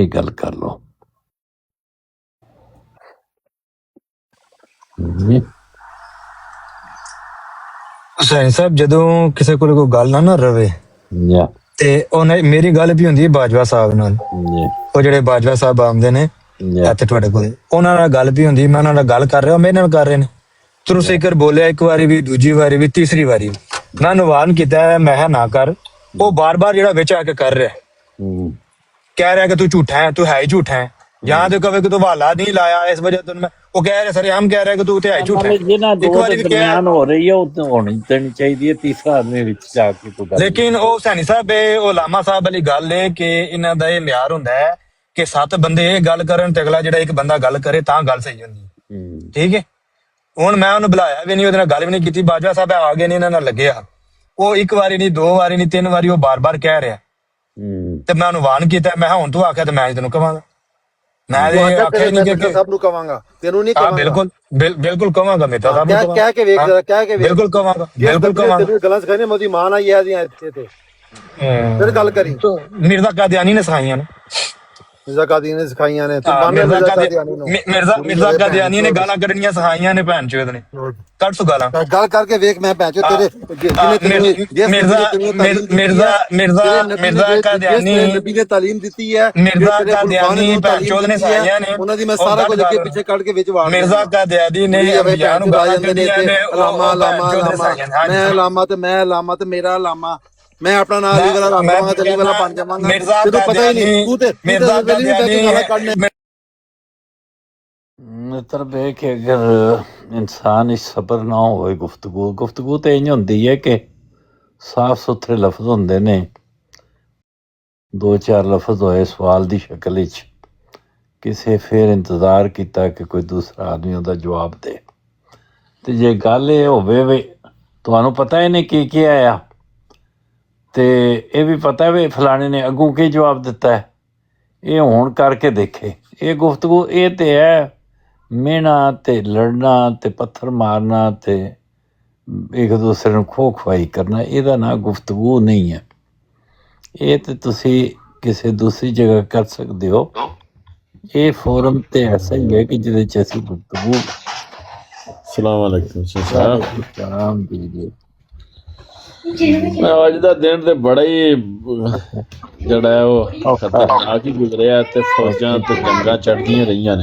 ਇਹ ਗੱਲ ਕਰ ਲਓ। ਹੁਸੈਨ ਸਾਹਿਬ ਜਦੋਂ ਕਿਸੇ ਕੋਲ ਕੋਈ ਗੱਲ ਨਾ ਰਵੇ ਯਾ ਤੇ ਉਹਨੇ ਮੇਰੀ ਗੱਲ ਵੀ ਹੁੰਦੀ ਹੈ ਬਾਜਵਾ ਸਾਹਿਬ ਨਾਲ। ਉਹ ਜਿਹੜੇ ਬਾਜਵਾ ਸਾਹਿਬ ਆਉਂਦੇ ਨੇ ਇੱਥੇ ਤੁਹਾਡੇ ਕੋਲ, ਉਹਨਾਂ ਨਾਲ ਗੱਲ ਵੀ ਹੁੰਦੀ, ਮੈਂ ਉਹਨਾਂ ਨਾਲ ਗੱਲ ਕਰ ਰਿਹਾ, ਮੇਰੇ ਨਾਲ ਕਰ ਰਹੇ ਨੇ। ਤੁਸੀਂ ਇੱਕ ਬੋਲਿਆ ਇੱਕ ਵਾਰੀ ਵੀ, ਦੂਜੀ ਵਾਰੀ ਵੀ, ਤੀਸਰੀ ਵਾਰੀ ਵੀ ਮੈਂ ਨਵਾਨ ਕੀਤਾ, ਮੈਂ ਕਿਹਾ ਨਾ ਕਰ। ਉਹ ਬਾਰ-ਬਾਰ ਜਿਹੜਾ ਵਿੱਚ ਆ ਕੇ ਕਰ ਰਿਹਾ, ਕਹਿ ਰਿਹਾ ਕਿ ਤੂੰ ਝੂਠਾ ਹੈ, ਤੂੰ ਹੈ ਹੀ ਝੂਠਾ ਹੈ। ਜਾਂ ਤੇ ਕਵੇ ਕਿ ਤੂੰ ਹਵਾਲਾ ਨਹੀਂ ਲਾਇਆ ਇਸ ਵਜ੍ਹਾ ਤੋਂ। ਉਹ ਕਹਿ ਰਿਹਾ ਸਰ ਆਮ ਕਹਿ ਰਿਹਾ ਕਿ ਤੂੰ ਤੇ ਹੈ ਝੂਠਾ ਹੈ। ਇੱਕ ਵਾਰੀ ਵੀ ਦਰਮਿਆਨ ਹੋ ਰਹੀ ਹੈ, ਉਹ ਹੋਣੀ ਦੇਣੀ ਚਾਹੀਦੀ ਹੈ ਤੀਸਰਾ ਆਦਮੀ ਵਿੱਚ ਜਾ ਕੇ ਕੋਈ। ਲੇਕਿਨ ਉਹ ਸੈਣੀ ਸਾਹਿਬ ਉਹ ਲਾਮਾ ਸਾਹਿਬ ਵਾਲੀ ਗੱਲ ਹੈ ਕਿ ਇਹਨਾਂ ਦਾ ਇਹ ਮਿਆਰ ਹੁੰਦਾ ਹੈ ਕਿ 7 ਬੰਦੇ ਇਹ ਗੱਲ ਕਰਨ ਤੇ ਅਗਲਾ ਜਿਹੜਾ ਇੱਕ ਬੰਦਾ ਗੱਲ ਕਰੇ ਤਾਂ ਗੱਲ ਸਹੀ ਹੁੰਦੀ ਹੈ। ਠੀਕ ਹੈ, ਹੁਣ ਮੈਂ ਉਹਨੂੰ ਬੁਲਾਇਆ ਵੀ ਨਹੀਂ, ਉਹਦੇ ਨਾਲ ਗੱਲ ਵੀ ਨਹੀਂ ਕੀਤੀ। ਬਾਜਵਾ ਸਾਹਿਬ ਆ ਗਏ ਨੇ, ਇਹਨਾਂ ਨਾਲ ਲੱਗਿਆ। ਉਹ ਇੱਕ ਵਾਰੀ ਨਹੀਂ, 2 ਵਾਰੀ ਨਹੀਂ, 3 ਵਾਰੀ ਉਹ ਬਾਰ-ਬਾਰ ਕਹਿ ਰਿਹਾ ਤੇ ਮੈਂ ਉਹਨੂੰ ਵਾਰਨ ਕੀਤਾ। ਮੈਂ ਹੁਣ ਤੂੰ ਆਖਿਆ ਤੇ ਮੈਂ ਤੈਨੂੰ ਕਵਾਂਗਾ। ਮੈਂ ਆਖਿਆ ਨਹੀਂ ਕਿ ਸਭ ਨੂੰ ਕਵਾਂਗਾ, ਤੈਨੂੰ ਨਹੀਂ ਕਵਾਂਗਾ। ਬਿਲਕੁਲ ਕਵਾਂਗਾ ਮੇਤਾ ਸਾਹਿਬ ਨੂੰ, ਕਹਿ ਕੇ ਵੇਖ ਜਰਾ, ਕਹਿ ਕੇ ਵੇਖ। ਬਿਲਕੁਲ ਕਵਾਂਗਾ, ਬਿਲਕੁਲ ਕਵਾਂਗਾ। ਤੈਨੂੰ ਗੱਲਾਂ ਸਿਖਾਈਆਂ, ਮੋਦੀ ਮਾਂ ਆਈ ਹੈ ਇੱਥੇ ਤੇ ਫਿਰ ਗੱਲ ਕਰੀ। ਮਿਰਜ਼ਾ ਕਾਦੀਆਨੀ ਨੇ ਸਿਖਾਈਆਂ ਨੇ, ਮਿਰਜ਼ਾ ਕਾਦੀਆਨੀ ਨੇ ਸਿਖਾਈਆਂ ਨੇ। ਮਿਰਜ਼ਾ ਕਾਦੀਆਨੀ ਨੇ ਗਾਲਾਂ ਕੱਢਣੀਆਂ ਸਿਖਾਈਆਂ ਨੇ ਭੈਣ ਚੋਦ ਨੇ। ਕੱਢ ਸੋ ਗਾਲਾਂ, ਗੱਲ ਕਰਕੇ ਵੇਖ। ਮੈਂ ਭੈਣ ਚੋਦ ਤੇਰੇ ਮਿਰਜ਼ਾ ਕਾਦੀਆਨੀ ਨਬੀ ਨੇ ਤਾਲੀਮ ਦਿੱਤੀ ਹੈ, ਮਿਰਜ਼ਾ ਕਾਦੀਆਨੀ ਭੈਣ ਚੋਦ ਨੇ ਸਿਖਾਈਆਂ ਨੇ। ਉਹਨਾਂ ਦੀ ਮੈਂ ਸਾਰਾ ਕੁਝ ਅੱਗੇ ਪਿੱਛੇ ਕੱਢ ਕੇ ਵਿੱਚ ਵਾੜ। ਮਿਰਜ਼ਾ ਕਾਦੀਆਨੀ ਨੇ ਅੰਬਿਆ ਨੂੰ ਗਾਲਾਂ ਕੱਢੀਆਂ ਨੇ। ਲਾਮਾ ਲਾਮਾ ਲਾਮਾ, ਮੈਂ ਲਾਮਾ ਤੇ ਮੈਂ ਲਾਮਾ ਤੇ ਮੇਰਾ ਲਾਮਾ, ਮੈਂ ਆਪਣਾ ਨਾਮ ਅਲੀ ਵਾਲਾ ਰੱਖ ਲਵਾਂਗਾ ਤੇ ਅਲੀ ਵਾਲਾ ਬਣ ਜਾਵਾਂਗਾ। ਤੈਨੂੰ ਪਤਾ ਹੀ ਨਹੀਂ, ਤੂੰ ਤੇ ਮਿਰਜ਼ਾ ਕਾਦੀਆਨੀ ਮਤਲਬ ਹੈ ਕਿ ਅਗਰ ਇਨਸਾਨ ਇਸ ਸਬਰ ਨਾ ਹੋਵੇ, ਗੁਫ਼ਤਗੂ ਤਾਂ ਇੰਝ ਹੁੰਦੀ ਹੈ ਕਿ ਸਾਫ਼ ਸੁਥਰੇ ਲਫ਼ਜ਼ ਹੁੰਦੇ ਨੇ, 2-4 ਲਫ਼ਜ਼ ਹੋਏ ਸਵਾਲ ਦੀ ਸ਼ਕਲ ਵਿੱਚ, ਕਿਸੇ ਫਿਰ ਇੰਤਜ਼ਾਰ ਕੀਤਾ ਕਿ ਕੋਈ ਦੂਸਰਾ ਆਦਮੀ ਉਹਦਾ ਜਵਾਬ ਦੇ। ਤੇ ਜੇ ਗੱਲ ਇਹ ਹੋਵੇ ਵੀ ਤੁਹਾਨੂੰ ਪਤਾ ਹੀ ਨਹੀਂ ਕੀ ਕੀ ਆਇਆ ਤੇ ਇਹ ਵੀ ਪਤਾ ਵੀ ਫਲਾਣੇ ਨੇ ਅੱਗੋਂ ਕੀ ਜਵਾਬ ਦਿੱਤਾ ਹੈ, ਇਹ ਹੁਣ ਕਰਕੇ ਦੇਖੇ। ਇਹ ਗੁਫ਼ਤਗੂ ਇਹ ਤੇ ਹੈ ਮਿਹਣਾ ਤੇ ਲੜਨਾ ਤੇ ਪੱਥਰ ਮਾਰਨਾ ਤੇ ਇੱਕ ਦੂਸਰੇ ਨੂੰ ਖੋਹ ਖਵਾਈ ਕਰਨਾ, ਇਹਦਾ ਨਾਂ ਗੁਫ਼ਤਗੂ ਨਹੀਂ ਹੈ। ਇਹ ਤੇ ਤੁਸੀਂ ਕਿਸੇ ਦੂਸਰੀ ਜਗ੍ਹਾ ਕਰ ਸਕਦੇ ਹੋ। ਇਹ ਫੋਰਮ ਤੇ ਐਸਾ ਹੀ ਹੈ ਕਿ ਜਿਹਦੇ 'ਚ ਅਸੀਂ ਗੁਫ਼ਤਗੂ। ਸਲਾਮ ਅਲੈਕੁਮ ਸਾਹਿਬ। ਸਲਾਮ ਜੀ। ਅੱਜ ਦਾ ਦਿਨ ਤੇ ਬੜਾ ਹੀ ਜਿਹੜਾ ਹੈ ਉਹ ਖਤਰਨਾਕ ਹੀ ਗੁਜ਼ਰਿਆ ਤੇ ਫੌਜਾਂ ਤੇ ਜੰਗਾਂ ਚੜ੍ਹਦੀਆਂ ਰਹੀਆਂ ਨੇ।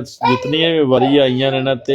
ਜਿਤਨੀਆਂ ਵੀ ਵਾਰੀ ਆਈਆਂ ਨੇ ਨਾ ਤੇ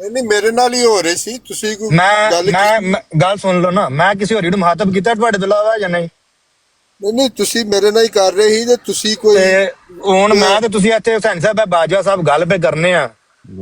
ਨਹੀਂ ਮੇਰੇ ਨਾਲ ਹੀ ਹੋ ਰਹੀ ਸੀ, ਤੁਸੀਂ ਕੋਈ ਗੱਲ ਮੈਂ ਗੱਲ ਸੁਣ ਲਓ ਨਾ, ਮੈਂ ਕਿਸੇ ਹੋਰ ਨੂੰ ਮੁਖਾਤਬ ਕੀਤਾ ਤੁਹਾਡੇ ਤੋਂ ਇਲਾਵਾ ਜਾਂ ਨਹੀਂ? ਨਹੀਂ ਤੁਸੀਂ ਮੇਰੇ ਨਾਲ ਹੀ ਕਰ ਰਹੇ ਸੀ ਤੇ ਤੁਸੀਂ ਕੋਈ ਤੇ ਹੁਣ ਮੈਂ ਤੇ ਤੁਸੀਂ ਇੱਥੇ ਹੁਸੈਨ ਸਾਹਿਬ ਬਾਜਵਾ ਸਾਹਿਬ ਗੱਲ ਪੇ ਕਰਨੇ ਆ,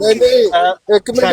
ਨਹੀਂ ਇੱਕ ਮਿੰਟ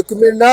ਇੱਕ ਮਿੰਟ ਨਾ।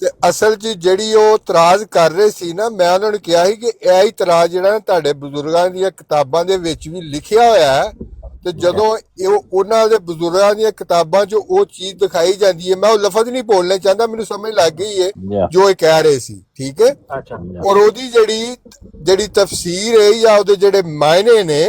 ਤੇ ਅਸਲ 'ਚ ਜਿਹੜੀ ਉਹ ਇਤਰਾਜ਼ ਕਰ ਰਹੇ ਸੀ ਨਾ, ਮੈਂ ਉਹਨਾਂ ਨੂੰ ਕਿਹਾ ਸੀ ਕਿ ਇਹ ਇਤਰਾਜ਼ ਜਿਹੜਾ ਨਾ ਤੁਹਾਡੇ ਬਜ਼ੁਰਗਾਂ ਦੀਆਂ ਕਿਤਾਬਾਂ ਦੇ ਵਿੱਚ ਵੀ ਲਿਖਿਆ ਹੋਇਆ ਹੈ, ਤੇ ਜਦੋਂ ਉਹਨਾਂ ਦੇ ਬਜ਼ੁਰਗਾਂ ਦੀਆਂ ਕਿਤਾਬਾਂ 'ਚ ਉਹ ਚੀਜ਼ ਦਿਖਾਈ ਜਾਂਦੀ ਹੈ, ਮੈਂ ਉਹ ਲਫ਼ਜ਼ ਨਹੀਂ ਬੋਲਣਾ ਚਾਹੁੰਦਾ, ਮੈਨੂੰ ਸਮਝ ਲੱਗ ਗਈ ਹੈ ਜੋ ਇਹ ਕਹਿ ਰਹੇ ਸੀ, ਠੀਕ ਹੈ। ਔਰ ਉਹਦੀ ਜਿਹੜੀ ਤਫਸੀਰ ਹੈ ਜਾਂ ਉਹਦੇ ਜਿਹੜੇ ਮਾਇਨੇ ਨੇ,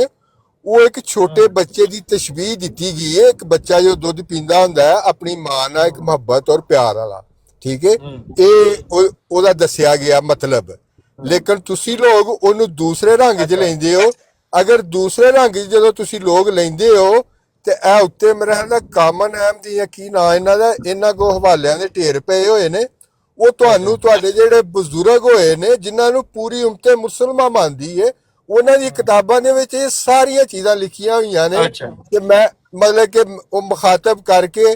ਉਹ ਇੱਕ ਛੋਟੇ ਬੱਚੇ ਦੀ ਤਸ਼ਬੀਹ ਦਿੱਤੀ ਗਈ ਹੈ। ਇੱਕ ਬੱਚਾ ਜੋ ਦੁੱਧ ਪੀਂਦਾ ਹੁੰਦਾ ਹੈ ਆਪਣੀ ਮਾਂ ਨਾਲ, ਇੱਕ ਮੁਹੱਬਤ ਔਰ ਪਿਆਰ ਵਾਲਾ, ਠੀਕ ਹੈ, ਇਹ ਉਹਦਾ ਦੱਸਿਆ ਗਿਆ ਮਤਲਬ। ਲੇਕਿਨ ਤੁਸੀਂ ਲੋਕ ਉਹਨੂੰ ਦੂਸਰੇ ਰੰਗ 'ਚ ਲੈਂਦੇ ਹੋ। ਅਗਰ ਦੂਸਰੇ ਰੰਗ 'ਚ ਜਦੋਂ ਤੁਸੀਂ ਲੋਕ ਲੈਂਦੇ ਹੋ ਤੇ ਇਹ ਉੱਤੇ ਮੇਰੇ ਖਿਆਲ ਨਾਲ ਕਾਮਨ ਅਹਿਮਦ ਜਾਂ ਕੀ ਨਾਂ ਇਹਨਾਂ ਕੋ ਹਵਾਲਿਆਂ ਦੇ ਢੇਰ ਪਏ ਹੋਏ ਨੇ। ਉਹ ਤੁਹਾਨੂੰ ਤੁਹਾਡੇ ਜਿਹੜੇ ਬਜ਼ੁਰਗ ਹੋਏ ਨੇ, ਜਿਨ੍ਹਾਂ ਨੂੰ ਪੂਰੀ ਉਮਤੇ ਮੁਸਲਮਾਨ ਮੰਨਦੀ ਹੈ, ਉਹਨਾਂ ਦੀ ਕਿਤਾਬਾਂ ਦੇ ਵਿੱਚ ਇਹ ਸਾਰੀਆਂ ਚੀਜ਼ਾਂ ਲਿਖੀਆਂ ਹੋਈਆਂ ਨੇ ਕਿ ਮੈਂ ਮਤਲਬ ਕਿ ਉਹ ਮੁਖਾਤਬ ਕਰਕੇ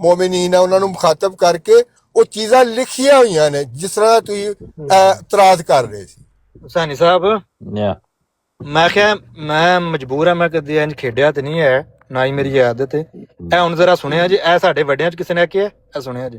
ਮੋਮਿਨੀਨ ਹੈ ਉਹਨਾਂ ਨੂੰ ਮੁਖਾਤਬ ਕਰਕੇ ਉਹ ਚੀਜ਼ਾਂ ਲਿਖੀਆਂ ਹੋਈਆਂ ਨੇ, ਜਿਸ ਤਰ੍ਹਾਂ ਤੁਸੀਂ ਇਤਰਾਜ਼ ਕਰ ਰਹੇ ਸੀ। ਹੁਸੈਨੀ ਸਾਹਿਬ, ਮੈਂ ਕਿਹਾ ਮੈਂ ਮਜਬੂਰ ਹਾਂ, ਮੈਂ ਕਦੇ ਇੰਜ ਖੇਡਿਆ ਤੇ ਨਹੀਂ ਹੈ, ਨਾ ਹੀ ਮੇਰੀ ਆਦਤ ਹੈ। ਇਹ ਹੁਣ ਜ਼ਰਾ ਸੁਣਿਆ ਜੀ, ਇਹ ਸਾਡੇ ਵੱਡਿਆਂ 'ਚ ਕਿਸੇ ਨੇ ਕਿਹਾ, ਇਹ ਸੁਣਿਆ ਜੀ।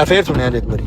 ਇਹ ਫੇਰ ਸੁਣਿਆ ਜੀ ਇੱਕ ਵਾਰੀ।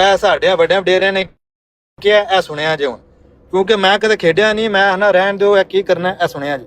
ਇਹ ਸਾਡੇ ਵੱਡਿਆਂ ਵਡੇਰਿਆਂ ਨੇ ਕਿਹਾ, ਇਹ ਸੁਣਿਆ ਜੀ ਹੁਣ, ਕਿਉਂਕਿ ਮੈਂ ਕਦੇ ਖੇਡਿਆ ਨਹੀਂ, ਮੈਂ ਹਨਾ ਰਹਿਣ ਦਿਓ, ਇਹ ਕੀ ਕਰਨਾ, ਇਹ ਸੁਣਿਆ ਜੀ।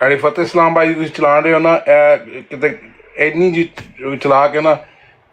ਅੜੀ ਫਤਿਹ ਇਸਲਾਮ ਭਾਈ ਤੁਸੀਂ ਚਲਾ ਰਹੇ ਹੋ ਨਾ, ਇਹ ਕਿਤੇ ਇੰਨੀ ਜੀ ਚਲਾ ਕੇ ਨਾ,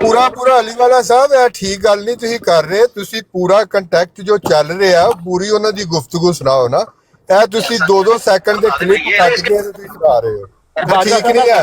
ਪੂਰਾ ਅਲੀ ਵਾਲਾ ਸਾਹਿਬ, ਇਹ ਠੀਕ ਗੱਲ ਨਹੀਂ ਤੁਸੀਂ ਕਰ ਰਹੇ। ਤੁਸੀਂ ਪੂਰਾ ਕੰਟੈਕਟ ਜੋ ਚੱਲ ਰਿਹਾ, ਪੂਰੀ ਉਹਨਾਂ ਦੀ ਗੁਫ਼ਤਗੂ ਸੁਣਾਓ ਨਾ। ਇਹ ਤੁਸੀਂ 2-2 ਸੈਕਿੰਡ ਦੇ ਕਲਿੱਪ ਕੱਟ ਕੇ ਤੁਸੀਂ ਸੁਣਾ ਰਹੇ ਹੋ, ਠੀਕ ਨਹੀਂ ਹੈ।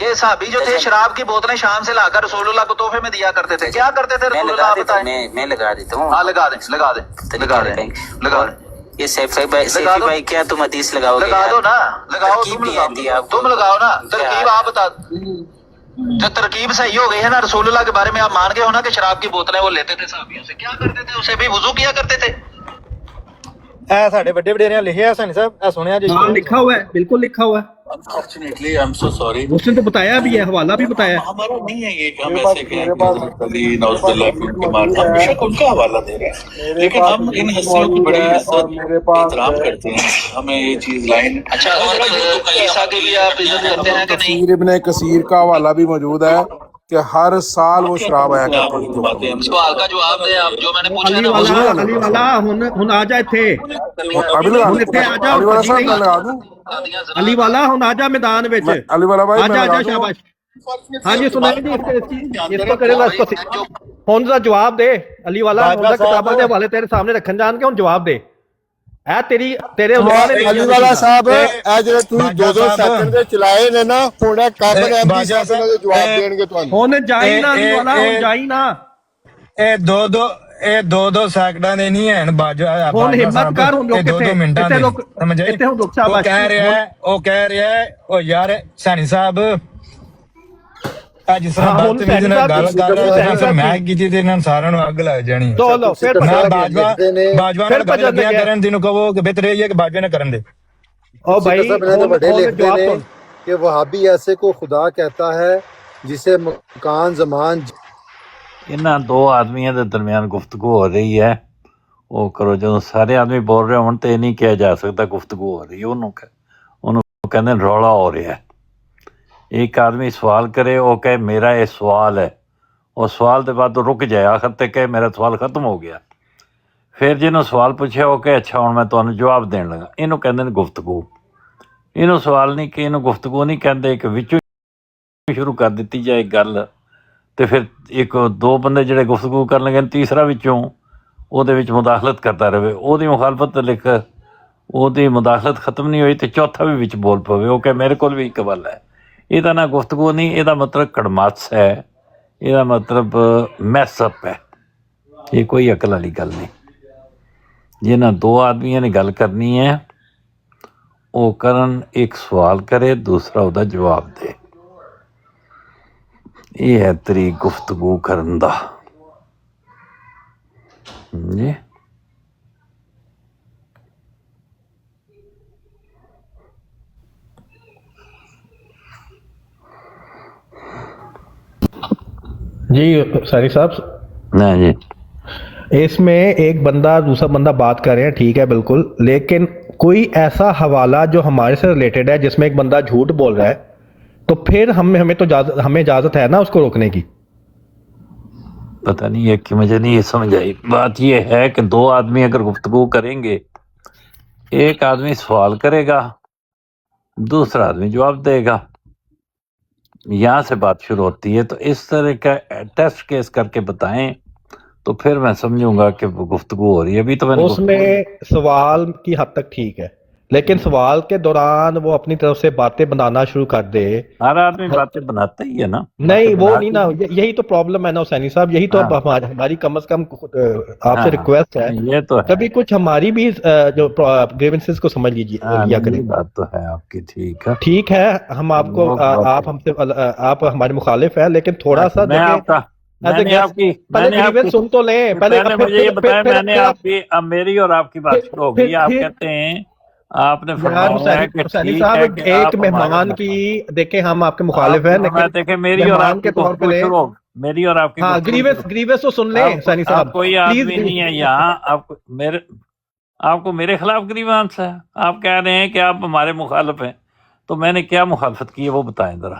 کہ صحابی جو تھے شراب کی بوتلیں شام سے لا کر رسول اللہ کو تحفے میں دیا کرتے تھے. کیا کرتے تھے رسول اللہ بتائیں؟ میں لگا دیتا ہوں. ہاں لگا دیں لگا دیں لگا دیں لگا دیں. یہ سیفی بھائی کیا تم حدیث لگاؤ گے؟ لگا دو نا لگاؤ تم لگاؤ نا ترکیب آپ بتا. جو ترکیب صحیح ہو گئی ہے نا رسول اللہ کے بارے میں آپ مان گئے ہو نا کہ شراب کی بوتلیں وہ لیتے تھے صحابیوں سے. کیا کرتے تھے؟ اسے بھی وضو کیا کرتے تھے. اے ساڈے بڑے وڈیریاں لکھیا سنی صاحب اے سنیا جی. ہاں لکھا ہوا ہے بالکل لکھا ہوا ہے. Unfortunately, I'm so sorry. اس نے تو بتایا بھی ہے حوالہ بھی بتایا ہے. ہمارا نہیں ہے یہ کہ ہم ایسے کہیں کہ حضرت علی نعوذ باللہ کی ان کے مار ہم بے شک ان کا حوالہ دے رہے ہیں لیکن ہم ان ہستیوں کی بڑی عزت احترام کرتے ہیں. ہمیں یہ چیز لائن اچھا اور عیسیٰ کی بھی آپ عزت کرتے ہیں کہ نہیں؟ تفسیر ابن کثیر کا حوالہ بھی موجود ہے کہ ہر سال وہ شراب آیا کرتی تھی. سوال کا جواب دیں آپ جو میں نے پوچھا علی والا ہن آ جائے تھے ابھی لگا ہن اتنے آ جاؤ. علی والا صاحب میں لگا دوں. علی والا ہن آ جا میدان وچ. علی والا بھائی آ میں جا لگا جا دوں. شاباش. ہاں جی سنائیں جی اس کو کرے گا اس کو ہن دا جواب دے. علی والا ہن دا کتاباں دے حوالے تیرے سامنے رکھن جان کے ہن جواب دے. اے تیرے علی والا صاحب اے جڑے تسی 2-2 سیکنڈ دے چلائے نے نا ہن کابل احمدی صاحب نے جواب دین گے تانوں. ہن جائی نا علی والا ہن جائی نا. اے دو سیکنڈاں دے نہیں ہیں باجوا. ہن ہمت کر ہن لوگ کتے اتنے ہن لوگ وہ کہہ رہا ہے او یار سانی صاحب جس طرح بدتمیزی نال گل کر رہا ہے میں کیتی تے انہاں سارے نوں اگ لگ جانی. میں باجوا نال گل کیا کرن دینوں کہو کہ بہتر یہ کہ باجوا نہ کرن دے. او بھائی بڑے لکھتے ہیں کہ وہابی ایسے کو خدا کہتا ہے جسے مکان زمان. انہاں دو آدمیاں دے درمیان گفتگو ہو رہی ہے وہ کرو جدوں سارے آدمی بول رہے ہون تے نہیں کیا جا سکتا گفتگو ہو رہی ہے. انہوں کہندے رولا ہو رہا ہے. ایک آدمی سوال کرے وہ کہے میرا یہ سوال ہے اور سوال دے بعد رک جائے آخر تے کہے میرا سوال ختم ہو گیا. پھر جنہوں سوال پوچھے وہ کہے اچھا ہوں میں تمہیں جواب دین لگا. انہوں کہندے نے گفتگو. انہوں سوال نہیں کہ انہوں گفتگو نہیں کہندے کہ وچوں شروع کر دیتی جائے گل تے پھر ایک دو بندے جڑے گفتگو کر لگے تیسرا وچوں او دے وچ مداخلت کرتا رہے. او دی مخالفت لکھ او دی مداخلت ختم نہیں ہوئی تے چوتھا بھی وچ بول پوے وہ کہ میرے کول بھی ایک گل ہے. یہ نہ گفتگو نہیں یہ مطلب کڑماس ہے. یہ مطلب میس اپ ہے. یہ کوئی عقل والی گل نہیں. جنہاں دو آدمیاں نے گل کرنی ہے وہ کرن ایک سوال کرے دوسرا وہ جواب دے. یہ ہے تری گفتگو کرن دا. جی جی ساری صاحب نہیں جی اس میں ایک بندہ دوسرا بندہ بات کر رہے ہیں ٹھیک ہے بالکل لیکن کوئی ایسا حوالہ جو ہمارے سے ریلیٹڈ ہے جس میں ایک بندہ جھوٹ بول رہا ہے تو پھر ہمیں تو ہمیں اجازت ہے نا اس کو روکنے کی. پتہ نہیں ہے کہ مجھے نہیں یہ سمجھ آئی. بات یہ ہے کہ دو آدمی اگر گفتگو کریں گے ایک آدمی سوال کرے گا دوسرا آدمی جواب دے گا. یہاں سے بات شروع ہوتی ہے تو اس طرح کا ٹیسٹ کیس کر کے بتائیں تو پھر میں سمجھوں گا کہ وہ گفتگو ہو رہی ہے. ابھی تو اس میں سوال کی حد تک ٹھیک ہے لیکن سوال کے دوران وہ اپنی طرف سے باتیں بنانا شروع کر دے. ہر آدمی باتیں بناتا ہی ہے نا. نہیں وہ نہیں نا یہی تو پرابلم ہے نا حسینی صاحب. یہی تو ہماری کم از کم آپ سے ریکویسٹ ہے یہ تو کبھی کچھ ہماری بھی جو گریونسز کو سمجھ لیجیے لیا کریں. بات تو ہے آپ کی ٹھیک ہے ٹھیک ہے ہم آپ کو آپ ہم سے آپ ہمارے مخالف ہیں لیکن تھوڑا سا سن تو لیں پہلے. مجھے یہ بتایا میں نے آپ کی اب میری اور آپ کی بات شروع ہوگی. آپ کہتے ہیں آپ نے ایک مہمان کی دیکھیں ہم آپ کے مخالف ہیں دیکھیں میری اور آپ کے طور پہ میری اور آپ کی گریوس تو سن لیں سانی صاحب. کوئی آدمی نہیں ہے یہاں آپ کو میرے خلاف گریوانس ہے. آپ کہہ رہے ہیں کہ آپ ہمارے مخالف ہیں تو میں نے کیا مخالفت کی ہے وہ بتائیں ذرا.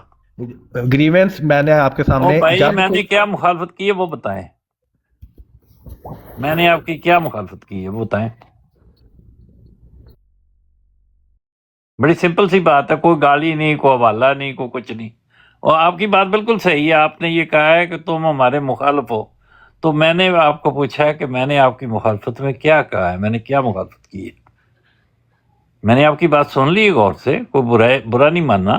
گریوینس میں نے آپ کے سامنے میں نے کیا مخالفت کی ہے وہ بتائیں. میں نے آپ کی کیا مخالفت کی ہے وہ بتائیں. بڑی سمپل سی بات ہے. کوئی گالی نہیں کوئی حوالہ نہیں کوئی کچھ نہیں. اور آپ کی بات بالکل صحیح ہے. آپ نے یہ کہا ہے کہ تم ہمارے مخالف ہو تو میں نے آپ کو پوچھا ہے کہ میں نے آپ کی مخالفت میں کیا کہا ہے. میں نے کیا مخالفت کی ہے. میں نے آپ کی بات سن لی غور سے. کوئی برا نہیں ماننا.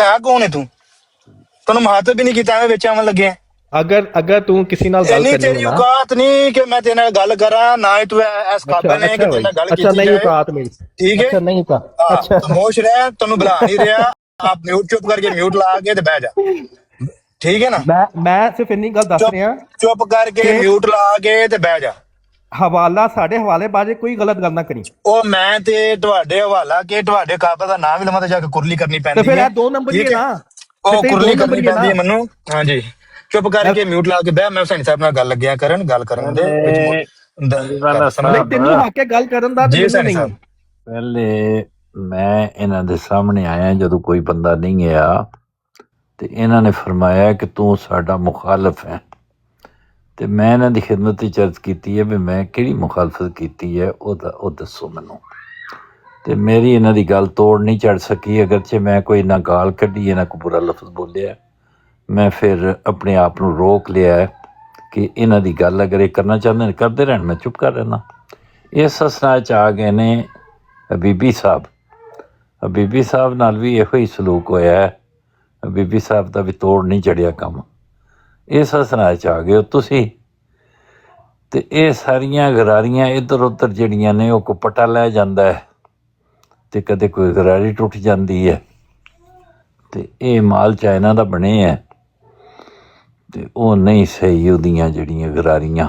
ਹੈ ਕੌਣ ਹੈ ਤੂੰ? ਤੈਨੂੰ ਮਹੱਤਵ ਵੀ ਨਹੀਂ ਕੀਤਾ, ਐਵੇਂ ਵਿੱਚ ਆਉਣ ਲੱਗੇ। ਅਗਰ ਤੂੰ ਕਿਸੇ ਨਾਲ ਗੱਲ ਇੰਨੀ ਕਰਨੀ ਤੇਰੀ ਹੈ ਨਾ, ਔਕਾਤ ਨਹੀਂ ਕਿ ਮੈਂ ਤੇਰੇ ਨਾਲ ਗੱਲ ਕਰਾਂ, ਨਾ ਹੀ ਤੂੰ ਇਸ ਕਾਬਲ ਹੈ ਕਿ ਤੇਰੇ ਨਾਲ ਗੱਲ ਕੀਤੀ ਨਹੀਂ ਜਾਏ। ਔਕਾਤ ਮੇਰੀ, ਠੀਕ ਹੈ, ਨਹੀਂ ਔਕਾਤ। ਅੱਛਾ ਖਾਮੋਸ਼ ਰਹਿ, ਤੈਨੂੰ ਬੁਲਾ ਨਹੀਂ ਰਿਹਾ। ਆਪ ਮਿਊਟ ਚੁੱਪ ਕਰਕੇ ਮਿਊਟ ਲਾ ਕੇ ਤੇ ਬਹਿ ਜਾ, ਠੀਕ ਹੈ ਨਾ? ਮੈਂ ਸਿਰਫ ਇੰਨੀ ਗੱਲ ਦੱਸ ਰਿਹਾ, ਚੁੱਪ ਕਰਕੇ ਮਿਊਟ ਲਾ ਕੇ ਤੇ ਬਹਿ ਜਾ। ਹਵਾਲਾ ਸਾਡੇ ਹਵਾਲੇ ਬਾਰੇ ਕੋਈ ਗਲਤ ਗੱਲ ਨਾ ਕਰੀ। ਉਹ ਮੈਂ ਤੇ ਤੁਹਾਡੇ ਹਵਾਲਾ ਕੇ ਤੁਹਾਡੇ ਕਾਬਲ ਦਾ ਨਾਮ ਵੀ ਲਵਾਂ ਤੇ ਜਾ ਕੇ ਕੁਰਲੀ ਕਰਨੀ ਪੈਂਦੀ ਤੇ ਫਿਰ ਇਹ 2 ਨੰਬਰ ਹੀ ਹੈ ਨਾ, ਉਹ ਕੁਰਲੀ ਕਰਨੀ ਪੈਂਦੀ ਹੈ ਮੈਨੂੰ। ਹਾਂਜੀ, ਚੁੱਪ ਕਰਕੇ ਮਿਊਟ ਲਾ ਕੇ ਬਹਿ। ਮੈਂ ਹੁਸੈਨ ਸਾਹਿਬ ਨਾਲ ਗੱਲ ਲੱਗਿਆ ਕਰਨ, ਗੱਲ ਕਰਨ ਦੇ ਤੈਨੂੰ ਹੱਕ ਹੈ ਗੱਲ ਕਰਨ ਦਾ। ਜੀ ਹੁਸੈਨ ਸਾਹਿਬ, ਪਹਿਲੇ ਮੈਂ ਇਹਨਾਂ ਦੇ ਸਾਹਮਣੇ ਆਇਆ ਜਦੋਂ ਕੋਈ ਬੰਦਾ ਨਹੀਂ ਆਇਆ, ਤੇ ਇਹਨਾਂ ਨੇ ਫਰਮਾਇਆ ਕਿ ਤੂੰ ਸਾਡਾ ਮੁਖਾਲਫ ਹੈ। ਤੇ ਮੈਂ ਇਹਨਾਂ ਦੀ ਖਿਦਮਤ ਵਿੱਚ ਅਰਜ਼ ਕੀਤੀ ਹੈ ਵੀ ਮੈਂ ਕਿਹੜੀ ਮੁਖਾਲਫਤ ਕੀਤੀ ਹੈ, ਉਹ ਦੱਸੋ ਮੈਨੂੰ। ਤੇ ਮੇਰੀ ਇਹਨਾਂ ਦੀ ਗੱਲ ਤੋੜ ਨਹੀਂ ਚੜ ਸਕੀ, ਅਗਰਚੇ ਮੈਂ ਕੋਈ ਨਾ ਗਾਲ ਕੱਢੀ, ਨਾ ਕੋਈ ਬੁਰਾ ਲਫ਼ਜ਼ ਬੋਲਿਆ। ਮੈਂ ਫਿਰ ਆਪਣੇ ਆਪ ਨੂੰ ਰੋਕ ਲਿਆ ਕਿ ਇਹਨਾਂ ਦੀ ਗੱਲ ਅਗਰ ਇਹ ਕਰਨਾ ਚਾਹੁੰਦੇ ਨੇ ਕਰਦੇ ਰਹਿਣ, ਮੈਂ ਚੁੱਪ ਕਰ ਰਹਿਣਾ। ਇਸ ਅਸਨਾ 'ਚ ਆ ਗਏ ਨੇ ਹਬੀਬੀ ਸਾਹਿਬ। ਹਬੀਬੀ ਸਾਹਿਬ ਨਾਲ ਵੀ ਇਹੋ ਹੀ ਸਲੂਕ ਹੋਇਆ ਹੈ, ਬੀਬੀ ਸਾਹਿਬ ਦਾ ਵੀ ਤੋੜ ਨਹੀਂ ਚੜਿਆ ਕੰਮ। ਇਸ ਅਸਨਾ 'ਚ ਆ ਗਏ ਹੋ ਤੁਸੀਂ, ਤੇ ਇਹ ਸਾਰੀਆਂ ਗਰਾਰੀਆਂ ਇੱਧਰ ਉੱਧਰ ਜਿਹੜੀਆਂ ਨੇ ਉਹ ਕੋਈ ਪਟਾ ਲੈ ਜਾਂਦਾ ਹੈ, ਤੇ ਕਦੇ ਕੋਈ ਗਰਾਰੀ ਟੁੱਟ ਜਾਂਦੀ ਹੈ, ਤੇ ਇਹ ਮਾਲ ਚਾਈਨਾ ਦਾ ਬਣੇ ਹੈ, ਤੇ ਉਹ ਨਹੀਂ ਸਹੀ ਉਹਦੀਆਂ ਜਿਹੜੀਆਂ ਗਰਾਰੀਆਂ।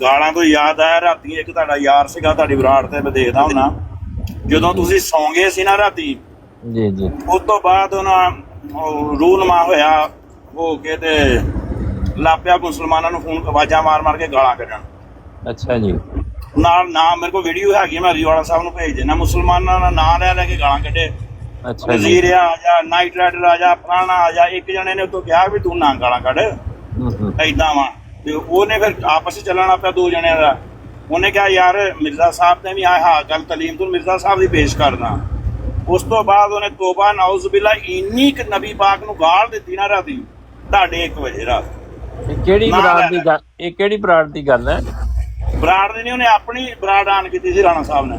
ਗਾਲਾਂ ਤੋਂ ਯਾਦ ਆਇਆ, ਰਾਤੀ ਇੱਕ ਤੁਹਾਡਾ ਯਾਰ ਸੀਗਾ ਤੁਹਾਡੀ ਬਰਾੜ ਤੇ, ਮੈਂ ਦੇਖਦਾ ਹੁੰਨਾ ਜਦੋਂ ਤੁਸੀਂ ਸੌਂ ਗਏ ਸੀ ਨਾ ਰਾਤੀ। ਜੀ ਜੀ। ਉਸ ਤੋਂ ਬਾਅਦ ਉਹਨਾਂ ਰੂਨਮਾ ਹੋਇਆ ਹੋ ਕੇ ਤੇ ਲਾਪਿਆ ਮੁਸਲਮਾਨਾਂ ਨੂੰ ਫੋਨ ਆਵਾਜ਼ਾਂ ਮਾਰ ਮਾਰ ਕੇ ਗਾਲਾਂ ਕੱਢਣ। ਅੱਛਾ ਜੀ। ਨਾਲ ਨਾ ਮੇਰੇ ਕੋਲ ਵੀਡੀਓ ਹੈਗੀ, ਮੈਂ ਰਿਵਾਲਾ ਸਾਹਿਬ ਨੂੰ ਭੇਜ ਦੇਣਾ। ਮੁਸਲਮਾਨਾਂ ਦਾ ਨਾਂ ਲੈ ਲੈ ਕੇ ਗਾਲਾਂ ਕੱਢੇ। ਅੱਛਾ ਜੀ। ਵਜ਼ੀਰ ਆ ਜਾ, ਨਾਈਟ ਰਾਈਡਰ ਆ ਜਾ, ਫਲਾਣਾ ਆ ਜਾ। ਇੱਕ ਜਣੇ ਨੇ ਉਤੋਂ ਕਿਹਾ ਵੀ ਤੂੰ ਨਾ ਗਾਲਾਂ ਕੱਢ, ਏਦਾਂ ਵਾ। ਤੇ ਉਹਨੇ ਫਿਰ ਆਪਸ 'ਚ ਚੱਲਣਾ ਪਿਆ 2 ਜਣਿਆਂ ਦਾ। ਉਹਨੇ ਕਿਹਾ ਯਾਰ ਮਿਰਜ਼ਾ ਸਾਹਿਬ ਨੇ ਵੀ ਆਹ ਗੱਲ ਤਲੀਮ ਤੂੰ ਮਿਰਜ਼ਾ ਸਾਹਿਬ ਦੀ ਪੇਸ਼ ਕਰਨਾ। ਉਸ ਤੋਂ ਬਾਅਦ ਉਹਨੇ ਤੋਬਾ ਨਾਉਜ਼ ਬਿਲਾ ਇੰਨੀ ਕੁ ਨਬੀ ਪਾਕ ਨੂੰ ਗਾਲ ਦਿੱਤੀ ਨਾ ਰਾਤੀ 1:30 ਵਜੇ ਰਾਤ। ਕਿਹੜੀ ਬਰਾੜ ਦੀ ਗੱਲ? ਇਹ ਕਿਹੜੀ ਬਰਾੜ ਦੀ ਗੱਲ ਹੈ? ਬਰਾੜ ਦੀ ਨਹੀਂ, ਉਹਨੇ ਆਪਣੀ ਬਰਾੜ ਆਨ ਕੀਤੀ ਸੀ ਰਾਣਾ ਸਾਹਿਬ ਨੇ।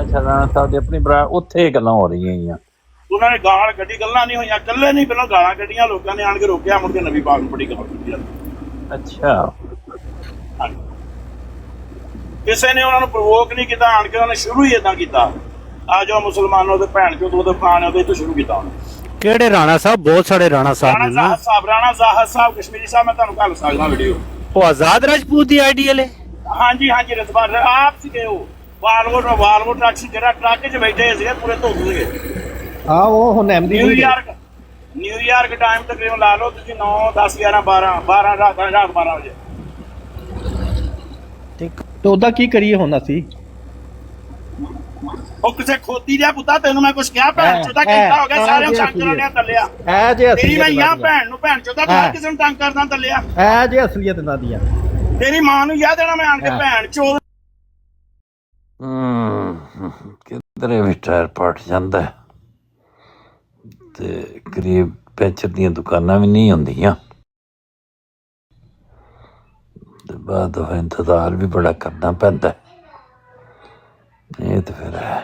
ਅੱਛਾ, ਰਾਣਾ ਸਾਹਿਬ ਦੀ ਆਪਣੀ ਬਰਾੜ। ਉੱਥੇ ਗੱਲਾਂ ਹੋ ਰਹੀਆਂ। ਉਹਨਾਂ ਨੇ ਗਾਲ ਕੱਢੀ, ਗੱਲਾਂ ਨਹੀਂ ਹੋਈਆਂ, ਇਕੱਲੇ ਨਹੀਂ, ਪਹਿਲਾਂ ਗਾਲਾਂ ਕੱਢੀਆਂ, ਲੋਕਾਂ ਨੇ ਆਣ ਕੇ ਰੋਕਿਆ, ਮੁੜ ਕੇ ਨਬੀ ਪਾਕ ਨੂੰ ਬੜੀ ਗਾਲ ਕੱਢੀ। ਅੱਛਾ। ਕਿਸੇ ਨੇ ਉਹਨਾਂ ਨੂੰ ਪ੍ਰਵੋਕ ਨਹੀਂ ਕੀਤਾ, ਆਣ ਕੇ ਉਹਨਾਂ ਨੇ ਸ਼ੁਰੂ ਹੀ ਏਦਾਂ ਕੀਤਾ, ਆ ਜਾਓ ਮੁਸਲਮਾਨੋ ਤੇ ਭੈਣ ਚੋਂ ਉਹਦੇ ਫਲਾਣੇ ਉਹਦੇ ਤੋਂ ਸ਼ੁਰੂ ਕੀਤਾ ਉਹਨੇ। ਕਿਹੜੇ ਰਾਣਾ ਸਾਹਿਬ? ਬਹੁਤ ਸਾਰੇ ਰਾਣਾ ਸਾਹਿਬ ਨੇ ਨਾ। ਰਾਣਾ ਜ਼ਾਹਦ ਸਾਹਿਬ ਕਸ਼ਮੀਰੀ ਸਾਹਿਬ, ਮੈਂ ਤੁਹਾਨੂੰ ਕੱਲ ਸਕਦਾ ਵੀਡੀਓ। ਉਹ ਆਜ਼ਾਦ ਰਾਜਪੂਤ ਦੀ ਆਈਡੀਅਲ ਹੈ। ਹਾਂਜੀ ਹਾਂਜੀ, ਰਤਬਾਨ ਆਪ ਸੀਗੇ ਉਹ। ਵਾਲਵੋ ਟਰੱਕ ਸੀ, ਜਿਹੜਾ ਟਰੱਕ 'ਚ ਬੈਠੇ ਸੀਗੇ ਪੂਰੇ ਧੁੱਪ ਸੀਗੇ। ਉਹ ਹੁਣ ਐਮਡੀ ਨਿਊਯਾਰਕ ਟਾਈਮ ਤਕਰੀਬਨ ਲਾ ਲਓ ਤੁਸੀਂ 9 10 11 12 ਰਾਤ 12 ਵਜੇ। ਤੇ ਉਹਦਾ ਕੀ ਕਰੀਏ ਹੁਣ ਅਸੀਂ? ਉਹ ਕਿਸੇ ਖੋਤੀ ਦਿਆ ਪੁੱਤਾ, ਤੈਨੂੰ ਮੈਂ ਕੁਛ ਕਿਹਾ? ਭੈਣ ਚੋਦਾ ਕੀਤਾ ਹੋ ਗਿਆ, ਸਾਰਿਆਂ ਸ਼ੰਕਰਾਂ ਨੇ ਤੱਲਿਆ। ਤੇਰੀ ਮੈਂ ਯਾ ਭੈਣ ਨੂੰ ਭੈਣ ਚੋਦਾ ਕਿਸੇ ਨੂੰ ਤੰਗ ਕਰਦਾ ਤੱਲਿਆ। ਐ ਜੇ ਅਸਲੀਅਤ ਨਾ ਦੀਆਂ ਤੇਰੀ ਮਾਂ ਨੂੰ ਯਾਦ ਦੇਣਾ ਮੈਂ ਆਣ ਕੇ ਭੈਣ ਚੋਦ। ਕਿਧਰੇ ਵੀ ਟਾਇਰ ਪਟ ਜਾਂਦਾ, ਤੇ ਕਰੀਬ ਪੈਂਚਰ ਦੀਆਂ ਦੁਕਾਨਾਂ ਵੀ ਨਹੀਂ ਹੁੰਦੀਆਂ, ਤੇ ਬਾਅਦ ਇੰਤਜ਼ਾਰ ਵੀ ਬੜਾ ਕਰਨਾ ਪੈਂਦਾ। ਇਹ ਤਾਂ ਫਿਰ ਹੈ।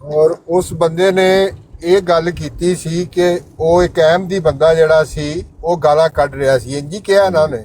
ਔਰ ਉਸ ਬੰਦੇ ਨੇ ਇਹ ਗੱਲ ਕੀਤੀ ਸੀ ਕਿ ਉਹ ਇੱਕ ਅਹਿਮਦੀ ਬੰਦਾ ਜਿਹੜਾ ਸੀ ਉਹ ਗਾਲਾਂ ਕੱਢ ਰਿਹਾ ਸੀ, ਇੰਜੀ ਕਿਹਾ ਨਾ ਉਹਨੇ।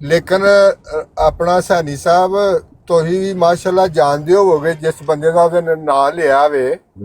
ਲੇਕਿਨ ਆਪਣਾ ਸੈਣੀ ਸਾਹਿਬ ਤੁਸੀਂ ਵੀ ਮਾਸ਼ਾਅੱਲਾ ਜਾਣਦੇ ਹੋਵੋਗੇ ਜਿਸ ਬੰਦੇ ਦਾ ਉਹਦੇ ਨਾਂ ਲਿਆ ਵੇ,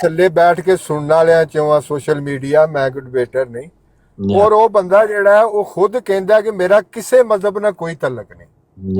ਥੱਲੇ ਬੈਠ ਕੇ ਸੁਣਨ ਵਾਲਿਆਂ ਚੋਂ ਆ ਸੋਸ਼ਲ ਮੀਡੀਆ, ਮੈਂ ਕੋਈ ਡਿਬੇਟਰ ਨਹੀਂ। ਔਰ ਉਹ ਬੰਦਾ ਜਿਹੜਾ ਉਹ ਖੁਦ ਕਹਿੰਦਾ ਕਿ ਮੇਰਾ ਕਿਸੇ ਮਜ਼ਹਬ ਨਾਲ ਕੋਈ ਤਾਲੁਕ ਨਹੀਂ,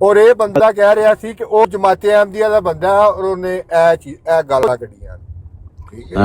ਔਰ ਇਹ ਬੰਦਾ ਕਹਿ ਰਿਹਾ ਸੀ ਕਿ ਉਹ ਜਮਾਤੇ ਅਹਿਮਦੀਆ ਦਾ ਬੰਦਾ ਹੈ ਔਰ ਉਹਨੇ ਇਹ ਗਾਲਾਂ ਕੱਢੀਆਂ, ਠੀਕ ਹੈ।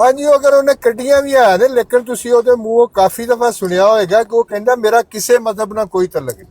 ਹਾਂਜੀ, ਅਗਰ ਉਹਨੇ ਕੱਢੀਆਂ ਵੀ ਹੈ ਨੇ, ਲੇਕਿਨ ਤੁਸੀਂ ਉਹਦੇ ਮੂੰਹੋਂ ਕਾਫੀ ਦਫਾ ਸੁਣਿਆ ਹੋਏਗਾ ਕਿ ਉਹ ਕਹਿੰਦਾ ਮੇਰਾ ਕਿਸੇ ਮਜ਼ਹਬ ਨਾਲ ਕੋਈ ਤਾਲੁਕ ਨਹੀਂ।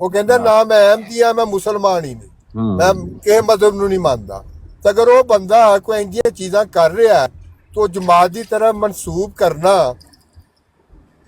ਉਹ ਕਹਿੰਦਾ ਨਾ ਮੈਂ ਅਹਿਮਦੀ ਹਾਂ, ਮੈਂ ਮੁਸਲਮਾਨ ਹੀ ਨਹੀਂ, ਮੈਂ ਕਿਸੇ ਮਜ਼ਹਬ ਨੂੰ ਨਹੀਂ ਮੰਨਦਾ। ਤਾਂ ਅਗਰ ਉਹ ਬੰਦਾ ਕੋਈ ਇੰਜੀਆਂ ਚੀਜ਼ਾਂ ਕਰ ਰਿਹਾ ਤਾਂ ਜਮਾਤ ਦੀ ਤਰ੍ਹਾਂ ਮਨਸੂਬ ਕਰਨਾ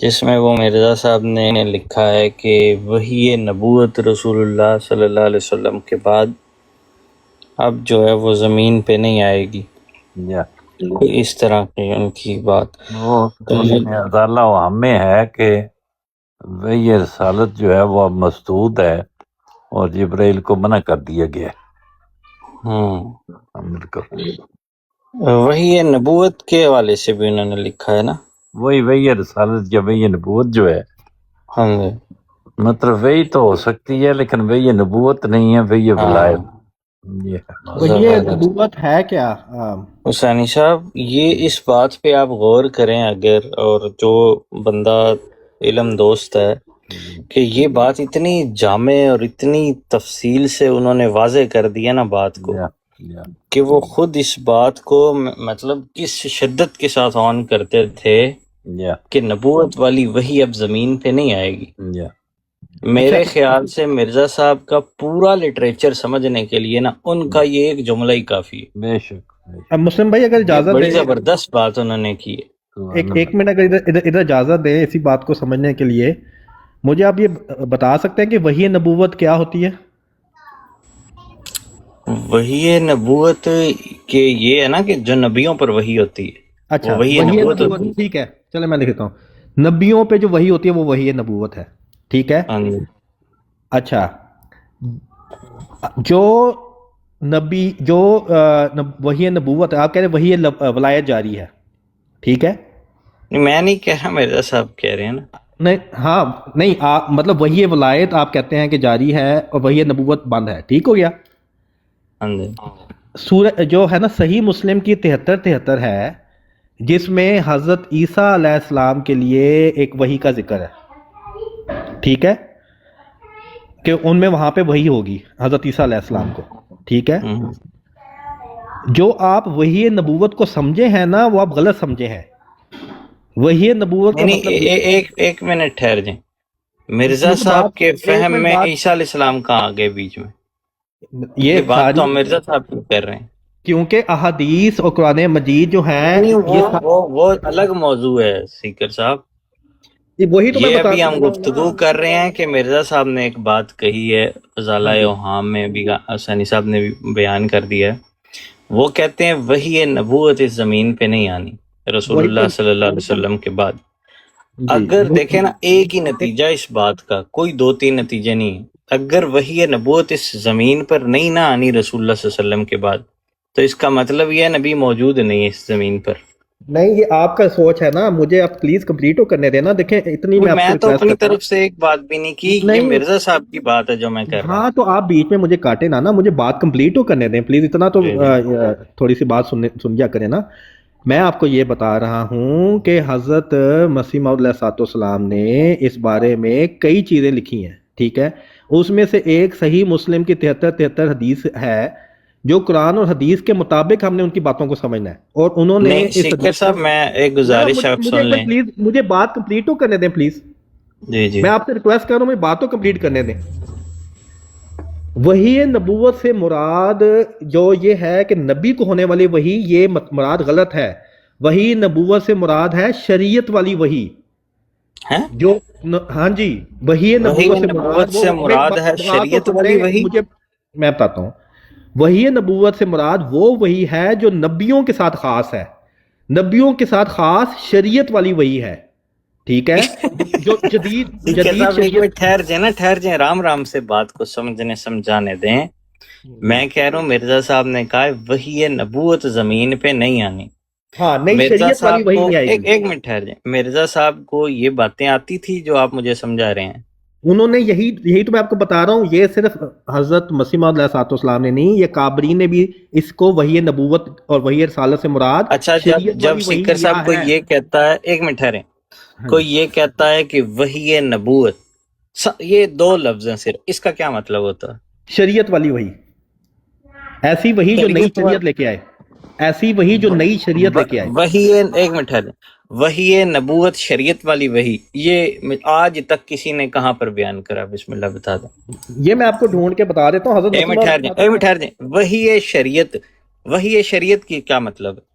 جس میں وہ مرزا صاحب نے لکھا ہے کہ وحی نبوت رسول اللہ صلی اللہ علیہ وسلم کے بعد اب جو ہے وہ زمین پہ نہیں آئے گی، اس طرح کی ان کی بات۔ وہ ازالہ و ہمیں ہے کہ وہی رسالت جو ہے وہ اب مسدود ہے اور جبرائیل کو منع کر دیا گیا ہے۔ وحی نبوت کے حوالے سے بھی انہوں نے لکھا ہے نا، وہی رسالت یا وہی نبوت جو ہے، ہاں جی، مطلب وہی تو ہو سکتی ہے لیکن وہی نبوت نہیں ہے، وہی ولایت۔ یہ نبوت ہے کیا حسینی صاحب؟ یہ اس بات پہ آپ غور کریں اگر، اور جو بندہ علم دوست ہے، کہ یہ بات اتنی جامع اور اتنی تفصیل سے انہوں نے واضح کر دیا نا بات کو، کہ وہ خود اس بات کو مطلب کس شدت کے ساتھ آن کرتے تھے کہ نبوت والی وحی اب زمین پہ نہیں آئے گی۔ میرے خیال سے مرزا صاحب کا پورا لٹریچر سمجھنے کے لیے نا ان کا یہ ایک جملہ ہی کافی ہے۔ بے شک۔ اب مسلم بھائی اگر اجازت بڑی دیں، زبردست بات انہوں نے کی ہے۔ ایک منٹ اگر ادھر اجازت دیں اسی بات کو سمجھنے کے لیے، مجھے آپ یہ بتا سکتے ہیں کہ وحی نبوت کیا ہوتی ہے؟ وحی نبوت کے یہ ہے نا کہ جو نبیوں پر وحی ہوتی ہے، اچھا، وحی وحی نبوت نبوت ٹھیک ہے، چلے میں لکھتا ہوں، نبیوں پہ جو وحی ہوتی ہے وہ وحی نبوت ہے، ٹھیک ہے۔ اچھا، جو نبی جو وحی نبوت ہے، آپ کہہ رہے ہیں وحی ولایت جاری ہے، ٹھیک ہے؟ میں نہیں کہہ رہا، مرزا صاحب کہہ رہے ہیں نا۔ نہیں، ہاں نہیں، آپ مطلب وحی ولایت آپ کہتے ہیں کہ جاری ہے اور وحی نبوت بند ہے، ٹھیک ہو گیا؟ سورہ جو ہے نا صحیح مسلم کی 73 ہے، جس میں حضرت عیسیٰ علیہ السلام کے لیے ایک وحی کا ذکر ہے، ٹھیک ہے، کہ ان میں وہاں پہ وحی ہوگی حضرت عیسیٰ علیہ السلام کو، ٹھیک ہے۔ جو آپ وحی نبوت کو سمجھے ہیں نا وہ آپ غلط سمجھے ہیں۔ وحی نبوت کا مطلب ایک منٹ ٹھہر جائیں، مرزا صاحب کے فہم میں عیسیٰ علیہ السلام کہاں آ گئے بیچ میں؟ یہ بات تو مرزا صاحب کیوں کر رہے ہیں؟ کیونکہ احادیث اور قرآن مجید جو ہیں وہ الگ موضوع ہے سیکر صاحب، وہی تو میں یہ بتا ابھی رہا ہم ہوں۔ گفتگو کر رہے ہیں کہ مرزا صاحب نے ایک بات کہی ہے، ازالہ اوہام میں بھی حسینی صاحب نے بھی بیان کر دیا ہے، وہ کہتے ہیں وحی نبوت اس زمین پہ نہیں آنی رسول اللہ صلی اللہ علیہ وسلم کے بعد۔ اگر دیکھیں نا ایک ہی نتیجہ اس بات کا، کوئی 2-3 نتیجے نہیں، اگر وحی نبوت اس زمین پر نہیں نہ آنی رسول اللہ صلی اللہ علیہ وسلم کے بعد، تو اس کا مطلب یہ نبی موجود نہیں ہے اس زمین پر۔ نہیں، یہ آپ کا سوچ ہے نا، مجھے آپ پلیز کمپلیٹ کرنے دینا۔ دیکھیں اتنی میں تو اپنی طرف سے ایک بات بھی نہیں کی، یہ مرزا صاحب کی بات ہے جو میں کر رہا ہوں۔ ہاں تو آپ بیچ میں مجھے کاٹے نا، مجھے بات کمپلیٹ تو کرنے دیں پلیز، اتنا تو تھوڑی سی بات سن جا کریں نا۔ میں آپ کو یہ بتا رہا ہوں کہ حضرت مسیح موعود علیہ السلام نے اس بارے میں کئی چیزیں لکھی ہیں، ٹھیک ہے، اس میں سے ایک صحیح مسلم کی 73 حدیث ہے، جو قرآن اور حدیث کے مطابق ہم نے ان کی باتوں کو سمجھنا ہے، اور انہوں نے سکر صاحب میں ایک گزارش آپ سن لیں پلیز، مجھے بات کمپلیٹ تو کرنے دیں پلیز۔ جی میں آپ سے ریکویسٹ کر رہا ہوں، مجھے بات تو کمپلیٹ کرنے دیں۔ وحی نبوت سے مراد جو یہ ہے کہ نبی کو ہونے والی وحی، یہ مراد غلط ہے۔ وحی نبوت سے مراد ہے شریعت والی وحی، جو ہاں جی، وحی نبوت سے مراد ہے شریعت والی وحی۔ مجھے میں بتاتا ہوں، وحی نبوت سے مراد وہ وحی ہے جو نبیوں کے ساتھ خاص ہے، نبیوں کے ساتھ خاص شریعت والی وحی ہے، ٹھیک ہے، جو جدید ٹھہر جائیں رام رام سے بات کو سمجھانے دیں۔ میں کہہ رہا ہوں مرزا صاحب نے کہا وحی نبوت زمین پہ نہیں آنی۔ ہاں، نہیں، شریعت والی وحی نہیں آئے گی۔ ایک منٹ ٹھہر جائیں، مرزا صاحب کو یہ باتیں آتی تھی جو آپ مجھے سمجھا رہے ہیں؟ انہوں نے یہی تو میں آپ کو بتا رہا ہوں، یہ صرف حضرت مسیح موعود علیہ السلام نے نہیں، یہ کابرین نے بھی اس کو وحی نبوت اور وحی رسالت سے مراد۔ اچھا، جب سکر صاحب کو یہ کہتا ہے، ایک منٹ ٹھہریں، کوئی یہ کہتا ہے کہ وحی نبوت، یہ 2 لفظ ہیں صرف، اس کا کیا مطلب ہوتا ہے؟ شریعت والی وحی، ایسی وحی جو نئی شریعت لے کے آئے، ایسی وحی جو نئی شریعت لے کے آئے۔ وحی، ایک منٹ ٹھہریں، وحی نبوت شریعت والی وحی، یہ آج تک کسی نے کہاں پر بیان کرا؟ بسم اللہ بتا دیں۔ یہ میں آپ کو ڈھونڈ کے بتا دیتا ہوں۔ حضرت ایک منٹ ٹھہر جائیں، وحی شریعت کی کیا مطلب ہے؟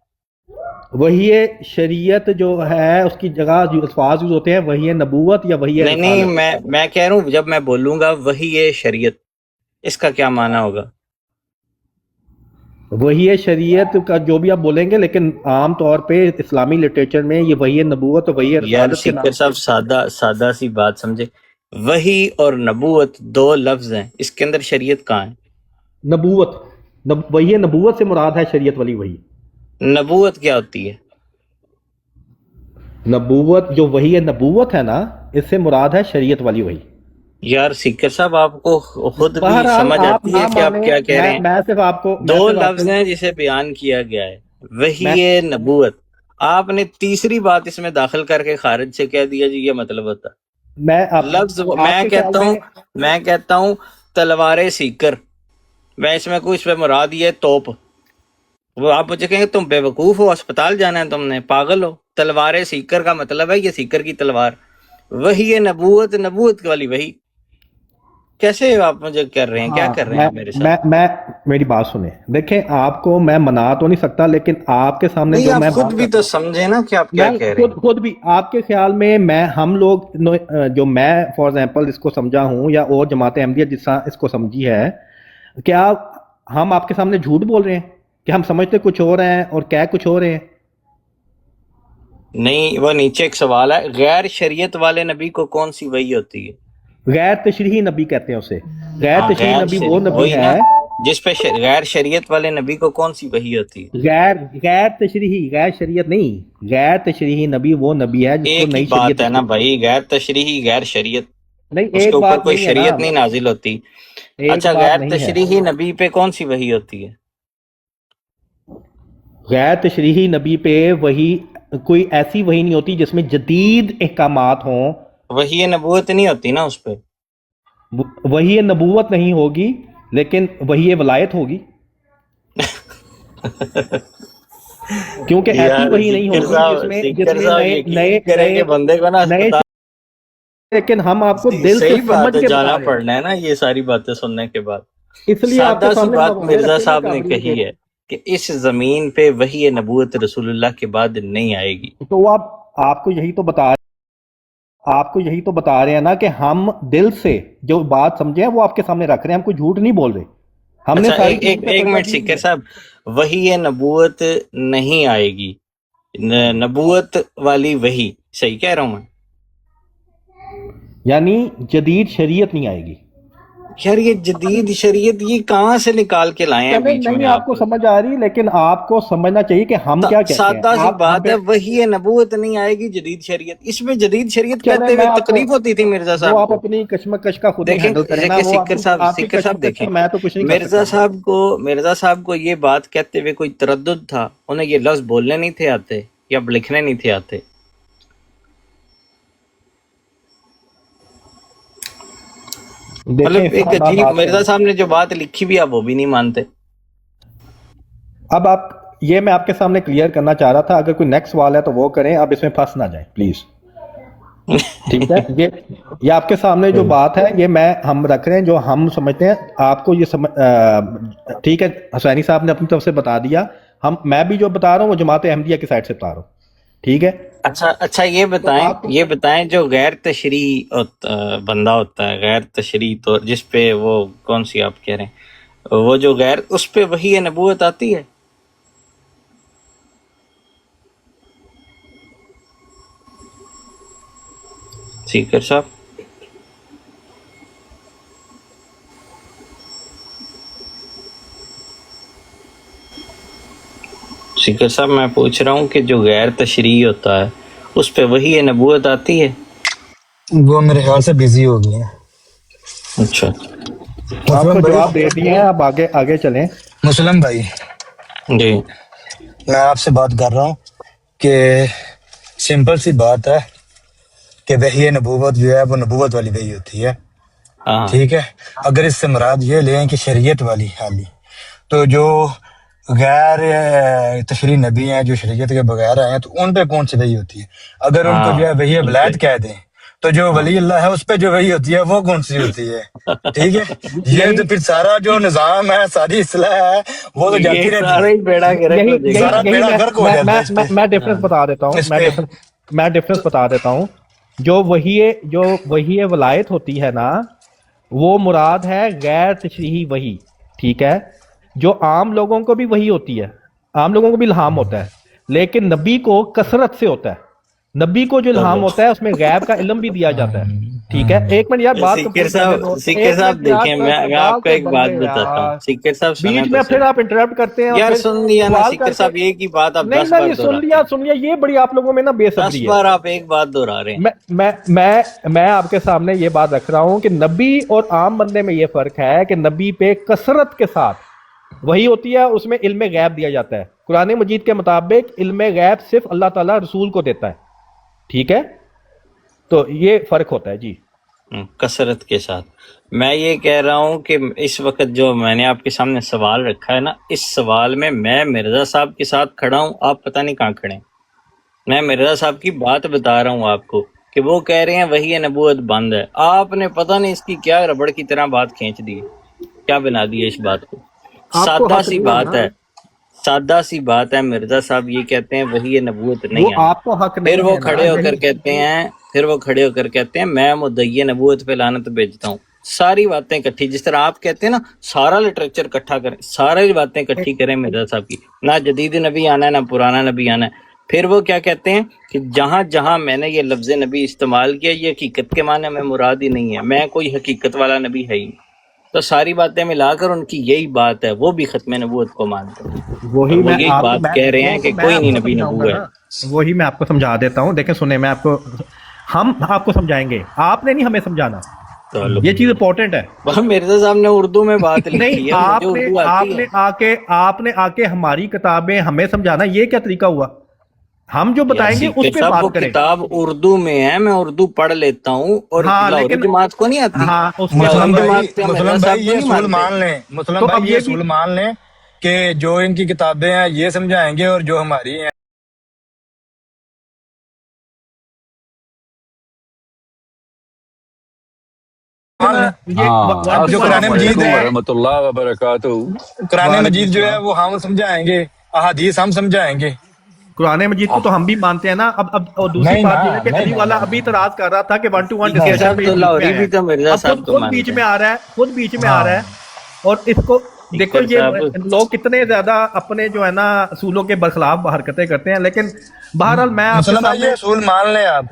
وہی شریعت جو ہے اس کی جگہ جو الفاظ یوز ہوتے ہیں وہی نبوت یا وہی نہیں میں کہہ رہا ہوں جب میں بولوں گا وہی شریعت، اس کا کیا معنی ہوگا؟ وہی شریعت کا جو بھی آپ بولیں گے، لیکن عام طور پہ اسلامی لٹریچر میں یہ وہی نبوت اور وہی یار سیکر صاحب سادہ سی بات سمجھے، وہی اور نبوت دو لفظ ہیں، اس کے اندر شریعت کہاں ہے؟ نبوت وہی نبوت سے مراد ہے شریعت والی وہی۔ نبوت کیا ہوتی ہے؟ نبوت جو وہی نبوت ہے نا، اس سے مراد ہے شریعت والی وہی۔ یار سیکر صاحب آپ کو خود بھی سمجھ آتی ہے کہ آپ کیا کہہ رہے ہیں؟ میں صرف آپ کو دو لفظ ہیں جسے بیان کیا گیا ہے، وہی نبوت، آپ نے تیسری بات اس میں داخل کر کے خارج سے کہہ دیا جی یہ مطلب ہوتا لفظ۔ میں کہتا ہوں تلوار سیکر، میں اس میں کوئی اس پہ مراد یہ توپ، وہ آپ مجھے کہیں گے تم بے وقوف ہو، اسپتال جانا ہے تم نے، پاگل ہو، تلوار سیکر کا مطلب ہے یہ سیکر کی تلوار۔ وہی نبوت، نبوت والی وہی، کیسے آپ مجھے کر رہے ہیں؟ کیا کر رہے ہیں میرے ساتھ؟ میں میری بات سنیں، دیکھیں آپ کو میں منا تو نہیں سکتا، لیکن آپ کے سامنے جو میں خود بھی تو سمجھے نا کہ آپ کیا کہہ رہے ہیں۔ خود بھی آپ کے خیال میں ہم لوگ جو میں فار ایگزامپل اس کو سمجھا ہوں یا اور جماعت احمدیہ جس طرح اس کو سمجھی ہے، کیا ہم آپ کے سامنے جھوٹ بول رہے ہیں کہ ہم سمجھتے کچھ ہو رہے ہیں اور کہہ کچھ ہو رہے ہیں؟ نہیں، وہ نیچے ایک سوال ہے، غیر شریعت والے نبی کو کون سی وحی ہوتی ہے؟ غیر تشریحی نبی کہتے ہیں اسے۔ غیر تشریحی نبی وہ نبی ہے جس پہ غیر شریعت والے نبی کو کون سی وحی ہوتی ہے؟ غیر تشریحی، غیر شریعت نہیں، غیر تشریحی نبی وہ نبی ہے جس کو نئی شریعت بات ہے نا بھائی، غیر تشریحی غیر شریعت، نہیں، اس کے ایک اوپر بات کوئی شریعت نہیں نازل ہوتی۔ اچھا، غیر تشریحی نبی پہ کون سی وحی ہوتی ہے؟ غیر تشریحی نبی پہ وہی کوئی ایسی وحی نہیں ہوتی جس میں جدید احکامات ہوں۔ وحی نبوت نہیں ہوتی نا اس پہ؟ وحی نبوت نہیں ہوگی، لیکن وحی ولایت ہوگی، کیونکہ ایسی وحی نہیں ہوگی جس میں بندے کو نا لیکن ہم آپ کو دل سے سمجھ کے جانا پڑنا ہے نا یہ ساری باتیں سننے کے بعد۔ اس لیے سادہ سی بات مرزا صاحب نے کہی ہے کہ اس زمین پہ وحی نبوت رسول اللہ کے بعد نہیں آئے گی، تو آپ کو یہی تو بتا رہے ہیں نا کہ ہم دل سے جو بات سمجھے ہیں وہ آپ کے سامنے رکھ رہے ہیں، ہم کوئی جھوٹ نہیں بول رہے۔ ہم نے ایک منٹ سیکر صاحب، وحی نبوت نہیں آئے گی، نبوت والی وحی، صحیح کہہ رہا ہوں میں؟ یعنی جدید شریعت نہیں آئے گی۔ یار یہ جدید شریعت یہ کہاں سے نکال کے لائے ہیں بیچ میں؟ آپ کو سمجھ آ رہی، لیکن آپ کو سمجھنا چاہیے کہ ہم کیا کہتے ہیں۔ سادہ سی بات ہے، وہی نبوت نہیں آئے گی، جدید شریعت، اس میں جدید شریعت کہتے ہوئے تکلیف ہوتی تھی مرزا صاحب کو۔ آپ اپنی کشمکش کا خود دیکھیں سیکر صاحب دیکھیں، مرزا صاحب کو یہ بات کہتے ہوئے کوئی تردد تھا؟ انہیں یہ لفظ بولنے نہیں تھے آتے یا لکھنے نہیں تھے آتے؟ مطلب ایک عجیب، مرزا صاحب نے جو بات لکھی بھی آپ وہ بھی نہیں مانتے۔ اب یہ میں آپ کے سامنے کلیئر کرنا چاہ رہا تھا، اگر کوئی نیکسٹ سوال ہے تو وہ کریں، اب اس میں پھنس نہ جائیں پلیز، ٹھیک ہے؟ یہ آپ کے سامنے جو بات ہے یہ ہم رکھ رہے ہیں جو ہم سمجھتے ہیں، آپ کو یہ ٹھیک ہے؟ حسینی صاحب نے اپنی طرف سے بتا دیا، میں بھی جو بتا رہا ہوں وہ جماعت احمدیہ کی سائڈ سے بتا رہا ہوں، ٹھیک ہے؟ اچھا یہ بتائیں جو غیر تشریح بندہ ہوتا ہے، غیر تشریح تو جس پہ وہ کون سی آپ کہہ رہے ہیں، وہ جو غیر، اس پہ وحی نبوت آتی ہے؟ سیکر صاحب میں پوچھ رہا ہوں کہ جو غیر تشریح ہوتا ہے اس پہ وحی نبوت آتی ہے؟ وہ میرے خیال سے بزی ہو گئی ہے۔ اچھا، آپ کو جواب دے دیے ہیں، اب آگے چلیں۔ مسلم بھائی جی، میں آپ سے بات کر رہا ہوں کہ سمپل سی بات ہے کہ وحی نبوت جو ہے وہ نبوت والی وحی ہوتی ہے، ٹھیک ہے؟ اگر اس سے مراد یہ لیں کہ شریعت والی حالی، تو جو غیر تشریح نبی ہیں جو شریعت کے بغیر آئے ہیں تو ان پہ کون سی وحی ہوتی ہے؟ اگر ان کو جو ہے وحی ولایت کہہ دیں تو جو ولی اللہ ہے اس پہ جو وحی ہوتی ہے وہ کون سی ہوتی ہے؟ ٹھیک ہے، یہ تو پھر سارا جو نظام ہے، ساری اصلاح ہے، وہ تو جاتی رہتی ہے، سارا بیڑا غرق ہو جاتا ہے اس پہ۔ میں ڈفرنس بتا دیتا ہوں، میں ڈفرنس بتا دیتا ہوں۔ جو وحی ولایت ہوتی ہے نا، وہ مراد ہے غیر تشریحی وحی، ٹھیک ہے؟ جو عام لوگوں کو بھی وحی ہوتی ہے، عام لوگوں کو بھی الہام ہوتا ہے، لیکن نبی کو کثرت سے ہوتا ہے۔ نبی کو جو الہام ہوتا ہے اس میں غیب کا علم بھی دیا جاتا ہے، ٹھیک ہے؟ ایک منٹ یار، بات سیکر صاحب دیکھیں، میں آپ کو ایک بات بتاتا ہوں، سیکر صاحب سنیں بیچ میں پھر آپ انٹرپٹ کرتے ہیں یار، سن لیا نا سیکر صاحب، ایک ہی بات آپ 10 نہیں بار یہ سن لیا، یہ بڑی آپ لوگوں میں نا بے صبری 10 ہے۔ بار آپ ایک بات دہرا رہے ہیں۔ میں آپ کے سامنے یہ بات رکھ رہا ہوں کہ نبی اور عام بندے میں یہ فرق ہے کہ نبی پہ کثرت کے ساتھ وہی ہوتی ہے، اس میں علم غیب دیا جاتا ہے۔ قرآن مجید کے مطابق علم غیب صرف اللہ تعالیٰ رسول کو دیتا ہے، ٹھیک ہے؟ تو یہ فرق ہوتا ہے جی، کثرت کے ساتھ۔ میں یہ کہہ رہا ہوں کہ اس وقت جو میں نے آپ کے سامنے سوال رکھا ہے نا، اس سوال میں مرزا صاحب کے ساتھ کھڑا ہوں، آپ پتہ نہیں کہاں کھڑے ہیں۔ میں مرزا صاحب کی بات بتا رہا ہوں آپ کو کہ وہ کہہ رہے ہیں وحی نبوت بند ہے، آپ نے پتہ نہیں اس کی کیا ربڑ کی طرح بات کھینچ دی، کیا بنا دی ہے اس بات کو۔ سادہ سی بات ہے، سادہ سی بات ہے، مرزا صاحب یہ کہتے ہیں وحی نبوت نہیں ہے، آپ کو حق نہیں پھر وہ ہے نا، کھڑے ہو کر کہتے ہیں میں مدعی نبوت پہ لعنت بھیجتا ہوں۔ ساری باتیں کٹھی، جس طرح آپ کہتے ہیں نا سارا لٹریچر کٹھا کریں، ساری باتیں کٹھی کریں مرزا صاحب کی، نہ جدید نبی آنا ہے نہ پرانا نبی آنا ہے۔ پھر وہ کیا کہتے ہیں کہ جہاں جہاں میں نے یہ لفظ نبی استعمال کیا یہ حقیقت کے معنی میں مراد ہی نہیں ہے، میں کوئی حقیقت والا نبی ہے ہی نہیں۔ تو ساری باتیں ملا کر ان کی یہی بات ہے، وہ بھی ختم نبوت کو مانتے ہیں، وہی وہ میں یہی بات کہہ رہے ہیں کہ کوئی نہیں نبی نبوت ہے۔ وہی میں آپ کو سمجھا دیتا ہوں، دیکھیں سنیں، ہم آپ کو سمجھائیں گے، آپ نے نہیں ہمیں سمجھانا، یہ چیز امپورٹنٹ ہے۔ مرزا صاحب نے اردو میں بات لکھی نہیں، ہے، مجھے اردو آتی ہے۔ آپ نے آ کے ہماری کتابیں ہمیں سمجھانا، یہ کیا طریقہ ہوا؟ ہم جو بتائیں گے اس پہ بات کریں۔ کتاب اردو میں ہے، میں اردو پڑھ لیتا ہوں، اور لاہوری جماعت کو نہیں آتی۔ مسلم بھائی یہ اصول مان لیں کہ جو ان کی کتابیں ہیں یہ سمجھائیں گے، اور جو ہماری ہیں جو قرآن مجید ہے، ورحمۃ اللہ وبرکاتہ، قرآن مجید جو ہے وہ ہم سمجھائیں گے، احادیث ہم سمجھائیں گے۔ قرآن مجید کو تو ہم بھی مانتے ہیں نا۔ اب دوسری بات یہ ہے کہ علی والا ابھی اعتراض کر رہا تھا کہ 1 to 1 ڈسکشن خود بیچ میں آ رہا ہے، اور اس کو دیکھو یہ لوگ کتنے زیادہ اپنے جو ہے نا اصولوں کے برخلاف حرکتیں کرتے ہیں، لیکن بہرحال میں یہ اصول مان لیں آپ۔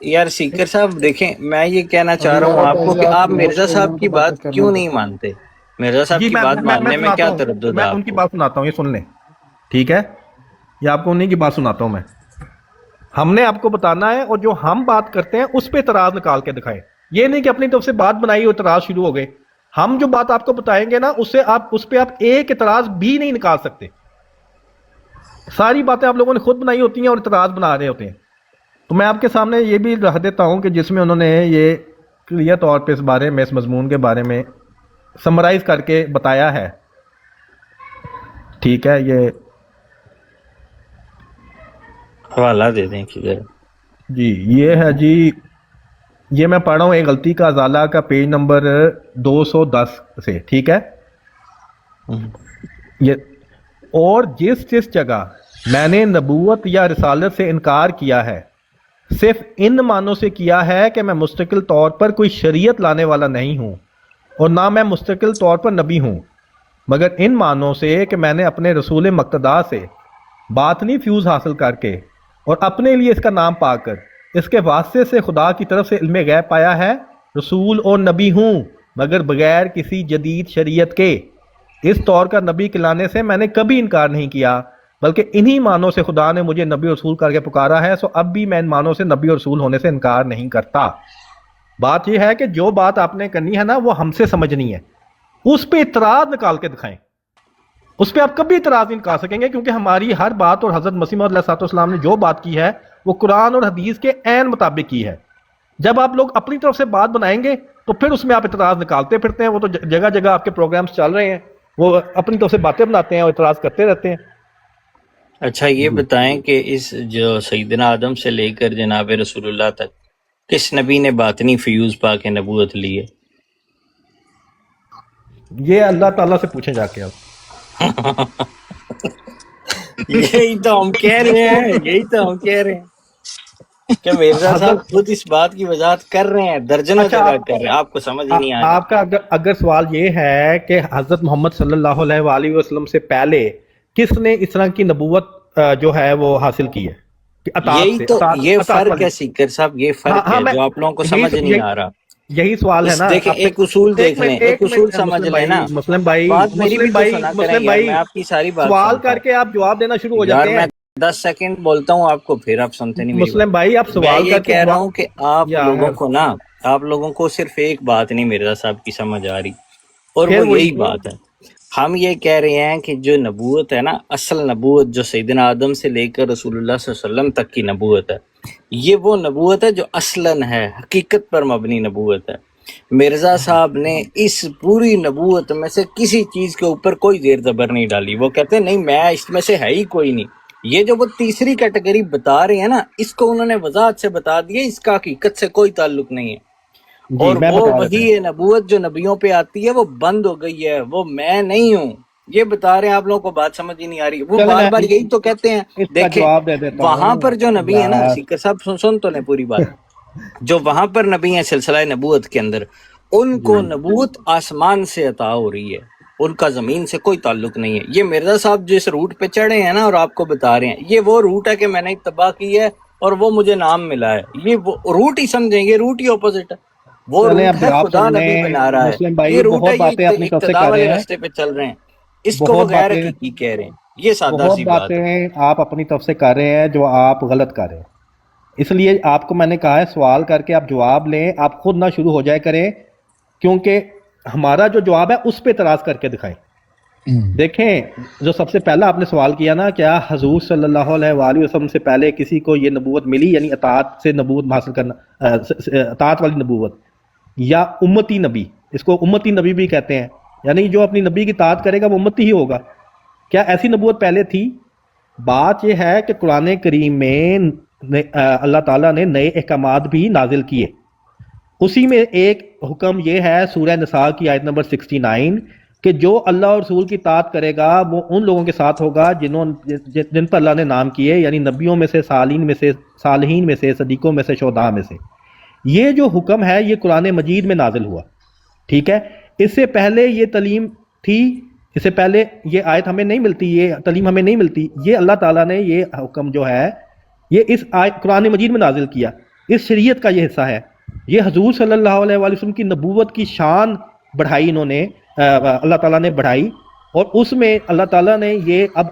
یار سیکر صاحب دیکھیں، میں یہ کہنا چاہ رہا ہوں آپ کو کہ آپ مرزا صاحب کی بات کیوں نہیں مانتے؟ مرزا صاحب کی بات ماننے میں کیا تردد ہے؟ میں ان کی بات سناتا ہوں، یہ سن لیں، ٹھیک ہے؟ یہ آپ کو انہیں کی بات سناتا ہوں میں۔ ہم نے آپ کو بتانا ہے، اور جو ہم بات کرتے ہیں اس پہ اعتراض نکال کے دکھائیں، یہ نہیں کہ اپنی طرف سے بات بنائی اور اعتراض شروع ہو گئے۔ ہم جو بات آپ کو بتائیں گے نا اس پہ آپ ایک اعتراض بھی نہیں نکال سکتے، ساری باتیں آپ لوگوں نے خود بنائی ہوتی ہیں اور اعتراض بنا رہے ہوتے ہیں۔ تو میں آپ کے سامنے یہ بھی رکھ دیتا ہوں کہ جس میں انہوں نے یہ کلیئر طور پہ اس بارے میں، اس مضمون کے بارے میں سمرائز کر کے بتایا ہے، ٹھیک ہے؟ یہ حوالہ دے دیں کدھر؟ جی یہ ہے جی، یہ میں پڑھ رہا ہوں ایک غلطی کا ازالہ کا پیج نمبر 210 سے، ٹھیک ہے؟ یہ اور جس جگہ میں نے نبوت یا رسالت سے انکار کیا ہے، صرف ان معنوں سے کیا ہے کہ میں مستقل طور پر کوئی شریعت لانے والا نہیں ہوں، اور نہ میں مستقل طور پر نبی ہوں، مگر ان معنوں سے کہ میں نے اپنے رسول مقتدیٰ سے باطنی فیوز حاصل کر کے اور اپنے لیے اس کا نام پا کر اس کے واسطے سے خدا کی طرف سے علم غیب پایا ہے، رسول اور نبی ہوں، مگر بغیر کسی جدید شریعت کے۔ اس طور کا نبی کہلانے سے میں نے کبھی انکار نہیں کیا، بلکہ انہی معنوں سے خدا نے مجھے نبی اور رسول کر کے پکارا ہے، سو اب بھی میں ان معنوں سے نبی اور رسول ہونے سے انکار نہیں کرتا۔ بات یہ ہے کہ جو بات آپ نے کرنی ہے نا وہ ہم سے سمجھنی ہے، اس پہ اعتراض نکال کے دکھائیں، اس پہ آپ کبھی اعتراض نہیں نکال سکیں گے، کیونکہ ہماری ہر بات اور حضرت مسیح موعود علیہ السلام نے جو بات کی ہے وہ قرآن اور حدیث کے عین مطابق کی ہے۔ جب آپ لوگ اپنی طرف سے بات بنائیں گے تو پھر اس میں آپ اعتراض نکالتے پھرتے ہیں، وہ تو جگہ جگہ آپ کے پروگرامز چل رہے ہیں، وہ اپنی طرف سے باتیں بناتے ہیں اور اعتراض کرتے رہتے ہیں۔ اچھا یہ بتائیں کہ اس جو سیدنا آدم سے لے کر جناب رسول اللہ تک کس نبی نے باطنی فیوز پا کے نبوت لی ہے؟ یہ اللہ تعالیٰ سے پوچھیں جا کے اب. یہی تو ہم کہہ رہے ہیں کہ مرزا صاحب خود اس بات کی وضاحت کر رہے ہیں، درجنوں جگہ کر رہے ہیں، آپ کو سمجھ ہی نہیں آیا. آپ کا اگر سوال یہ ہے کہ حضرت محمد صلی اللہ علیہ وآلہ وسلم سے پہلے کس نے اس طرح کی نبوت جو ہے وہ حاصل کی ہے؟ یہی تو یہ فرق ہے سیکر صاحب، یہ فرق ہے جو آپ لوگوں کو سمجھ نہیں آ رہا. یہی سوال ہے نا. دیکھیں ایک اصول دیکھ لیں، ایک اصول سمجھ لیں نا. مسلم بھائی میں آپ کی ساری بات سوال کر کے آپ جواب دینا شروع ہو جاتے ہیں. 10 سیکنڈ بولتا ہوں آپ کو، پھر آپ سنتے نہیں. مسلم بھائی آپ سوال کر کے کہہ رہا ہوں کہ آپ لوگوں کو صرف ایک بات نہیں مرزا صاحب کی سمجھ آ رہی، اور وہ یہی بات ہے. ہم یہ کہہ رہے ہیں کہ جو نبوت ہے نا، اصل نبوت جو سیدنا آدم سے لے کر رسول اللہ صلی اللہ علیہ وسلم تک کی نبوت ہے، یہ وہ نبوت ہے جو اصلاً ہے، حقیقت پر مبنی نبوت ہے. مرزا صاحب نے اس پوری نبوت میں سے کسی چیز کے اوپر کوئی زیر زبر نہیں ڈالی. وہ کہتے ہیں نہیں میں اس میں سے ہے ہی کوئی نہیں. یہ جو وہ تیسری کیٹیگری بتا رہے ہیں نا، اس کو انہوں نے وضاحت سے بتا دیا، اس کا حقیقت سے کوئی تعلق نہیں ہے. اور وہ وہی نبوت جو نبیوں پہ آتی ہے وہ بند ہو گئی ہے، وہ میں نہیں ہوں. یہ بتا رہے ہیں، آپ لوگوں کو بات سمجھ ہی نہیں آ رہی. وہ بار بار یہی تو کہتے ہیں. دیکھیں وہاں پر جو نبی ہے نا، سیکر صاحب سن تو لیں پوری بات. جو وہاں پر نبی ہیں سلسلہ نبوت کے اندر، ان کو نبوت آسمان سے عطا ہو رہی ہے، ان کا زمین سے کوئی تعلق نہیں ہے. یہ مرزا صاحب جس روٹ پہ چڑھے ہیں نا اور آپ کو بتا رہے ہیں، یہ وہ روٹ ہے کہ میں نے اتباع کی ہے اور وہ مجھے نام ملا ہے. یہ وہ روٹ ہی سمجھیں، یہ روٹ ہی اپوزٹ ہے. وہ روٹ ہے خدا نبی بنا رہا ہے، یہ روٹ ہے یہ اقتداء والے راستے پہ چل رہے ہیں. اس کو وہ غیر حقیقی کہہ رہے ہیں. یہ سادہ سی بات ہے. آپ اپنی طرف سے کر رہے ہیں جو آپ غلط کر رہے ہیں. اس لیے آپ کو میں نے کہا ہے سوال کر کے آپ جواب لیں، آپ خود نہ شروع ہو جائے کریں، کیونکہ ہمارا جو جواب ہے اس پہ اعتراض کر کے دکھائیں. دیکھیں جو سب سے پہلا آپ نے سوال کیا نا، کیا حضور صلی اللہ علیہ وآلہ وسلم سے پہلے کسی کو یہ نبوت ملی، یعنی اطاعت سے نبوت حاصل کرنا، اطاعت والی نبوت یا امتی نبی، اس کو امتی نبی بھی کہتے ہیں، یعنی جو اپنی نبی کی اطاعت کرے گا وہ امتی ہی ہوگا. کیا ایسی نبوت پہلے تھی؟ بات یہ ہے کہ قرآن کریم میں اللہ تعالیٰ نے نئے احکامات بھی نازل کیے. اسی میں ایک حکم یہ ہے سورہ نساء کی آیت نمبر 69 کہ جو اللہ اور رسول کی اطاعت کرے گا وہ ان لوگوں کے ساتھ ہوگا جن پر اللہ نے نام کیے، یعنی نبیوں میں سے، صالحین میں سے، صدیقوں میں سے، شہداء میں سے. یہ جو حکم ہے یہ قرآن مجید میں نازل ہوا، ٹھیک ہے. اس سے پہلے یہ تعلیم تھی، اس سے پہلے یہ آیت ہمیں نہیں ملتی، یہ تعلیم ہمیں نہیں ملتی. یہ اللہ تعالیٰ نے یہ حکم جو ہے یہ اس قرآن مجید میں نازل کیا، اس شریعت کا یہ حصہ ہے. یہ حضور صلی اللہ علیہ وآلہ وسلم کی نبوت کی شان بڑھائی، انہوں نے اللہ تعالیٰ نے بڑھائی، اور اس میں اللہ تعالیٰ نے یہ اب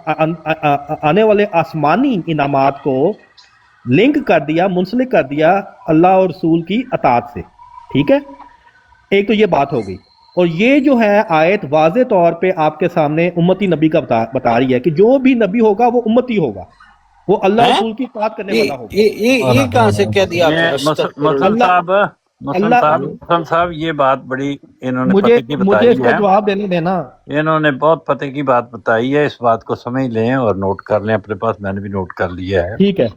آنے والے آسمانی انعامات کو لنک کر دیا، منسلک کر دیا اللہ اور رسول کی اطاعت سے. ٹھیک ہے، ایک تو یہ بات ہو گئی. اور یہ جو ہے آیت واضح طور پہ آپ کے سامنے امتی نبی کا بتا رہی ہے کہ جو بھی نبی ہوگا وہ امتی ہوگا، وہ اللہ رسول کی اطاعت کرنے والا ہوگا. یہ کہاں سے کہہ دیا مسلم صاحب یہ بات بڑی انہوں نے مجھے پتہ کی بتائی اس کا ہے، جواب دینے دینا. انہوں نے بہت پتہ کی بات بتائی ہے. اس بات کو سمجھ لیں اور نوٹ کر لیں اپنے پاس، میں نے بھی نوٹ کر لیا ہے ٹھیک ہے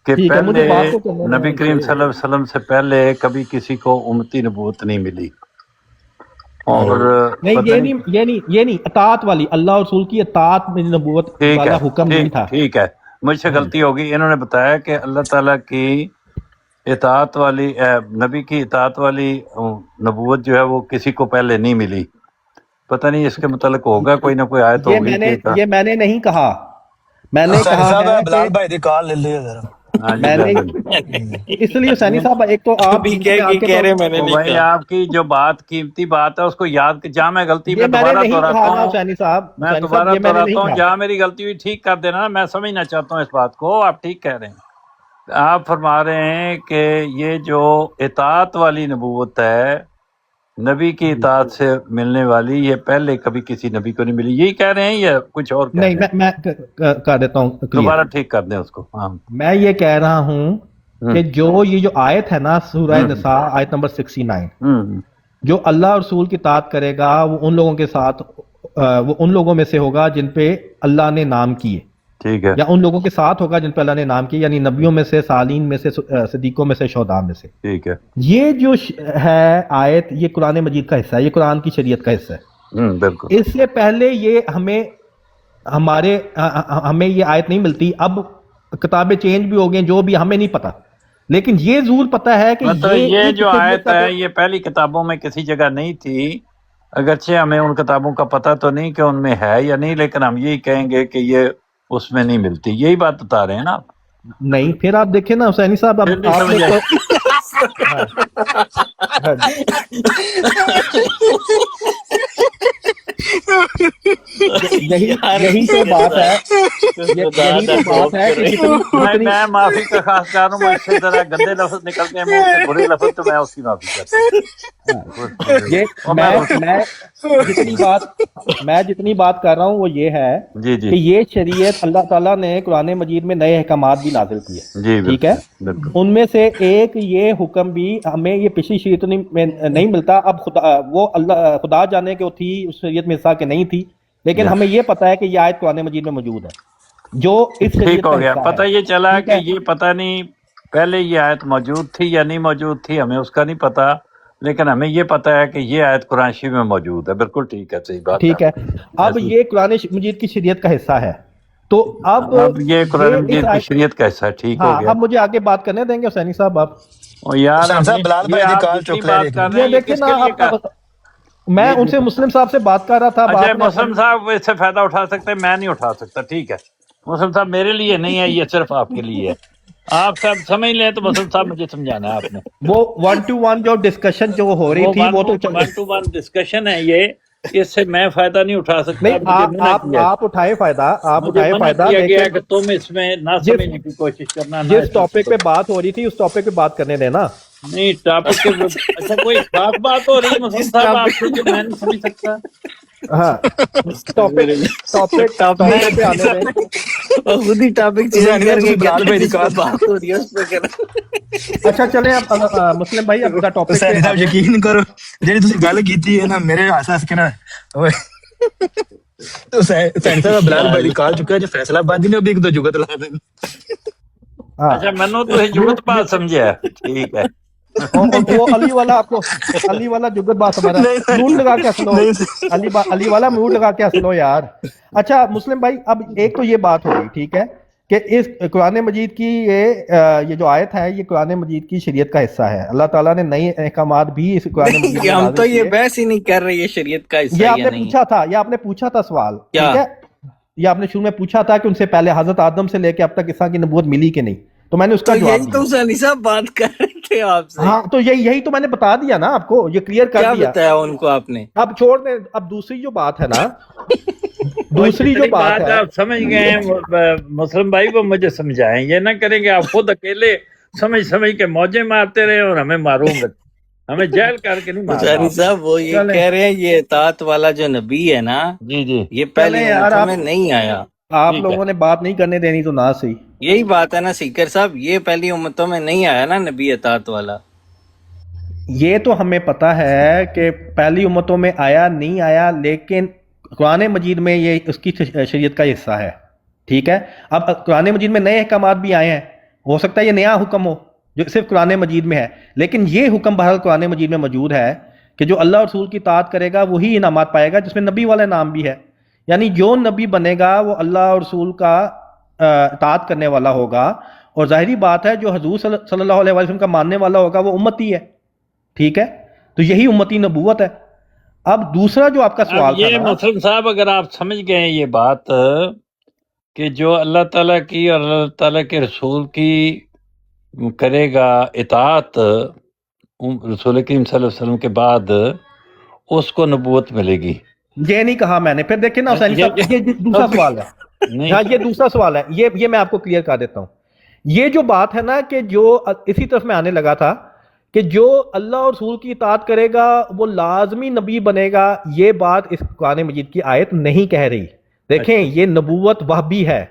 کہ ٹھیک ہے، مجھے پہلے بات کو کرنے دیں. نبی کریم صلی اللہ علیہ وسلم سے پہلے کبھی کسی کو امتی نبوت نہیں ملی. اور نہیں یہ نہیں اطاعت والی، اللہ اور رسول کی اطاعت میں نبوت والا حکم نہیں تھا. ٹھیک ہے، مجھ سے غلطی ہوگی. انہوں نے بتایا کہ اللہ تعالیٰ کی اطاعت والی نبی کی اطاعت والی نبوت جو ہے وہ کسی کو پہلے نہیں ملی. پتہ نہیں اس کے متعلق ہوگا کوئی نہ کوئی آیت ہوگی. یہ میں نے نہیں کہا، میں نے کہا ہے بلال بھائی دی کال لے لیا ذرا. میں نے اس لیے حسینی صاحب ایک تو آپ بھائی آپ کی جو بات قیمتی بات ہے اس کو یاد جہاں میں غلطی میں دوبارہ دہراتا ہوں، جہاں میری غلطی ہوئی ٹھیک کر دینا. میں سمجھنا چاہتا ہوں اس بات کو. آپ ٹھیک کہہ رہے ہیں. آپ فرما رہے ہیں کہ یہ جو اطاعت والی نبوت ہے، نبی کی اطاعت سے ملنے والی، یہ پہلے کبھی کسی نبی کو نہیں ملی. یہی کہہ رہے ہیں یا کچھ اور؟ نہیں، میں کر دیتا ہوں دوبارہ ٹھیک کر دیں اس کو. ہاں، میں یہ کہہ رہا ہوں کہ یہ جو آیت ہے نا سورہ نساء آیت نمبر 69، جو اللہ اور رسول کی اطاعت کرے گا وہ ان لوگوں کے ساتھ، وہ ان لوگوں میں سے ہوگا جن پہ اللہ نے نام کیے. ٹھیک ہے یا ان لوگوں کے ساتھ ہوگا جن پہ اللہ نے نام کیا، یعنی نبیوں میں سے، صالحین میں سے، صدیقوں میں سے، شہداء میں سے. ٹھیک ہے. یہ جو ہے آیت، یہ قرآن مجید کا حصہ ہے، یہ قرآن کی شریعت کا حصہ ہے. بالکل. اس سے پہلے یہ ہمیں یہ آیت نہیں ملتی. اب کتابیں چینج بھی ہو گئی، جو بھی ہمیں نہیں پتا، لیکن یہ ضرور پتا ہے کہ یہ جو آیت ہے یہ پہلی کتابوں میں کسی جگہ نہیں تھی، اگرچہ ہمیں ان کتابوں کا پتہ تو نہیں کہ ان میں ہے یا نہیں، لیکن ہم یہی کہیں گے کہ یہ اس میں نہیں ملتی. یہی بات بتا رہے ہیں نا آپ؟ نہیں، پھر آپ دیکھیں نا حسینی صاحب، یہی تو بات ہے. میں معافی کا خاص کار ہوں، اس سے ذرا گندے لفظ نکلتے ہیں منہ سے، برے لفظ، تو میں اس کی معافی کرتا ہوں. میں جتنی بات کر رہا ہوں وہ یہ ہے کہ یہ شریعت اللہ تعالیٰ نے قرآن مجید میں نئے احکامات بھی نازل کیے، ٹھیک ہے. ان میں سے ایک یہ حکم بھی ہمیں یہ پچھلی شریعت میں نہیں ملتا. اب خدا جانے کہ وہ تھی اس شریعت میں حصہ کہ نہیں تھی، لیکن ہمیں یہ پتا ہے کہ یہ آیت قرآن مجید میں موجود ہے جو اس ٹھیک ہو گیا. پتہ یہ چلا کہ یہ پتہ نہیں پہلے یہ آیت موجود تھی یا نہیں موجود تھی، ہمیں اس کا نہیں پتا، لیکن ہمیں یہ پتا ہے کہ یہ آیت قرآن شریف میں موجود ہے. بالکل ٹھیک ہے، صحیح بات. ٹھیک ہے. اب یہ قرآن مجید کی شریعت کا حصہ ہے، تو اب یہ قرآن مجید کی شریعت کا حصہ. ٹھیک ہو گیا. اب مجھے آگے بات کرنے دیں گے حسینی صاحب آپ؟ یار دیکھیں نا، میں ان سے مسلم صاحب سے بات کر رہا تھا. مسلم صاحب اس سے فائدہ اٹھا سکتے ہیں، میں نہیں اٹھا سکتا. ٹھیک ہے مسلم صاحب، میرے لیے نہیں ہے، یہ صرف آپ کے لیے ہے. آپ سب سمجھ لیں تو مسلم صاحب مجھے سمجھانا ہے آپ نے. وہ 1 to 1 جو ڈسکشن جو ہو رہی تھی وہ تو 1 to 1 ڈسکشن ہے، یہ اس سے میں فائدہ نہیں اٹھا سکتا. نہیں، آپ اٹھائے فائدہ، آپ اٹھائے فائدہ، لیکن تم اس میں نہ سمجھنے کی کوشش کرنا. جس ٹاپک پہ بات ہو رہی تھی اس ٹاپک پہ بات کرنے دینا. نہیں ٹاپک کے اچھا کوئی خاص بات ہو رہی ہے مسلم صاحب آپ سے جو میں نہیں سمجھ سکتا. ہاں ٹاپک پہ آنے دیں. خود ہی ٹاپک چینج کر کے بات ہو رہی ہے اس پہ. اچھا چلیں اب مسلم بھائی اپنا ٹاپک پہ. یقین کرو جی تسی گل کیتی ہے نا، میرے ہس کے نا تو سینسر بلال بھائی کال چکا جو فیصلہ بند نے بھی ایک دو جگت لا دیں. اچھا منو تو جگت بات سمجھا. ٹھیک ہے. وہ علی والا، آپ کو علی والا جگت بات ہمارا میوٹ لگا کے ہنس لو، علی والا میوٹ لگا کے ہنس لو یار. اچھا مسلم بھائی، اب ایک تو یہ بات ہو گئی، ٹھیک ہے، کہ اس قرآن مجید کی یہ جو آیت ہے یہ قرآن مجید کی شریعت کا حصہ ہے. اللہ تعالیٰ نے نئے احکامات بھی اس قرآن مجید میں ہم تو یہ بحث ہی نہیں کر رہے یہ شریعت کا حصہ. یہ آپ نے پوچھا تھا، یہ آپ نے پوچھا تھا سوال، ٹھیک ہے، یہ آپ نے شروع میں پوچھا تھا کہ ان سے پہلے حضرت آدم سے لے کے اب تک عیسیٰ کی نبوت ملی کہ نہیں، تو میں نے اس کا جواب یہی تو سنی صاحب بات کر رہے تھے آپ سے. ہاں تو یہی تو میں نے بتا دیا نا آپ کو، یہ کلیئر کر دیا. کیا بتایا ان کو آپ نے؟ اب چھوڑ دیں. اب دوسری جو بات ہے نا، دوسری جو بات ہے، آپ سمجھ گئے ہیں مسلم بھائی، وہ مجھے سمجھائیں. یہ نہ کریں کہ آپ خود اکیلے سمجھ کے موجیں مارتے رہے اور ہمیں معروم رکھیں. ہمیں جیل کر کے نہیں مارنا. صاحب وہ یہ کہہ رہے ہیں یہ اطاعت والا جو نبی ہے نا، جی یہ پہلے امتوں میں نہیں آیا. آپ لوگوں نے بات نہیں کرنے دینی تو نہ صحیح. یہی بات ہے نا سیکر صاحب، یہ پہلی امتوں میں نہیں آیا نا نبی اطاعت والا. یہ تو ہمیں پتا ہے کہ پہلی امتوں میں آیا نہیں آیا، لیکن قرآن مجید میں یہ اس کی شریعت کا حصہ ہے. ٹھیک ہے. اب قرآن مجید میں نئے احکامات بھی آئے ہیں، ہو سکتا ہے یہ نیا حکم ہو جو صرف قرآن مجید میں ہے، لیکن یہ حکم بہرحال قرآن مجید میں موجود ہے کہ جو اللہ اور رسول کی اطاعت کرے گا وہی انعامات پائے گا، جس میں نبی والا نام بھی ہے. یعنی جو نبی بنے گا وہ اللہ اور رسول کا اطاعت کرنے والا ہوگا، اور ظاہری بات ہے جو حضور صلی اللہ علیہ وسلم کا ماننے والا ہوگا وہ امتی ہے. ٹھیک ہے، تو یہی امتی نبوت ہے. اب دوسرا جو آپ کا سوال یہ مسلم صاحب، اگر آپ سمجھ گئے یہ بات کہ جو اللہ تعالیٰ کی اور اللہ تعالیٰ کے رسول کی کرے گا اطاعت رسول کریم صلی اللہ علیہ وسلم کے بعد، اس کو نبوت ملے گی. یہ نہیں کہا میں نے. پھر دیکھیں نا حسین صاحب، یہ دوسرا سوال ہے. ہاں یہ دوسرا سوال ہے، یہ میں آپ کو کلیئر کر دیتا ہوں. یہ جو بات ہے نا کہ جو اسی طرف میں آنے لگا تھا کہ جو اللہ اور رسول کی اطاعت کرے گا وہ لازمی نبی بنے گا، یہ بات اس قرآن مجید کی آیت نہیں کہہ رہی. دیکھیں یہ نبوت وحبی ہے.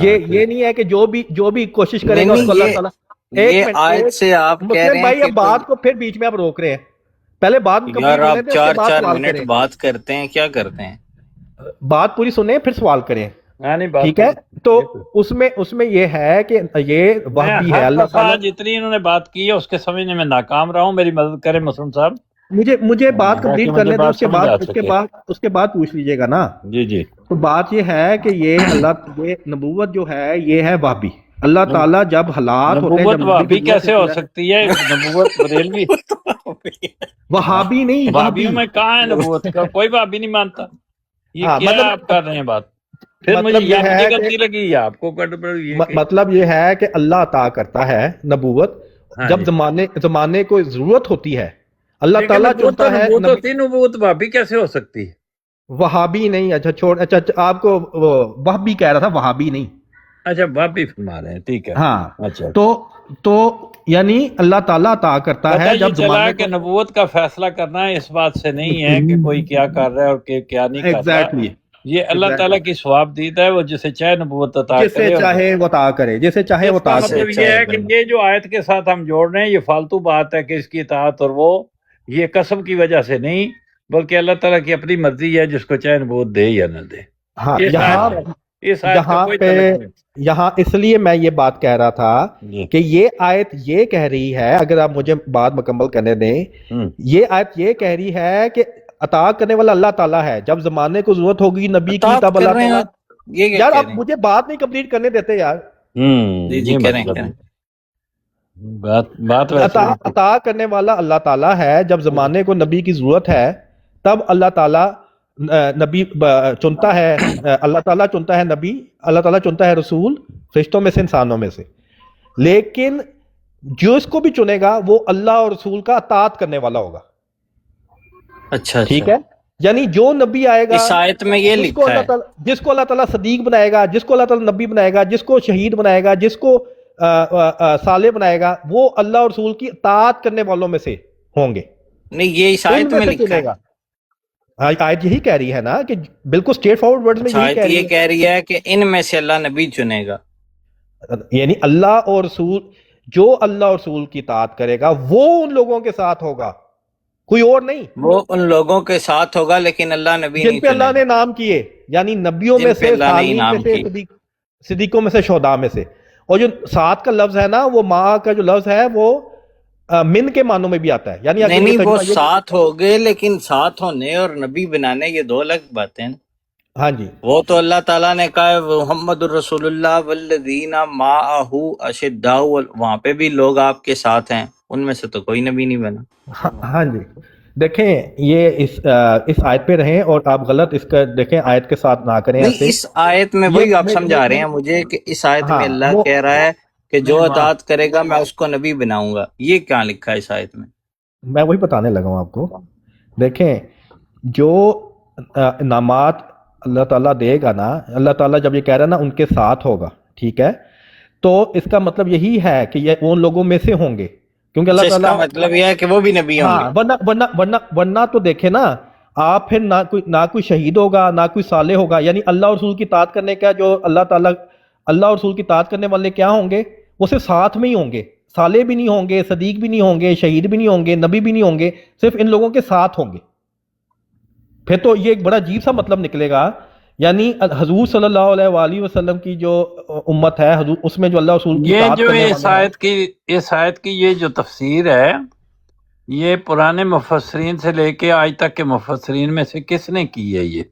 یہ نہیں ہے کہ جو بھی کوشش کرے گا اس کو اللہ تعالیٰ. یہ آیت سے آپ کہہ رہے ہیں بھائی اب بات کو پھر بیچ میں آپ روک رہے ہیں. پہلے بات یار آپ 4 منٹ بات کرتے ہیں، کیا کرتے ہیں؟ بات پوری سنیں پھر سوال کریں. ٹھیک ہے. تو اس میں یہ ہے کہ یہ وہابی ہے. اللہ تعالیٰ جتنی انہوں نے بات کی ہے اس کے سمجھنے میں ناکام رہا ہوں. میری مدد کریں مسلم صاحب. مجھے بات کمپلیٹ کرنے دیں, اس کے بعد پوچھ لیجئے گا نا. جی. تو بات یہ ہے کہ یہ نبوت جو ہے یہ ہے وہابی. اللہ تعالیٰ جب حالات ہوتے ہیں, نبوت وہابی کیسے ہو سکتی ہے؟ نبوت بریلوی وہابی نہیں, وہابیوں میں کہاں ہے نبوت کا؟ کوئی وہابی نہیں مانتا. یہ کیا آپ کر رہے ہیں بات؟ پھر مجھے غلطی لگی, آپ کو مطلب یہ ہے کہ اللہ عطا کرتا ہے نبوت جب زمانے کو ضرورت ہوتی ہے. اللہ تعالیٰ چنتا ہے. نبوت وہابی کیسے ہو سکتی ہے؟ وہابی نہیں. اچھا چھوڑ, اچھا آپ کو وہابی کہہ رہا تھا, وہابی نہیں. اچھا وہابی فرما رہے ہیں, ٹھیک ہے. ہاں, اچھا. تو یعنی اللہ تعالیٰ عطا کرتا ہے جب زمانے کہ نبوت کا فیصلہ کرنا ہے اس بات سے نہیں ہے کہ کوئی کیا کر رہا ہے اور کیا نہیں کر رہا. یہ اللہ تعالیٰ کی ثواب دید ہے, وہ جسے چاہے نبوت عطا کرے, جسے چاہے وہ عطا کرے, جسے چاہے وہ عطا کرے. مطلب یہ ہے کہ یہ جو آیت کے ساتھ ہم جوڑ رہے ہیں یہ فالتو بات ہے کہ اس کی اطاعت اور وہ یہ قسم کی وجہ سے نہیں, بلکہ اللہ تعالیٰ کی اپنی مرضی ہے, جس کو چاہے نبوت دے یا نہ دے. یہاں اس لیے میں یہ بات کہہ رہا تھا کہ یہ آیت یہ کہہ رہی ہے, اگر آپ مجھے بات مکمل کرنے دیں, یہ آیت یہ کہہ رہی ہے کہ عطا کرنے والا اللہ تعالیٰ ہے. جب زمانے کو ضرورت ہوگی نبی کی تب اللہ تعالیٰ. یار آپ مجھے بات نہیں کمپلیٹ کرنے دیتے یار. عطا کرنے والا اللہ تعالیٰ ہے. جب زمانے کو نبی کی ضرورت ہے تب اللہ تعالیٰ نبی چنتا ہے. اللہ تعالیٰ چنتا ہے نبی, اللہ تعالیٰ چنتا ہے رسول, فرشتوں میں سے, انسانوں میں سے. لیکن جو اس کو بھی چنے گا وہ اللہ اور رسول کا اطاعت کرنے والا ہوگا. اچھا ٹھیک ہے. یعنی جو نبی آئے گا اس آیت میں یہ لکھا ہے, جس کو اللہ تعالیٰ صدیق بنائے گا, جس کو اللہ تعالیٰ نبی بنائے گا, جس کو شہید بنائے گا, جس کو صالح بنائے گا, وہ اللہ اور رسول کی اطاعت کرنے والوں میں سے ہوں گے. نہیں, یہ اس آیت میں لکھا ہے. آیت یہی کہہ رہی ہے نا, کہ بالکل اسٹریٹ فارورڈ ورڈز میں یہ کہہ رہی ہے کہ ان میں سے اللہ نبی چنے گا. یعنی اللہ اور رسول, جو اللہ اور رسول کی اطاعت کرے گا وہ ان لوگوں کے ساتھ ہوگا, کوئی اور نہیں. وہ ان لوگوں کے ساتھ ہوگا لیکن اللہ نبی جن پہ اللہ نے نام کیے, یعنی نبیوں میں سے, صدیقوں میں سے, شہداء میں سے. اور جو ساتھ کا لفظ ہے نا, وہ ماں کا جو لفظ ہے وہ من کے معنوں میں بھی آتا ہے. یعنی نہیں, وہ ساتھ ہو گئے, لیکن ساتھ ہونے اور نبی بنانے یہ دو الگ باتیں ہیں. ہاں جی, وہ تو اللہ تعالیٰ نے کہا محمد الرسول اللہ والذین معہ اشداء, وہاں پہ بھی لوگ آپ کے ساتھ ہیں, ان میں سے تو کوئی نبی نہیں بنا. ہاں جی, دیکھیں یہ اس آیت پہ رہیں, اور آپ غلط اس کا دیکھیں آیت کے ساتھ نہ کریں. اس آیت میں وہی آپ سمجھا رہے ہیں مجھے کہ اس آیت میں اللہ کہہ رہا ہے کہ جو اطاعت کرے گا میں اس کو نبی بناؤں گا. یہ کیا لکھا ہے اس آیت میں؟ میں وہی بتانے لگا ہوں آپ کو. دیکھیں جو انعامات اللہ تعالیٰ دے گا نا, اللہ تعالیٰ جب یہ کہہ رہا ہے نا ان کے ساتھ ہوگا, ٹھیک ہے, تو اس کا مطلب یہی ہے کہ یہ ان لوگوں میں سے ہوں گے, کیونکہ اللہ تعالیٰ مطلب یہ ہے کہ وہ بھی نبی ہوں گے. ورنہ تو دیکھیں نا آپ, پھر نہ کوئی شہید ہوگا, نہ کوئی صالح ہوگا. یعنی اللہ اور رسول کی اطاعت کرنے کا, جو اللہ تعالیٰ اللہ اور رسول کی اطاعت کرنے والے کیا ہوں گے, وہ صرف ساتھ میں ہی ہوں گے. صالح بھی نہیں ہوں گے, صدیق بھی نہیں ہوں گے, شہید بھی نہیں ہوں گے, نبی بھی نہیں ہوں گے, صرف ان لوگوں کے ساتھ ہوں گے. پھر تو یہ ایک بڑا عجیب سا مطلب نکلے گا. یعنی حضور صلی اللہ علیہ وآلہ وسلم کی جو امت ہے, حضور اس میں جو اللہ رسول کی اطاعت کرنے والے, اس آیت کی یہ جو تفسیر ہے, یہ پرانے مفسرین سے لے کے آج تک کے مفسرین میں سے کس نے کی ہے؟ یہ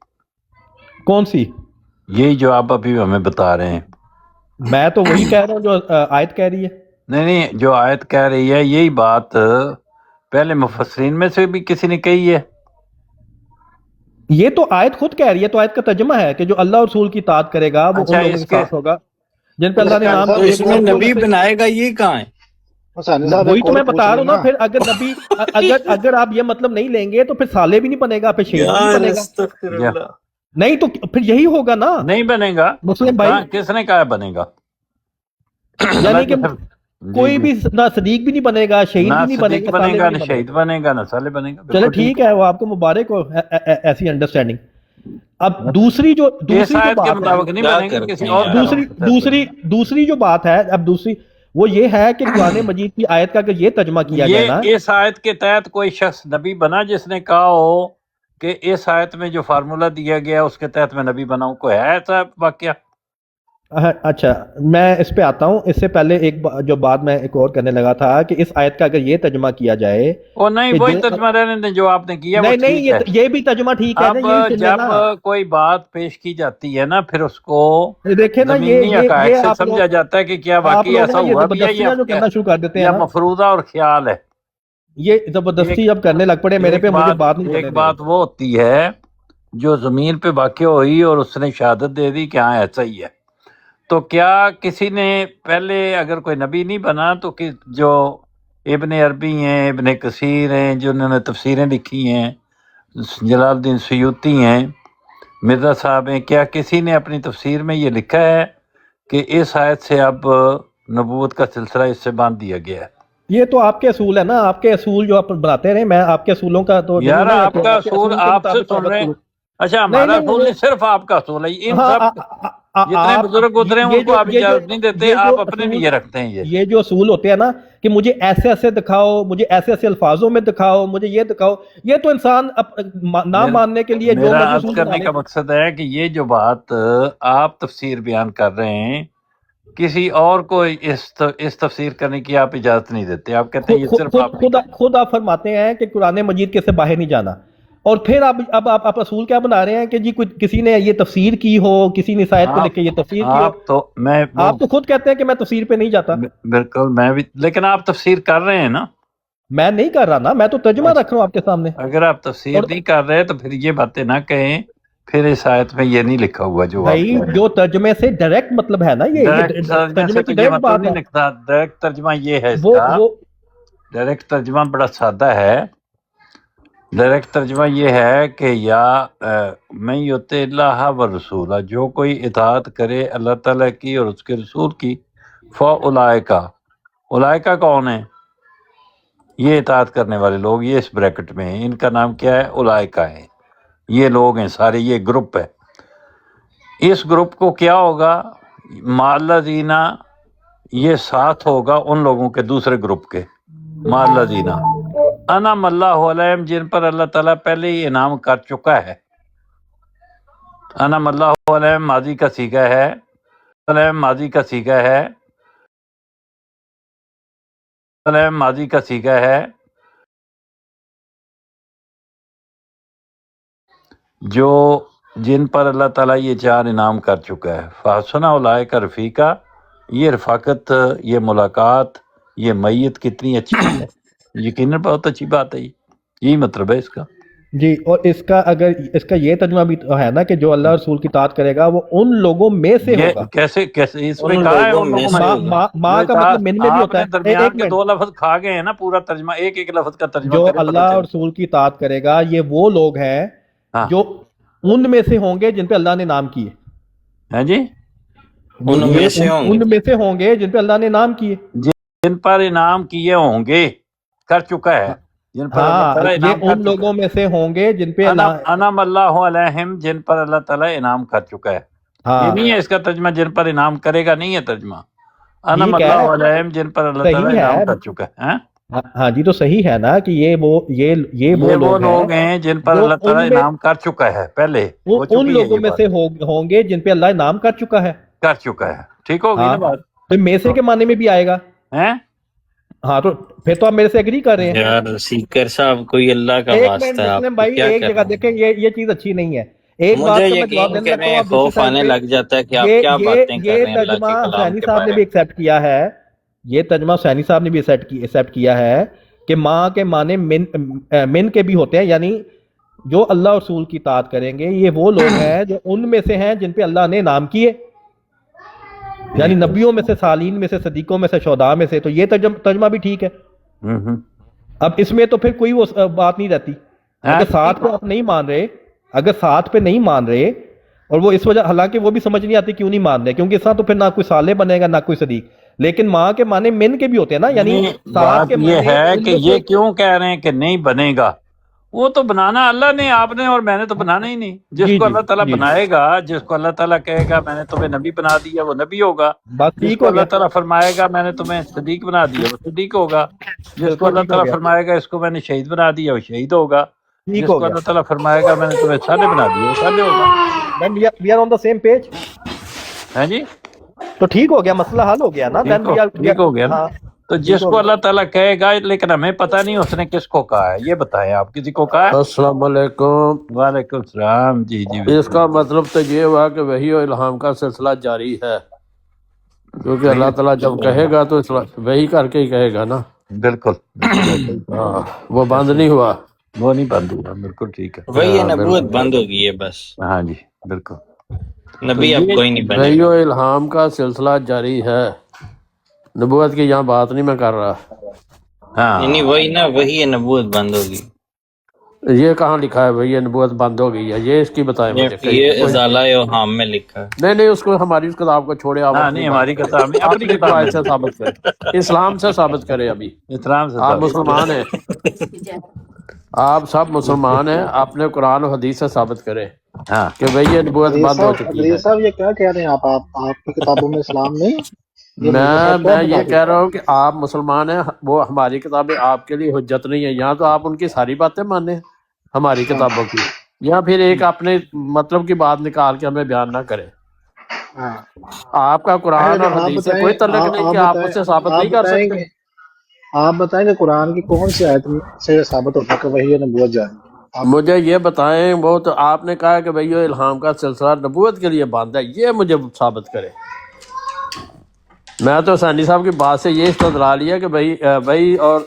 کون سی؟ یہی جو آپ ابھی ہمیں بتا رہے ہیں. میں تو وہی کہہ رہا ہوں جو آیت کہہ رہی ہے. نہیں, جو آیت کہہ رہی ہے یہی بات پہلے مفسرین میں سے بھی کسی نے کہی ہے. یہ تو آیت خود کہہ رہی ہے, تو آیت کا ترجمہ ہے کہ جو اللہ اور رسول کی اطاعت کرے گا وہ ان لوگوں کے ساتھ ہوگا جن پہ اللہ نے نام کیا. اس میں نبی بنائے گا, یہ کہاں ہے؟ وہی تو میں بتا رہا ہوں نا. پھر اگر نبی اگر آپ یہ مطلب نہیں لیں گے تو پھر صالح بھی نہیں بنے گا, پھر شہید بھی بنے گا. نہیں تو پھر یہی ہوگا نا, نہیں بنے گا. مسلم بھائی کس نے کہا بنے گا؟ یعنی کہ کوئی بھی نہ صدیق بھی نہیں بنے گا, شہید بھی نہیں بنے گا, نہ شہید بنے گا, نہ صالح بنے گا. چلے ٹھیک ہے, وہ آپ کو مبارک ہو ایسی انڈرسٹینڈنگ. اب دوسری جو بات ہے, اب دوسری وہ یہ ہے کہ قرآن مجید کی آیت کا اگر یہ ترجمہ کیا جائے نا, اس آیت کے تحت کوئی شخص نبی بنا جس نے کہا ہو کہ اس آیت میں جو فارمولا دیا گیا اس کے تحت میں نبی بناؤں؟ کوئی ہے ایسا واقعہ؟ اچھا میں اس پہ آتا ہوں. اس سے پہلے جو بات میں ایک اور کرنے لگا تھا کہ اس آیت کا اگر یہ ترجمہ کیا جائے وہ نہیں، وہی ترجمہ رہنے دیں جو آپ نے کیا. نہیں یہ بھی ترجمہ ٹھیک ہے. اب جب کوئی بات پیش کی جاتی ہے نا پھر اس کو دیکھیں نا زمینی حقائق سے سمجھا جاتا ہے کہ کیا واقعی ایسا ہوا بھی ہے یا مفروضہ اور خیال ہے. یہ زبردستی جب کرنے لگ پڑے میرے پہ مجھے بات نہیں. ایک بات وہ ہوتی ہے جو زمین پہ واقع ہوئی اور اس نے شہادت دے دی کہ ہاں ایسا ہی ہے. تو کیا کسی نے پہلے اگر کوئی نبی نہیں بنا تو جو ابن عربی ہیں، ابن کثیر ہیں، جنہوں نے تفسیریں لکھی ہیں، جلال الدین سیوطی ہیں، مرزا صاحب ہیں، کیا کسی نے اپنی تفسیر میں یہ لکھا ہے کہ اس آیت سے اب نبوت کا سلسلہ اس سے باندھ دیا گیا ہے؟ یہ تو آپ کے اصول ہے نا، آپ کے اصول جو آپ بناتے رہے. میں آپ کے اصولوں کا تو یار آپ کا اصول آپ سے سن رہے ہیں. اچھا ہمارا اصول نہیں، صرف آپ کا اصول ہے. ان سب جتنے بزرگ گزرے ہیں ان کو آپ اجازت نہیں دیتے، آپ اپنے لیے رکھتے ہیں. یہ جو اصول ہوتے ہیں نا کہ مجھے ایسے ایسے دکھاؤ، مجھے ایسے ایسے الفاظوں میں دکھاؤ، مجھے یہ دکھاؤ، یہ تو انسان نہ ماننے کے لیے جو عرض کرنے کا مقصد ہے کہ یہ جو بات آپ تفسیر بیان کر رہے ہیں کسی اور کو اس تفسیر کرنے کی آپ اجازت نہیں دیتے. آپ کہتے ہیں یہ صرف خود آپ فرماتے ہیں کہ قرآن مجید کے سے باہر نہیں جانا، اور پھر اب آپ اصول کیا بنا رہے ہیں کہ جی کسی نے یہ تفسیر کی ہو، کسی نے آیت کو لکھ کے یہ تفسیر کی ہو. آپ تو خود کہتے ہیں کہ میں تفسیر پہ نہیں جاتا. بالکل میں بھی، لیکن آپ تفسیر کر رہے ہیں نا. میں نہیں کر رہا نا، میں تو ترجمہ رکھ رہا ہوں آپ کے سامنے. اگر آپ تفسیر نہیں کر رہے تو پھر یہ باتیں نہ کہیں. پھر اس آیت میں یہ نہیں لکھا ہوا جو ترجمے سے ڈائریکٹ مطلب ہے نا، ڈائریکٹ ترجمہ یہ ہے. ڈائریکٹ ترجمہ بڑا سادہ ہے. ڈائریکٹ ترجمہ یہ ہے کہ یا میں یطع اللہ و رسولہ، جو کوئی اطاعت کرے اللہ تعالیٰ کی اور اس کے رسول کی، فاولئک، اولئک کون ہیں؟ یہ اطاعت کرنے والے لوگ، یہ اس بریکٹ میں ہیں، ان کا نام کیا ہے؟ اولئک ہیں. یہ لوگ ہیں سارے، یہ گروپ ہے. اس گروپ کو کیا ہوگا؟ مع الذین، یہ ساتھ ہوگا ان لوگوں کے، دوسرے گروپ کے. مع الذین انعم اللہ علیہم، جن پر اللہ تعالیٰ پہلے ہی انعام کر چکا ہے. انعم اللہ علیہم ماضی کا صیغہ ہے، علیہم ماضی کا صیغہ ہے، علیہم ماضی کا صیغہ ہے. جو جن پر اللہ تعالیٰ یہ چار انعام کر چکا ہے. فحسن اولئک رفیقا، یہ رفاقت، یہ ملاقات، یہ میت کتنی اچھی ہے. یقیناً بہت اچھی بات ہے. یہی مطلب ہے اس کا. جی، اور اس کا یہ ترجمہ بھی ہے نا کہ جو اللہ رسول کی اطاعت کرے گا وہ ان لوگوں میں سے ہوگا. کیسے اس میں کہا ہے ان لوگوں میں؟ ماں کا مطلب من میں بھی ہوتا ہے. درمیان کے دو لفظ کھا گئے ہیں نا، پورا ترجمہ ایک لفظ کا ترجمہ. جو اللہ رسول کی اطاعت کرے گا یہ وہ لوگ ہیں جو ان میں سے ہوں گے جن پہ اللہ نے انعام کیے. ہاں جی، ان میں سے ہوں گے جن پہ اللہ نے انعام کیے، جن پر انعام کیے ہوں گے، کر چکا ہے. جن پر اللہ تعالیٰ انعام یہ ان لوگوں میں سے ہوں گے جن پہ انعم اللہ علیہم، جن پر اللہ تعالیٰ انعام کر چکا ہے. یہ نہیں ہے اس کا ترجمہ جن پر انعام کرے گا، نہیں ہے ترجمہ. انعم اللہ علیہم جن پر اللہ تعالیٰ انعام کر چکا ہے. ہاں جی، تو صحیح ہے نا کہ یہ وہ لوگ ہیں جن پر اللہ تعالیٰ انعام کر چکا ہے پہلے. ان لوگوں میں سے ہوں گے جن پہ اللہ انعام کر چکا ہے. ٹھیک ہوگی نا بات؟ تو میں سے کے معنی میں بھی آئے گا. ہاں تو پھر تو آپ میرے سے ایگری کر رہے ہیں. یار سیکر صاحب کوئی اللہ کا واسطہ ہے، مسلم بھائی ایک جگہ دیکھیں، یہ چیز اچھی نہیں ہے. ایک بات مجھے یقین کریں خوف آنے لگ جاتا ہے کہ آپ کیا باتیں کر رہے ہیں اللہ کے کلام کے صاحب نے بھی ایکسیپٹ کیا ہے. یہ ترجمہ حسینی صاحب نے بھی ایکسیپٹ کیا ہے کہ ماں کے معنی من کے بھی ہوتے ہیں، یعنی جو اللہ رسول کی اطاعت کریں گے یہ وہ لوگ ہیں جو ان میں سے ہیں جن پہ اللہ نے انعام کیے، یعنی نبیوں میں سے، صالحین میں سے، صدیقوں میں سے، شہداء میں سے. تو یہ ترجمہ بھی ٹھیک ہے. اب اس میں تو پھر کوئی وہ بات نہیں رہتی. اگر ساتھ پہ آپ نہیں مان رہے، اگر ساتھ پہ نہیں مان رہے، اور وہ اس وجہ، حالانکہ وہ بھی سمجھ نہیں آتی کیوں نہیں مان رہے، کیونکہ اس طرح تو پھر نہ کوئی صالح بنے گا نہ کوئی صدیق. لیکن ماں کے معنی من کے بھی ہوتے ہیں نا، یعنی بات یہ ہے کہ یہ کیوں کہہ رہے ہیں کہ نہیں بنے گا؟ وہ تو بنانا اللہ نے، آپ نے اور میں نے تو بنانا ہی نہیں. جس کو اللہ تعالیٰ بنائے گا، جس کو اللہ تعالیٰ کہے گا میں نے تمہیں نبی بنا دیا، وہ نبی ہوگا. جس کو اللہ تعالیٰ فرمائے گا میں نے تمہیں صدیق بنا دیا، وہ صدیق ہوگا. جس کو اللہ تعالیٰ فرمائے گا اس کو میں نے شہید بنا دیا، وہ شہید ہوگا. ٹھیک جس ہو کو اللہ گیا. تعالیٰ فرمائے گا میں نے تمہیں صالح بنا دیا، صالح ہوگا. Then we are on the same page. ہیں جی، تو ٹھیک ہو گیا، مسئلہ حل ہو گیا نا. Then we are ٹھیک ہو گیا نا. ہاں تو ٹھیک جس ہو کو گیا. اللہ تعالیٰ کہے گا، لیکن ہمیں پتہ نہیں اس نے کس کو کہا ہے، یہ بتائیں آپ، کسی کو کہا ہے؟ السلام علیکم. وعلیکم السلام. جی جی اس کا مطلب تو یہ ہوا کہ وحی و الہام کا سلسلہ جاری ہے، کیونکہ اللہ تعالیٰ جب کہے گا تو وہی کر کے ہی کہے گا نا. بالکل ہاں وہ بند نہیں ہوا. وہ نہیں بند ہوا، بالکل ٹھیک ہے. وہی نبوت بند ہو گئی ہے بس. ہاں جی بالکل. نبی اب کوئی نہیں بنے وحی گا. و الہام کا سلسلہ جاری ہے، نبوت کی یہاں بات نہیں میں کر رہا. ہاں یعنی وہی نا، وہی نبوت بند ہوگی. یہ کہاں لکھا ہے وہی نبوت بند ہو گئی ہے؟ یہ اس کی بتائیں مجھے. یہ ازالہ اوہام میں لکھا ہے. نہیں اس کو ہماری اس کتاب کو چھوڑے آپ. ہاں نہیں، ہماری کتاب میں اپنی اپنی کتاب روایت میں سے ثابت کرے، اسلام سے ثابت کرے. ابھی اسلام سے آپ مسلمان ہیں، آپ سب مسلمان ہیں، اپنے قرآن و حدیث سے ثابت کریں ہاں کہ بھئی یہ نبوت بند ہو چکی ہے. صاحب یہ کیا کہہ رہے ہیں آپ کی کتابوں میں اسلام نہیں؟ میں یہ کہہ رہا ہوں کہ آپ مسلمان ہیں، وہ ہماری کتابیں آپ کے لیے حجت نہیں ہے. یہاں تو آپ ان کی ساری باتیں مانیں ہماری کتابوں کی، یا پھر ایک اپنے مطلب کی بات نکال کے ہمیں بیان نہ کریں. آپ کا قرآن اور حدیث سے کوئی تعلق نہیں کہ آپ اس سے ثابت نہیں کر سکتے. آپ بتائیں کہ قرآن کی کون سی آیت سے ثابت ہوتا ہے کہ وحی نبوت جاری ہے؟ مجھے یہ بتائیں. وہ تو آپ نے کہا کہ بھئی الہام کا سلسلہ نبوت کے لیے بند ہے، یہ مجھے ثابت کرے. میں تو ثانی صاحب کی بات سے یہ استدلال لیا کہ بھئی اور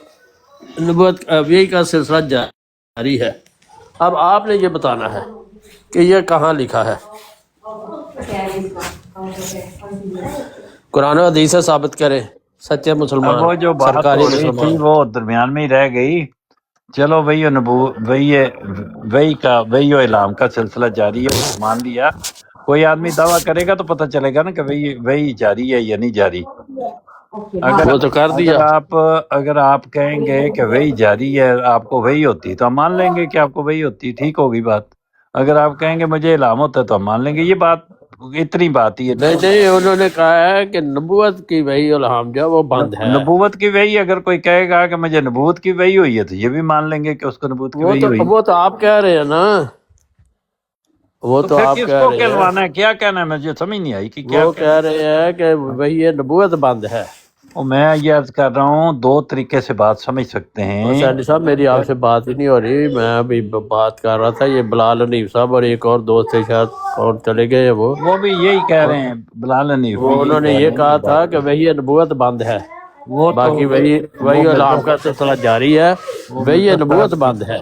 نبوت وحی کا سلسلہ جاری ہے. اب آپ نے یہ بتانا ہے کہ یہ کہاں لکھا ہے. قرآن و حدیث سے ثابت کرے سچے مسلمان، وہ جو بات سرکاری ہو رہی تھی مسلمان. وہ درمیان میں ہی رہ گئی. چلو وہی و الہام کا سلسلہ جاری ہے، مان لیا. کوئی آدمی دعویٰ کرے گا تو پتہ چلے گا نا کہ وہی جاری ہے یا نہیں جاری. وہ تو کر دیا. اگر آپ کہیں گے کہ وہی جاری ہے، آپ کو وہی ہوتی تو ہم مان لیں گے کہ آپ کو وہی ہوتی، ٹھیک ہوگی بات. اگر آپ کہیں گے مجھے الہام ہوتا ہے تو ہم مان لیں گے. یہ بات اتنی بات ہی ہے. نہیں انہوں نے کہا ہے کہ نبوت کی وحی الہام جو ہے وہ بند ہے. نبوت کی وحی، اگر کوئی کہے گا کہ مجھے نبوت کی وحی ہوئی ہے تو یہ بھی مان لیں گے کہ اس کو نبوت کی وحی ہوئی. وہ تو آپ کہہ رہے ہیں نا، وہ تو پھر آپ کس کہہ کو رہے ہیں. کہلوانا ہے؟ کیا کہنا ہے؟ مجھے سمجھ نہیں آئی کہ کیا وہ کہہ رہے ہیں کہ وحی نبوت بند ہے. میں یہ عرض کر رہا ہوں، دو طریقے سے بات سمجھ سکتے ہیں. سینڈی صاحب میری آپ سے بات ہی نہیں ہو رہی، میں ابھی بات کر رہا تھا. یہ بلال حنیف صاحب اور ایک اور دوست تھے شاید، اور چلے گئے وہ بھی یہی کہہ رہے ہیں. بلال حنیف وہ انہوں نے یہ کہا تھا کہ وحی نبوت بند ہے، باقی وحی الہام کا سلسلہ جاری ہے، وحی نبوت بند ہے.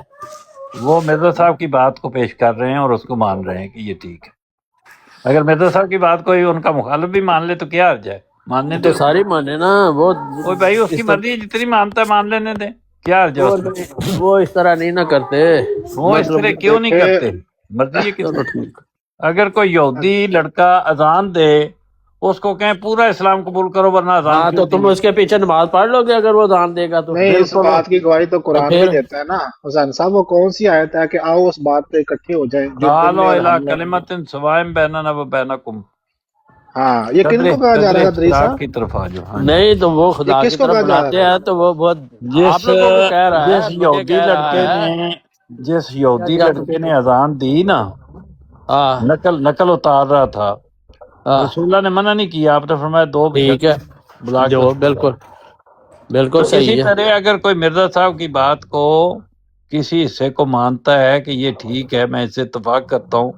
وہ مرزا صاحب کی بات کو پیش کر رہے ہیں اور اس کو مان رہے ہیں کہ یہ ٹھیک ہے. اگر مرزا صاحب کی بات کوئی ان کا مخالف بھی مان لے تو کیا حرج ہے؟ ماننے تو ساری مانے نا. وہ بھائی اس کی مرضی جتنی مانتا ہے مان لینے دیں، کیا حرج ہے؟ وہ اس طرح نہیں نہ کرتے. وہ اس طرح کیوں نہیں کرتے؟ مرضی ہے کسی. اگر کوئی یہودی لڑکا اذان دے، اس کو کہیں پورا اسلام قبول کرو ورنہ اذان. ہاں تو تم اس کے پیچھے نماز پڑھ لو گے اگر وہ اذان دے گا تو. نہیں، اس بات کی گواہی تو قرآن بھی دیتا ہے نا حسین صاحب. وہ کون سی آیت ہے کہ آؤ اس بات پہ اکٹھے ہو جائیں؟ تعالوا الی کلمۃ سواء بیننا و بینکم. ہاں یہ کن کو کہا جا رہا ہے ادریس صاحب کی طرف آ جاؤ. نہیں تو وہ خدا کی طرف بلاتے ہیں تو وہ بہت آپ لوگوں کو کہہ رہا ہے. جس یہودی لڑکے نے اذان دی نا، نقل اتار رہا تھا، رسول اللہ نے منع نہیں کیا. آپ نے فرمایا دو ٹھیک ہے، بالکل صحیح ہے. اسی طرح اگر کوئی مرزا صاحب کی بات کو کسی حصے کو مانتا ہے کہ یہ ٹھیک ہے، میں اس سے اتفاق کرتا ہوں،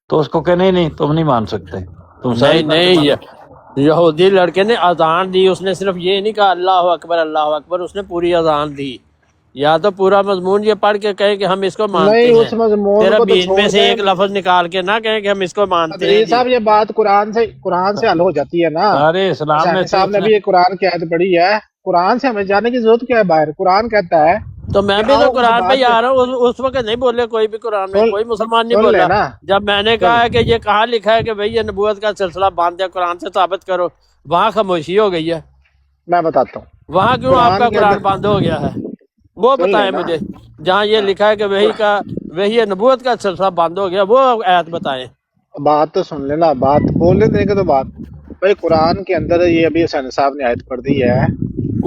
تو اس کو کہ نہیں تم نہیں مان سکتے. نہیں یہودی لڑکے نے اذان دی، اس نے صرف یہ نہیں کہا اللہ اکبر اللہ اکبر، اس نے پوری اذان دی. یا تو پورا مضمون یہ پڑھ کے کہے کہ ہم اس کو مانتے ہیں، پھر بیچ میں سے ایک لفظ نکال کے نہ کہے کہ ہم اس کو مانتے ہیں. صاحب یہ بات قرآن سے حل ہو جاتی ہے نا. سارے اسلام میں صاحب نے بھی یہ قرآن کی آیت پڑھی ہے. قرآن سے ہمیں جانے کی ضرورت کیا ہے؟ باہر قرآن کہتا ہے. تو میں بھی تو قرآن پہ ہی آ رہا ہوں. اس وقت نہیں بولے کوئی بھی، قرآن میں کوئی مسلمان نہیں بولا. جب میں نے کہا ہے کہ یہ کہاں لکھا ہے کہ بھئی یہ نبوت کا سلسلہ بند ہے، قرآن سے ثابت کرو، وہاں خاموشی ہو گئی ہے. میں بتاتا ہوں وہاں کیوں آپ کا قرآن بند ہو گیا ہے، وہ بتائیں مجھے. جہاں یہ لکھا ہے کہ وہی نبوت کا سلسلہ بند ہو گیا، وہ آیت بتائیں. بات تو سن لینا، بات بولنے دیں گے تو بات. بھائی قرآن کے اندر یہ ابھی حسین صاحب نے آیت پڑھ دی ہے،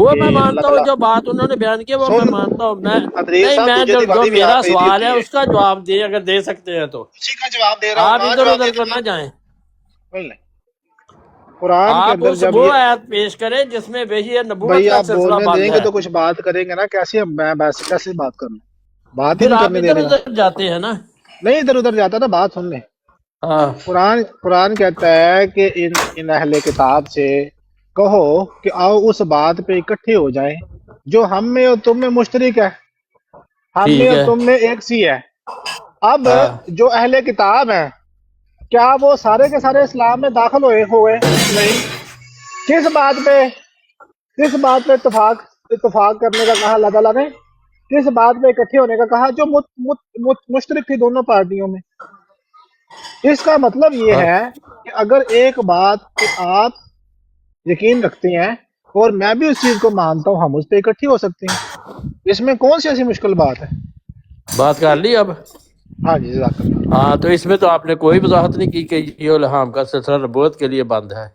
وہ میں مانتا ہوں، جو بات انہوں نے بیان کی وہ میں مانتا ہوں، میں نہیں، میں جو میرا سوال ہے اس کا جواب دے، اگر دے سکتے ہیں تو اسی کا جواب دے رہا ہوں، آپ ادھر ادھر کو نہ جائیں، قرآن کے آپ اندر اس جب وہ یہ آیت پیش کریں جس میں وہی نبوت بھائی کا آپ سلسلہ بولنے بند دیں گے ہے، تو کچھ بات کریں گے نا، کیسے میں کیسے بات کروں، بات ہی پھر نہیں آپ کرنے دے ادھر رہے نا، ادھر جاتے ہیں نا۔ نہیں ادھر ادھر جاتا نا، بات سن لیں۔ ہاں قرآن کہتا ہے کہ ان اہل کتاب سے کہو کہ آؤ اس بات پہ اکٹھے ہو جائیں جو ہم میں اور تم میں مشترک ہے، ہم میں ٹھیک اور ہے، تم میں ایک سی ہے۔ اب ہاں جو اہل کتاب ہیں کیا وہ سارے کے سارے اسلام میں داخل ہوئے؟ نہیں۔ کس بات پہ اتفاق کرنے کا کہا اللہ تعالیٰ نے؟ کس بات پہ اکٹھے ہونے کا کہا؟ جو مشترک تھی دونوں پارٹیوں میں۔ اس کا مطلب یہ ہاں، ہے کہ اگر ایک بات پہ آپ یقین رکھتے ہیں اور میں بھی اس چیز کو مانتا ہوں، ہم اس پہ اکٹھے ہو سکتے ہیں، اس میں کون سی ایسی مشکل بات ہے؟ بات کر لی اب۔ ہاں جی، جزاک اللہ۔ ہاں تو اس میں تو آپ نے کوئی وضاحت نہیں کی کہ یہ الہام کا سلسلہ نبوت کے لیے بند ہے۔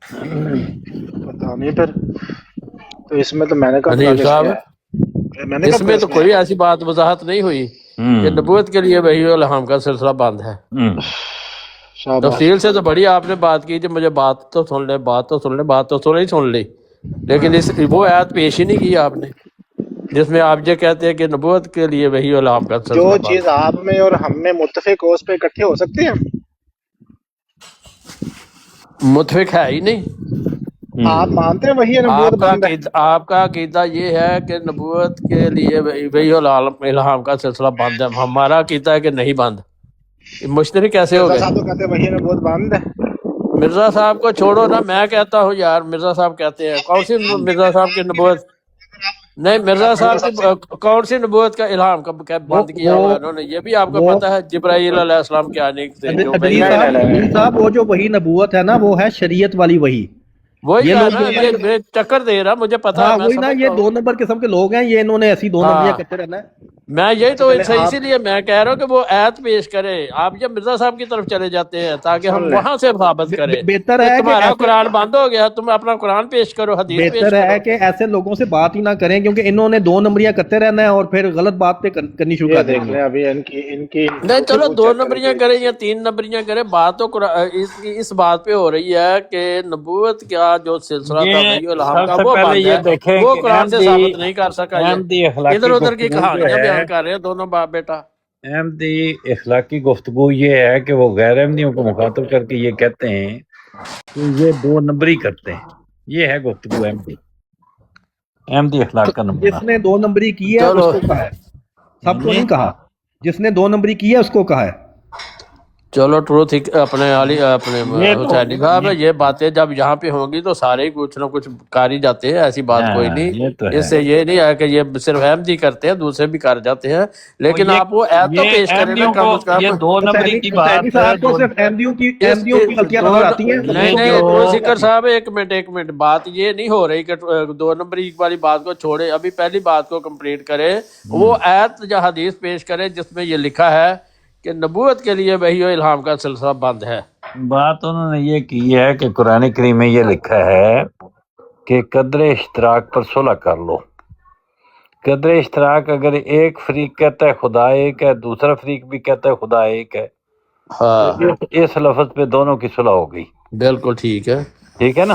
پتا نہیں پھر، تو اس میں تو میں نے کب کہا حنیف کہ صاحب، میں نے اس کب کہا میں اس تو کوئی ایسی بات وضاحت نہیں ہوئی کہ نبوت کے لیے وہی الہام کا سلسلہ بند ہے۔ شاباش۔ تفصیل سے تو بڑی آپ نے بات کی تھی، مجھے بات تو سن لی، لیکن وہ آیت پیش ہی نہیں کی آپ نے جس میں آپ یہ کہتے ہیں کہ نبوت کے لیے وہی الہام کا جو سلسلہ بند چیز آپ میں اور ہم میں متفق ہو اس پہ اکٹھے ہو سکتے ہیں؟ ہے، متفق ہے ہی نہیں۔ آپ مانتے ہیں وہی نبوت بند ہے؟ آپ کا عقیدہ یہ ہے کہ نبوت کے لیے وہی الہام کا سلسلہ بند ہے، ہمارا عقیدہ ہے کہ نہیں بند۔ مشترک کیسے ہو مرزا گئے؟ صاحب تو کہتے ہیں وہی نبوت بند ہے۔ مرزا صاحب کو چھوڑو نا، میں کہتا ہوں یار، مرزا صاحب کہتے ہیں کون سی مرزا صاحب کی نبوت؟ نہیں، مرزا صاحب کی کون سی نبوت کا الہام بند کیا ہوا ہے انہوں نے؟ یہ بھی آپ کو پتا ہے، جبرائیل علیہ السلام کے آنے سے جو وحی ادریس صاحب وہ جو وہی نبوت ہے نا وہ ہے شریعت والی وہی، وہی یہ ہے لوگ نا، جو یہ چکر دے رہا، مجھے پتا ہے، ہاں میں وہی نا، سمجھتا یہ ہوں۔ 2 نمبر قسم کے لوگ ہیں، یہ انہوں نے ایسی 2 نمبریاں ہاں، کرتے رہنا ہے۔ میں یہی اچھا تو چلے آپ اسی لیے میں کہہ رہا ہوں کہ وہ آیت پیش کرے، آپ جب مرزا صاحب کی طرف چلے جاتے ہیں تاکہ سن ہم لیں، وہاں سے ثابت کریں بہتر کہ ہے کہ تمہارا ایسے قرآن بند ہو گیا، تم اپنا قرآن پیش کرو، حدیث پیش بہتر ہے کرو۔ کہ ایسے لوگوں سے بات ہی نہ کریں، کیونکہ انہوں نے 2 نمبریاں کرتے رہنا ہے اور پھر غلط بات پہ کرنی شروع یہ کر دیں دیکھ گے۔ لیں ابھی ان کی نہیں چلو گفتگو 2 چیک کریں نمبریاں کریں یا 3 نمبریاں کریں، بات تو اس بات پہ ہو رہی ہے کہ نبوت کا جو سلسلہ تھا یہ وہی الہام سب کا سے وہ پہلے بند یہ ہے، دیکھیں وہ کہ قرآن سے ثابت نہیں کر سکا، یہ احمدی ادھر اخلاقی ادھر کی گفتگو جو کہانیاں ہے، بیان کر رہے ہیں دونوں باپ بیٹا۔ احمدی اخلاقی گفتگو یہ ہے کہ وہ غیر احمدیوں کو مخاطب کر کے یہ کہتے ہیں کہ یہ 2 نمبری کرتے ہیں، یہ ہے گفتگو احمدی اخلاق کا نمونہ۔ جس نے 2 نمبری کی ہے اس چلو کو کہا ہے، سب کو یعنی نہیں کہا، جس نے 2 نمبری کی ہے اس کو کہا ہے۔ چلو ٹروتھ اپنے اپنے یہ تو حسینی صاحب، یہ باتیں جب یہاں پہ ہوں گی تو سارے ہی کچھ نہ کچھ کر ہی جاتے ہیں، ایسی بات کوئی نہیں، یہ تو اس ہے، سے یہ نہیں ہے کہ یہ صرف احمدی کرتے ہیں، دوسرے بھی کر جاتے ہیں، اور لیکن آپ وہ ایت تو یہ پیش کریں نا احمدیوں کو کم از کم۔ یہ 2 نمبری کی حسینی بات صاحب کو صرف احمدیوں کی غلطیاں نظر آتی ہیں، نہیں دوسروں کی نہیں، غلطیاں وہ نظر نہیں ذکر آتی۔ صاحب ایک منٹ، بات یہ نہیں ہو رہی کہ 2 نمبری والی بات کو چھوڑے، ابھی پہلی بات کو کمپلیٹ کرے، وہ ایت یا حدیث پیش کرے جس میں یہ لکھا ہے کہ نبوت کے لیے وحی و الہام کا سلسلہ بند ہے۔ بات انہوں نے یہ کی ہے کہ قرآن کریم میں یہ لکھا ہے کہ قدر اشتراک پر صلح کر لو۔ قدر اشتراک اگر ایک فریق کہتا ہے خدا ایک ہے، دوسرا فریق بھی کہتا ہے خدا ایک ہے، ہاں تو اس لفظ پہ دونوں کی صلح ہو گئی، بالکل ٹھیک ہے، ٹھیک ہے نا؟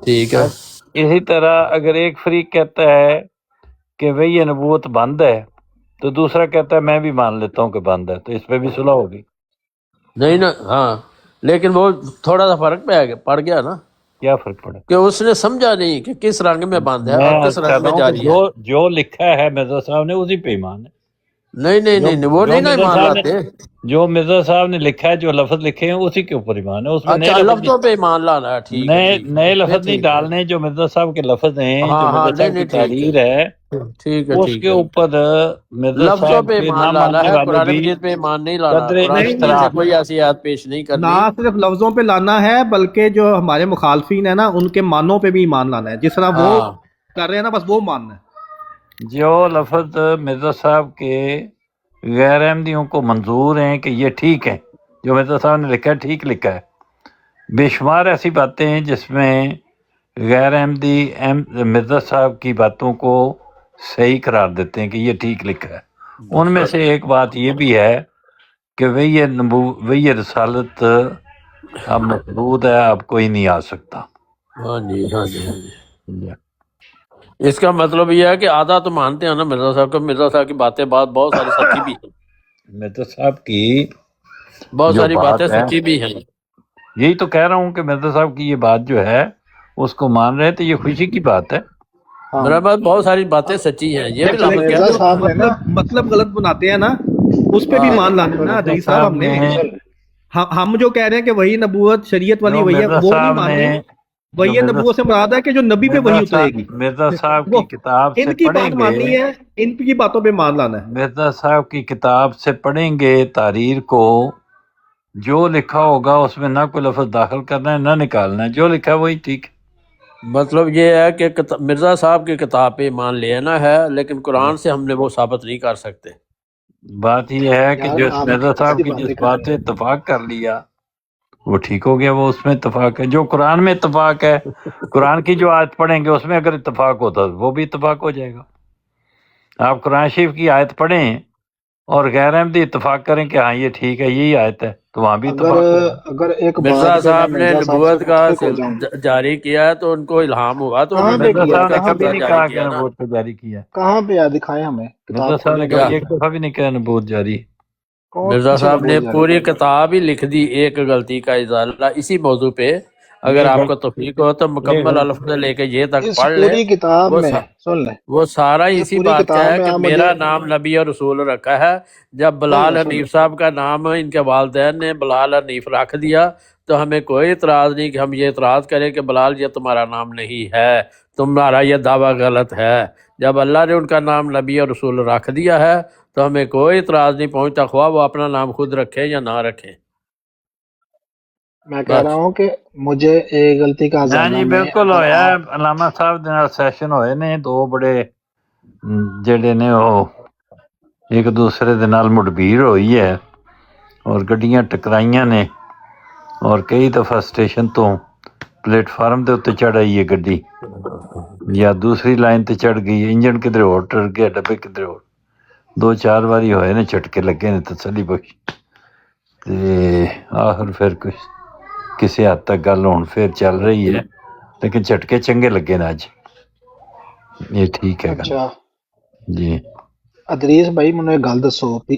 ٹھیک ہے۔ اب اسی طرح اگر ایک فریق کہتا ہے کہ بھئی یہ نبوت بند ہے تو دوسرا کہتا ہے میں بھی مان لیتا ہوں کہ بند ہے، تو اس پہ بھی صلح ہوگی۔ نہیں نا، ہاں، لیکن وہ تھوڑا سا فرق پڑ گیا نا، کیا فرق پڑے؟ کہ اس نے سمجھا نہیں کہ کس رنگ میں بند ہے میں اور کس رنگ کہتا میں ہوں کہ جاری ہے۔ جو لکھا ہے مرزا صاحب نے اسی پہ ایمان ہے۔ نہیں نہیں نہیں، وہ جو نہیں نا ایمان لاتے۔ جو مرزا صاحب نے لکھا ہے، جو لفظ لکھے ہیں اسی کے اوپر ایمان ہے، اس میں نئے اچھا، لفظ لفظوں پہ ایمان لانا ہے، ٹھیک ہے، ٹھیک نئے ہے، لفظ نہیں ٹھیک ہے، ڈالنے، جو مرزا صاحب کے لفظ ہیں، جو ہاں ہاں، مرزا نہیں صاحب کی نہیں، ٹھیک ہے، تحریر ہے، ٹھیک ہے، اس ٹھیک کے ہے۔ اوپر مرزا لفظوں صاحب پہ کے ایمان نہ لانا ماننے ہے، والے قرآن بھی مجید پہ ایمان نہیں لانا، قدر قرآن مجید سے اشتراک۔ کوئی ایسی آیت پیش نہیں نہ کرنی۔ صرف لفظوں پہ لانا ہے بلکہ جو ہمارے مخالفین ہیں نا ان کے معنوں پہ بھی ایمان لانا ہے، جس طرح وہ ہاں کر رہے ہیں نا بس وہ ماننا ہے۔ جو لفظ مرزا صاحب کے غیر احمدیوں کو منظور ہیں کہ یہ ٹھیک ہے، جو مرزا صاحب نے لکھا ہے ٹھیک لکھا ہے، بے شمار ایسی باتیں ہیں جس میں غیر احمدی مرزا صاحب کی باتوں کو صحیح قرار دیتے ہیں کہ یہ ٹھیک لکھا ہے. ان میں سے ایک بات یہ بھی ہے کہ وہی رسالت اب مفروض ہے، اب کوئی نہیں آ سکتا. ہاں جی ہاں جی ہاں جی. اس کا مطلب یہ ہے کہ آدھا تو مانتے ہیں نا مرزا صاحب کو. مرزا صاحب کی باتیں بہت ساری سچی بھی ہیں. مرزا صاحب کی بہت جو ساری باتیں بات ہے، سچی بھی ہیں. یہی تو کہہ رہا ہوں کہ مرزا صاحب کی یہ بات جو ہے اس کو مان رہے تو یہ خوشی کی بات ہے. میرا بات بہت ساری باتیں سچی ہیں، یہ بھی لفظ کہہ مرزا صاحب نے نا مطلب غلط بناتے ہیں نا، اس پہ بھی مان لانا نا ادری صاحب. ہم نے ہم جو کہہ رہے ہیں کہ وہی نبوت شریعت والی وہی ہے، وہ نہیں مان رہے. وہی نبوت سے مراد ہے کہ جو نبی پہ وہی اترے گی. مرزا صاحب کی کتاب سے ان کی پڑھیں بات گے، ماننی ہے، ان کی باتوں پہ مان لانا ہے. مرزا صاحب کی کتاب سے پڑھیں گے تحریر کو، جو لکھا ہوگا اس میں نہ کوئی لفظ داخل کرنا ہے نہ نکالنا ہے، جو لکھا ہے وہی ٹھیک ہے. مطلب یہ ہے کہ مرزا صاحب کی کتاب پہ ایمان لینا ہے، لیکن قرآن سے ہم نے وہ ثابت نہیں کر سکتے. بات یہ ہے کہ یار جو آپ مرزا صاحب ایسی کی باتیں جس کر بات سے اتفاق کر لیا وہ ٹھیک ہو گیا، وہ اس میں اتفاق ہے. جو قرآن میں اتفاق ہے، قرآن کی جو آیت پڑھیں گے اس میں اگر اتفاق ہوتا تو وہ بھی اتفاق ہو جائے گا. آپ قرآن شریف کی آیت پڑھیں اور غیر احمدی اتفاق کریں کہ ہاں یہ ٹھیک ہے، یہی آیت ہے، تو وہاں بھی اتفاق ہوگا. اگر ایک مرزا بات پہ میں صاحب نے مرزا صاحب سے نبوت کا متفق ہو جاؤں، جاری کیا ہے تو ان کو الہام ہوا تو کہاں انہوں نے پہ مرزا کیا، نبوت صاحب نے کا کہاں کبھی پہ سلسلہ نہیں جاری کہا کہ کیا نا. نبوت کو جاری کیا. کہاں پہ دکھائیں ہمیں مرزا کتاب صاحب نے کھولیں گے. کبھی ایک دفعہ بھی نہیں کہا نبوت جاری. مرزا کون سی صاحب نے نبوت جاری پوری کی؟ کتاب ہی لکھ دی ایک غلطی کا ازالہ اسی موضوع پہ. اگر یہ آپ کو غلط توفیق ہو تو یہ مکمل غلط الف سے لے کے یہ تک اس پڑھ لیں. پوری کتاب وہ میں سن لیں، وہ سارا یہ اسی پوری بات کا کتاب ہے میں کہ آپ مجھے میرا نام نبی اور رسول رکھا ہے. جب سن بلال لیں حنیف صاحب کا نام ان کے والدین نے بلال حنیف رکھ دیا تو ہمیں کوئی اعتراض نہیں کہ ہم یہ اعتراض کریں کہ بلال یہ تمہارا نام نہیں ہے، تمہارا یہ دعویٰ غلط ہے. جب اللہ نے ان کا نام نبی اور رسول رکھ دیا ہے تو ہمیں کوئی اعتراض نہیں پہنچتا، خواہ وہ اپنا نام خود رکھیں یا نہ رکھیں. میں کہہ رہا بس ہوں کہ مجھے ایک غلطی کا ہاں ازالہ جی میں بالکل اگر ہویا. آپ علامہ صاحب دے نال سیشن ہوئے نے دو بڑے جڑے نے وہ ایک دوسرے دے نال مڈبیر ہوئی ہے اور گڈیاں ٹکرائیاں نے اور کئی دفعہ اسٹیشن تو پلیٹ فارم دے اتنے چڑھ آئی ہے گڈی یا دوسری لائن تے چڑھ گئی ہے، انجن کدھر ہور ٹر گیا، ڈبے کدھر ہور. دو چار باری ہوئے نے جھٹکے لگے نے تسلی بخش تے آخر پھر کچھ کسی حد تک گل ہون پھر چل رہی ہے، لیکن جھٹکے چنگے لگے نا اج. یہ ٹھیک ہے گل اچھا جی. ادریس بھائی ਮੈਨੂੰ ਇੱਕ ਗੱਲ ਦੱਸੋ ਵੀ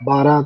12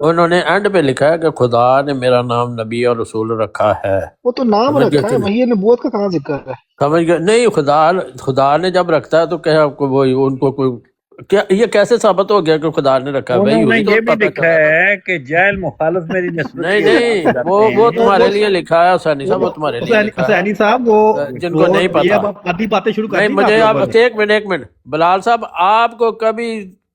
انہوں نے اینڈ پہ لکھا ہے کہ خدا نے میرا نام نبی اور رسول رکھا ہے. وہ تو نام سمجھ گئے رکھا کہ ہے نہیں؟ وہی نبوت کا کہاں ذکر ہے؟ سمجھ گئے نہیں؟ خدا نے جب رکھتا ہے تو کیا آپ کو وہ ان کو کوئی کیا یہ کیسے ثابت ہو گیا کہ خدا نے رکھا ہے؟ بھائی انہوں نے وہی تو یہ بھی پتہ لکھا ہے کہ جاہل مخالف میری نسبت نہیں کی نہیں اضافہ وہ کرتے وہ ہیں. تمہارے لیے لکھا ہے حسینی صاحب، وہ تمہارے لیے لکھا ہے حسینی صاحب وہ جن کو نہیں یہ پتا. اب آپ آدھی باتیں شروع کر نہیں دی نا مجھے آپ آپ لوگوں نے. ایک منٹ بلال صاحب، آپ کو کبھی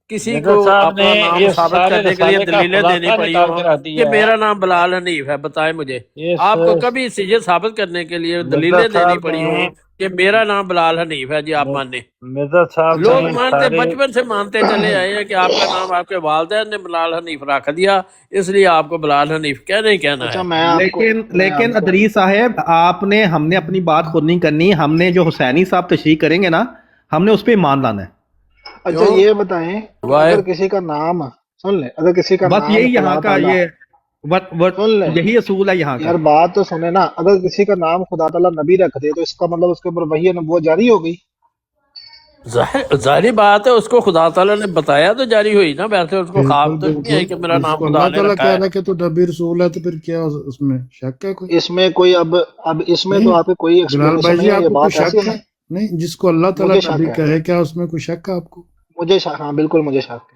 کسی مرزا کو صاحب نے اپنا نام اس ثابت سارے کرنے کے لیے رسالے کا دلیلیں دینی خلاصہ پڑی نکال ہو کے رکھ کہ دیا ہے. میرا نام بلال حنیف ہے؟ بتائیں مجھے، آپ کو اس کبھی یہ ثابت کرنے کے لیے مرزا دلیلیں دینی صاحب پڑی نے ہوں کہ میرا نام بلال حنیف ہے؟ جی آپ مانیں. مرزا صاحب لوگ نے مانتے، سارے بچپن سے مانتے چلے آئے ہیں کہ آپ کا نام آپ کے والدین نے بلال حنیف رکھ دیا، اس لیے آپ کو بلال حنیف کہنا ہی کہنا اچھا ہے. لیکن ادریس صاحب آپ نے ہم نے اپنی بات خود نہیں کرنی، ہم نے جو حسینی صاحب تشریح کریں گے نا ہم نے اس پہ ایمان لانا ہے. اچھا کیوں؟ یہ بتائیں کہ وائے اگر کسی کا نام سن لیں، اگر کسی کا بس نام یہی یہاں خدا کا تعالیٰ یہ سن لیں یہی اصول ہے یہاں کا. یار بات تو سنیں نا، اگر کسی کا نام خدا تعالیٰ نبی رکھ دے تو اس کا مطلب اس کے اوپر وحی نبوت جاری ہو گئی. ظاہری بات ہے، اس کو خدا تعالیٰ نے بتایا تو جاری ہوئی نا. ویسے اس کو خواب بالکل تو نہیں آئی کہ میرا بالکل، اس نام کو خدا اللہ نے تعالیٰ رکھا کہہ ہے. رہا ہے کہ تو نبی رسول ہے، تو پھر کیا اس میں شک ہے کوئی؟ اس میں کوئی اب اس میں تو نہیں آپ کی کوئی بلال ایکسپلینیشن بھائی جی، نہیں ہے، آپ یہ کو کوئی بات ایسی ہے شک نا. ہے؟ نہیں، جس کو اللہ تعالیٰ مجھے شک نبی ہے، کہے، کیا اس میں کوئی شک ہے آپ کو؟ مجھے شک، ہاں بالکل مجھے شک ہے.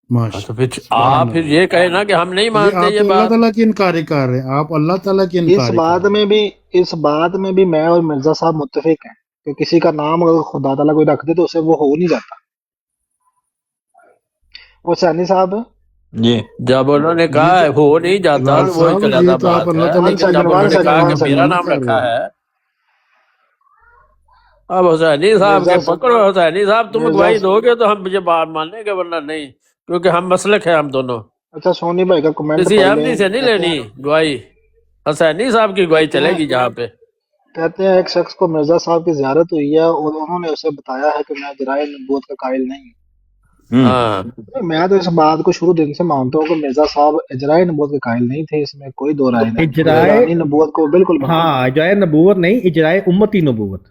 ماشاء تو پھر سبحان آپ پھر اللہ. یہ کہیں نا کہ ہم نہیں یہ مانتے آپ یہ تو اللہ بات. تعالیٰ کی انکاری کر رہے ہیں، آپ اللہ تعالیٰ کی اس انکاری کر بات رہے میں بھی اس بات میں بھی میں اور مرزا صاحب متفق ہیں کہ کسی کا نام اگر خدا تعالیٰ کوئی رکھ دے تو اسے وہ ہو نہیں جاتا. حسینی صاحب جی جب انہوں نے کہا ہے ہو نہیں جاتا بلال وہ ایک صاحب علیحدہ یہ تو آپ بات اللہ ہے، تعالیٰ لیکن کی جب انہوں نے کہا کہ میرا نام کر رکھا رہے ہیں۔ ہے، اب حسینی صاحب کے پکڑو، حسینی صاحب تم گواہی دو گے تو ہم مجھے بات مانیں گے، ورنہ نہیں، کیونکہ ہم مسلک ہیں ہم دونوں، اچھا سونی بھائی کا کمنٹ کسی پڑھ احمدی لیں، سے نہیں کہتے لینی ہیں گواہی، حسینی صاحب کی گواہی کہتے چلے ہیں گی جہاں پہ۔ کہتے ہیں ایک شخص کو مرزا صاحب کی زیارت ہوئی ہے اور انہوں نے اسے بتایا ہے کہ میں جرائے نبوت کا قائل نہیں ہاں ہوں۔ میں تو اس بات کو شروع دن سے مانتا ہوں کہ مرزا صاحب اجرائے نبوت کے قائل نہیں تھے، اس میں کوئی دو رائے نہیں، وہ اجرائے اعلانی نبوت کو بالکل مانتے ہاں اجرائے نبوت نہیں، اجرائے امتی نبوت،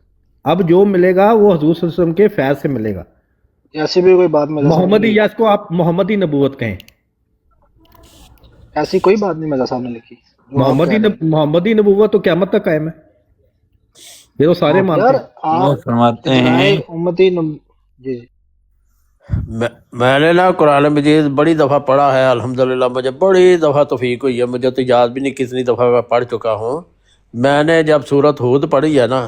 اب جو ملے گا وہ حضور صلی اللہ علیہ وسلم کے فیض سے ملے گا۔ تھے۔ ایسی بھی کوئی بات مرزا صاحب نے محمدی نہیں یا اس کو آپ محمدی نبوت کہیں، ایسی کوئی بات نہیں مرزا صاحب نے لکھی جو آپ کہہ رہے ہیں۔ محمدی نبوت تو قیامت تک قائم ہے، یہ تو سارے مانتے یار ہیں۔ وہ آپ فرماتے اجرائے ہیں امتی جی جی میں نے نا قرآن مجید بڑی دفعہ پڑھا ہے، الحمدللہ مجھے بڑی دفعہ توفیق ہوئی ہے، مجھے تو یاد بھی نہیں کتنی دفعہ میں پڑھ چکا ہوں۔ میں نے جب سورت ہود پڑھی ہے نا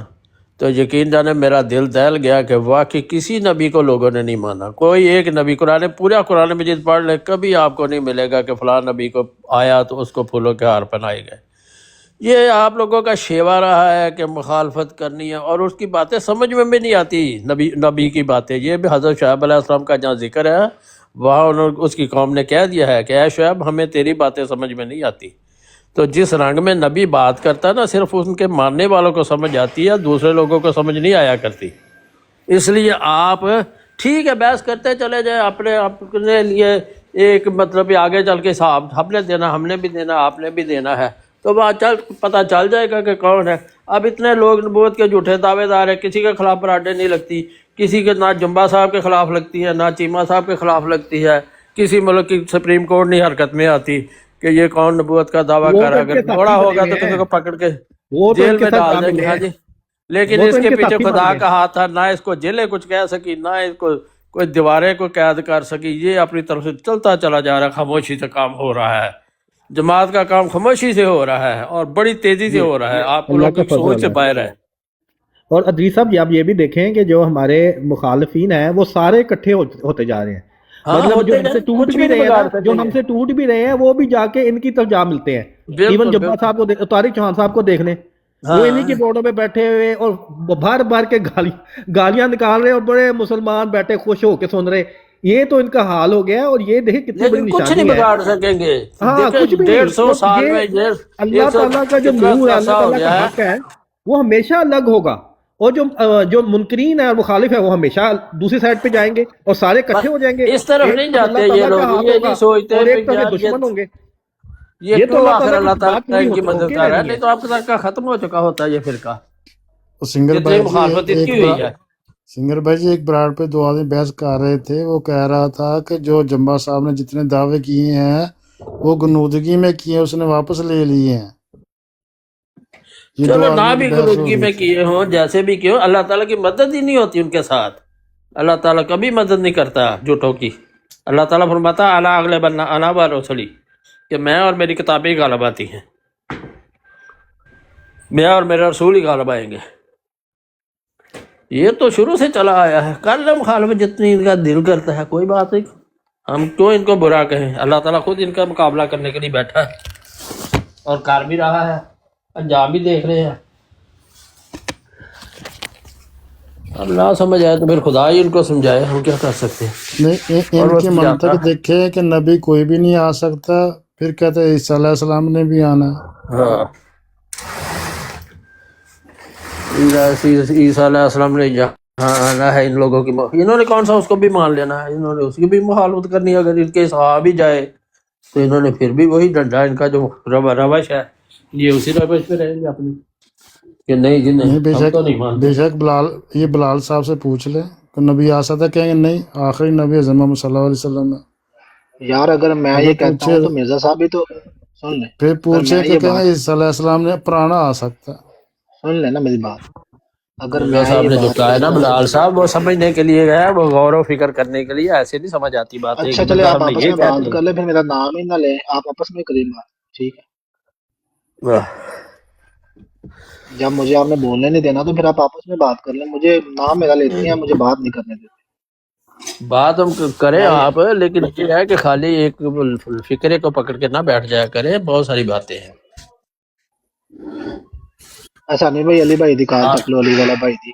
تو یقین جانے میرا دل دہل گیا کہ واقعی کسی نبی کو لوگوں نے نہیں مانا، کوئی ایک نبی پورا قرآن مجید پڑھ لے کبھی آپ کو نہیں ملے گا کہ فلاں نبی کو آیا تو اس کو پھولوں کے ہار پہنائے گئے۔ یہ آپ لوگوں کا شیوا رہا ہے کہ مخالفت کرنی ہے، اور اس کی باتیں سمجھ میں بھی نہیں آتی، نبی کی باتیں۔ یہ بھی حضرت شعیب علیہ السلام کا جہاں ذکر ہے وہاں اس کی قوم نے کہہ دیا ہے کہ اے شعیب ہمیں تیری باتیں سمجھ میں نہیں آتی۔ تو جس رنگ میں نبی بات کرتا ہے نا صرف ان کے ماننے والوں کو سمجھ آتی ہے، دوسرے لوگوں کو سمجھ نہیں آیا کرتی۔ اس لیے آپ ٹھیک ہے بحث کرتے چلے جائیں، اپنے لیے ایک مطلب آگے چل کے صاحب ہم نے دینا، ہم نے بھی دینا، آپ نے بھی دینا ہے، تو بات پتہ چل جائے گا کہ کون ہے۔ اب اتنے لوگ نبوت کے جھوٹے دعوے دار ہیں، کسی کے خلاف پراڈے نہیں لگتی، کسی کے نہ جمبا صاحب کے خلاف لگتی ہے، نہ چیمہ صاحب کے خلاف لگتی ہے، کسی ملک کی سپریم کورٹ نہیں حرکت میں آتی کہ یہ کون نبوت کا دعویٰ وہ کر تو رہا ہے، ان کے اگر ساتھی تھوڑا بنے ہوگا ہوئے تو کسی ہیں، کو پکڑ کے وہ تو ان جیل کے میں ساتھ ڈال دیں شامل گے۔ ہیں، ہاں جی، لیکن وہ تو اس ان کے کے پیچھے ساتھی خدا بن گئے۔ کا ہاتھ تھا، نہ اس کو جیلیں کچھ کہہ سکی، نہ اس کو کوئی دیواریں کو قید کر سکی، یہ اپنی طرف سے چلتا چلا جا رہا ہے، خاموشی سے کام ہو رہا ہے، جماعت کا کام خاموشی سے ہو رہا ہے اور بڑی تیزی سے ہو رہا ہے، آپ اللہ لوگوں کا کی سوچ فضل سے ہے۔ باہر ہے۔ اور ادریس صاحب آپ یہ بھی دیکھیں کہ جو ہمارے مخالفین ہیں وہ سارے اکٹھے ہوتے جا رہے ہیں، ہاں مطلب جو ہوتے ہم سے جائیں، ٹوٹ کچھ بھی بھی نہیں رہے ہیں نا، بگاڑ جو سکیں ہم گے۔ سے ٹوٹ بھی رہے ہیں وہ بھی جا کے ان کی طرف جا ملتے ہیں۔ ایون بالکل جبا بالکل، صاحب کو طارق چوہان صاحب کو دیکھ لیں، وہ انہی ہاں کی بورڈوں پہ بیٹھے ہوئے اور بھر بھر کے گالیاں نکال رہے ہیں، اور بڑے مسلمان بیٹھے خوش ہو کے سن رہے۔ یہ تو ان کا حال ہو گیا ہے، اور یہ دیکھیں کتنی بڑی لیکن کچھ نہیں نشانی ہے۔ بگاڑ سکیں گے۔ ہاں دیکھیں کچھ بھی نہیں، 150 اور سال یہ میں یہ اللہ ایک سو تعالیٰ کا جو کتنا نور ہے، عرصہ اللہ ہو تعالیٰ کا گیا ہے۔ حق ہے، وہ ہمیشہ الگ ہوگا، اور جو منکرین ہے اور مخالف ہے وہ ہمیشہ دوسری سائڈ پہ جائیں گے اور سارے بس اکٹھے ہو جائیں گے۔ اس طرف ایک نہیں طرف اللہ جاتے یہ تعالیٰ کا لوگ، ہاتھ یہ نہیں ہوگا سوچتے اور بھی ایک طرف یہ یار دشمن ہوں گے۔ یہ یہ تو کیوں اللہ آخر تعالیٰ اللہ کی تعالیٰ بات پوری ان کی ہو مدد کے کر رہا ہے، رہنی نہیں ہے۔ تو اب تک کا ختم ہو چکا ہوتا ہے یہ فرقہ، سنگر جتنی بھائی جی مخالفت اس کی ہوئی ہے۔ سنگر بھائی جی ایک براڑ پہ دو آدمی بحث کر رہے تھے، وہ کہہ رہا تھا کہ جو جمبا صاحب نے جتنے دعوے کیے ہیں وہ گنودگی میں کیے، اس نے واپس لے لیے ہیں۔ یہ دو چلو نہ آدمیوں کی بھی بحث ہو گنودگی رہی میں تھی۔ کیے ہوں، جیسے بھی کیے ہوں، اللہ تعالیٰ کی مدد ہی نہیں ہوتی ان کے ساتھ، اللہ تعالیٰ کبھی مدد نہیں کرتا جھوٹوں کی۔ اللہ تعالیٰ فرماتا ہے الا اغلب انا ورسلی، کہ میں اور میری کتابیں ہی غالب آتی ہیں، میں اور میرے رسول ہی غالب آئیں گے۔ یہ تو شروع سے چلا آیا ہے، کر لیں مخالفت جتنی ان کا دل کرتا ہے، کوئی بات نہیں، ہم کیوں ان کو برا کہیں، اللہ تعالیٰ خود ان کا مقابلہ کرنے کے لیے بیٹھا ہے اور کر بھی رہا ہے، انجام بھی دیکھ رہے ہیں۔ اب نہ سمجھ آئے تو پھر خدا ہی ان کو سمجھائے، ہم کیا کر سکتے ہیں۔ نہیں اور ان وہ کی سمجھاتا منطق دیکھے کہ نبی کوئی بھی نہیں آ سکتا، پھر کہتے ہیں عیسیٰ علیہ السلام نے بھی آنا ہے۔ ہاں عیسیٰ علیہ السلام نے جہاں آنا ہے، ان لوگوں کی انہوں نے کون سا اس کو بھی مان لینا ہے، انہوں نے اس کی بھی مخالفت کرنی ہے۔ اگر ان کے صحابہ بھی جائے تو انہوں نے پھر بھی وہی ڈنڈا، ان کا جو روش ہے یہ اسی روش پہ رہیں گے اپنی، کہ نہیں جی نہیں نہیں ہم تو نہیں مانتے۔ بے شک یہ بلال صاحب سے پوچھ لیں کہ نبی آ سکتا ہے، کہیں گے نہیں، آخری نبی حضرت محمد صلی اللہ علیہ وسلم ہے۔ یار اگر میں اگر یہ کہتا پوچھے ہوں تو مرزا صاحب بھی تو سن لیں، پھر اگر پوچھے میں کہ یہ کہیں بات گے عیسیٰ علیہ السلام نے پرانا آ سکتا ہے۔ سن لیں نا میری بات، اگر مرزا میں صاحب یہ نے جو بات کہا ہے نا کرتا ہوں، بلال صاحب، وہ سمجھنے کے لیے گیا ہے، وہ غور و فکر کرنے کے لیے، ایسے نہیں سمجھ آتی باتیں۔ اچھا چلے مرزا آپ صاحب نے آپس یہ میں کہہ بات دیا۔ کر لیں، پھر میرا نام ہی نہ لیں، آپ آپس میں کریں بات، ٹھیک ہے؟ جب مجھے آپ نے بولنے نہیں دینا تو پھر آپ آپس میں بات کر لیں، مجھے نام میرا لیتی ہیں، مجھے بات نہیں کرنے دیتے۔ بات ہم کریں آپ، لیکن یہ ہے کہ خالی ایک فکرے کو پکڑ کے نہ بیٹھ جایا کریں، بہت ساری باتیں ہیں. ایسا نہیں بھائی، علی بھائی دی کال تک لو، علی والا بھائی دی.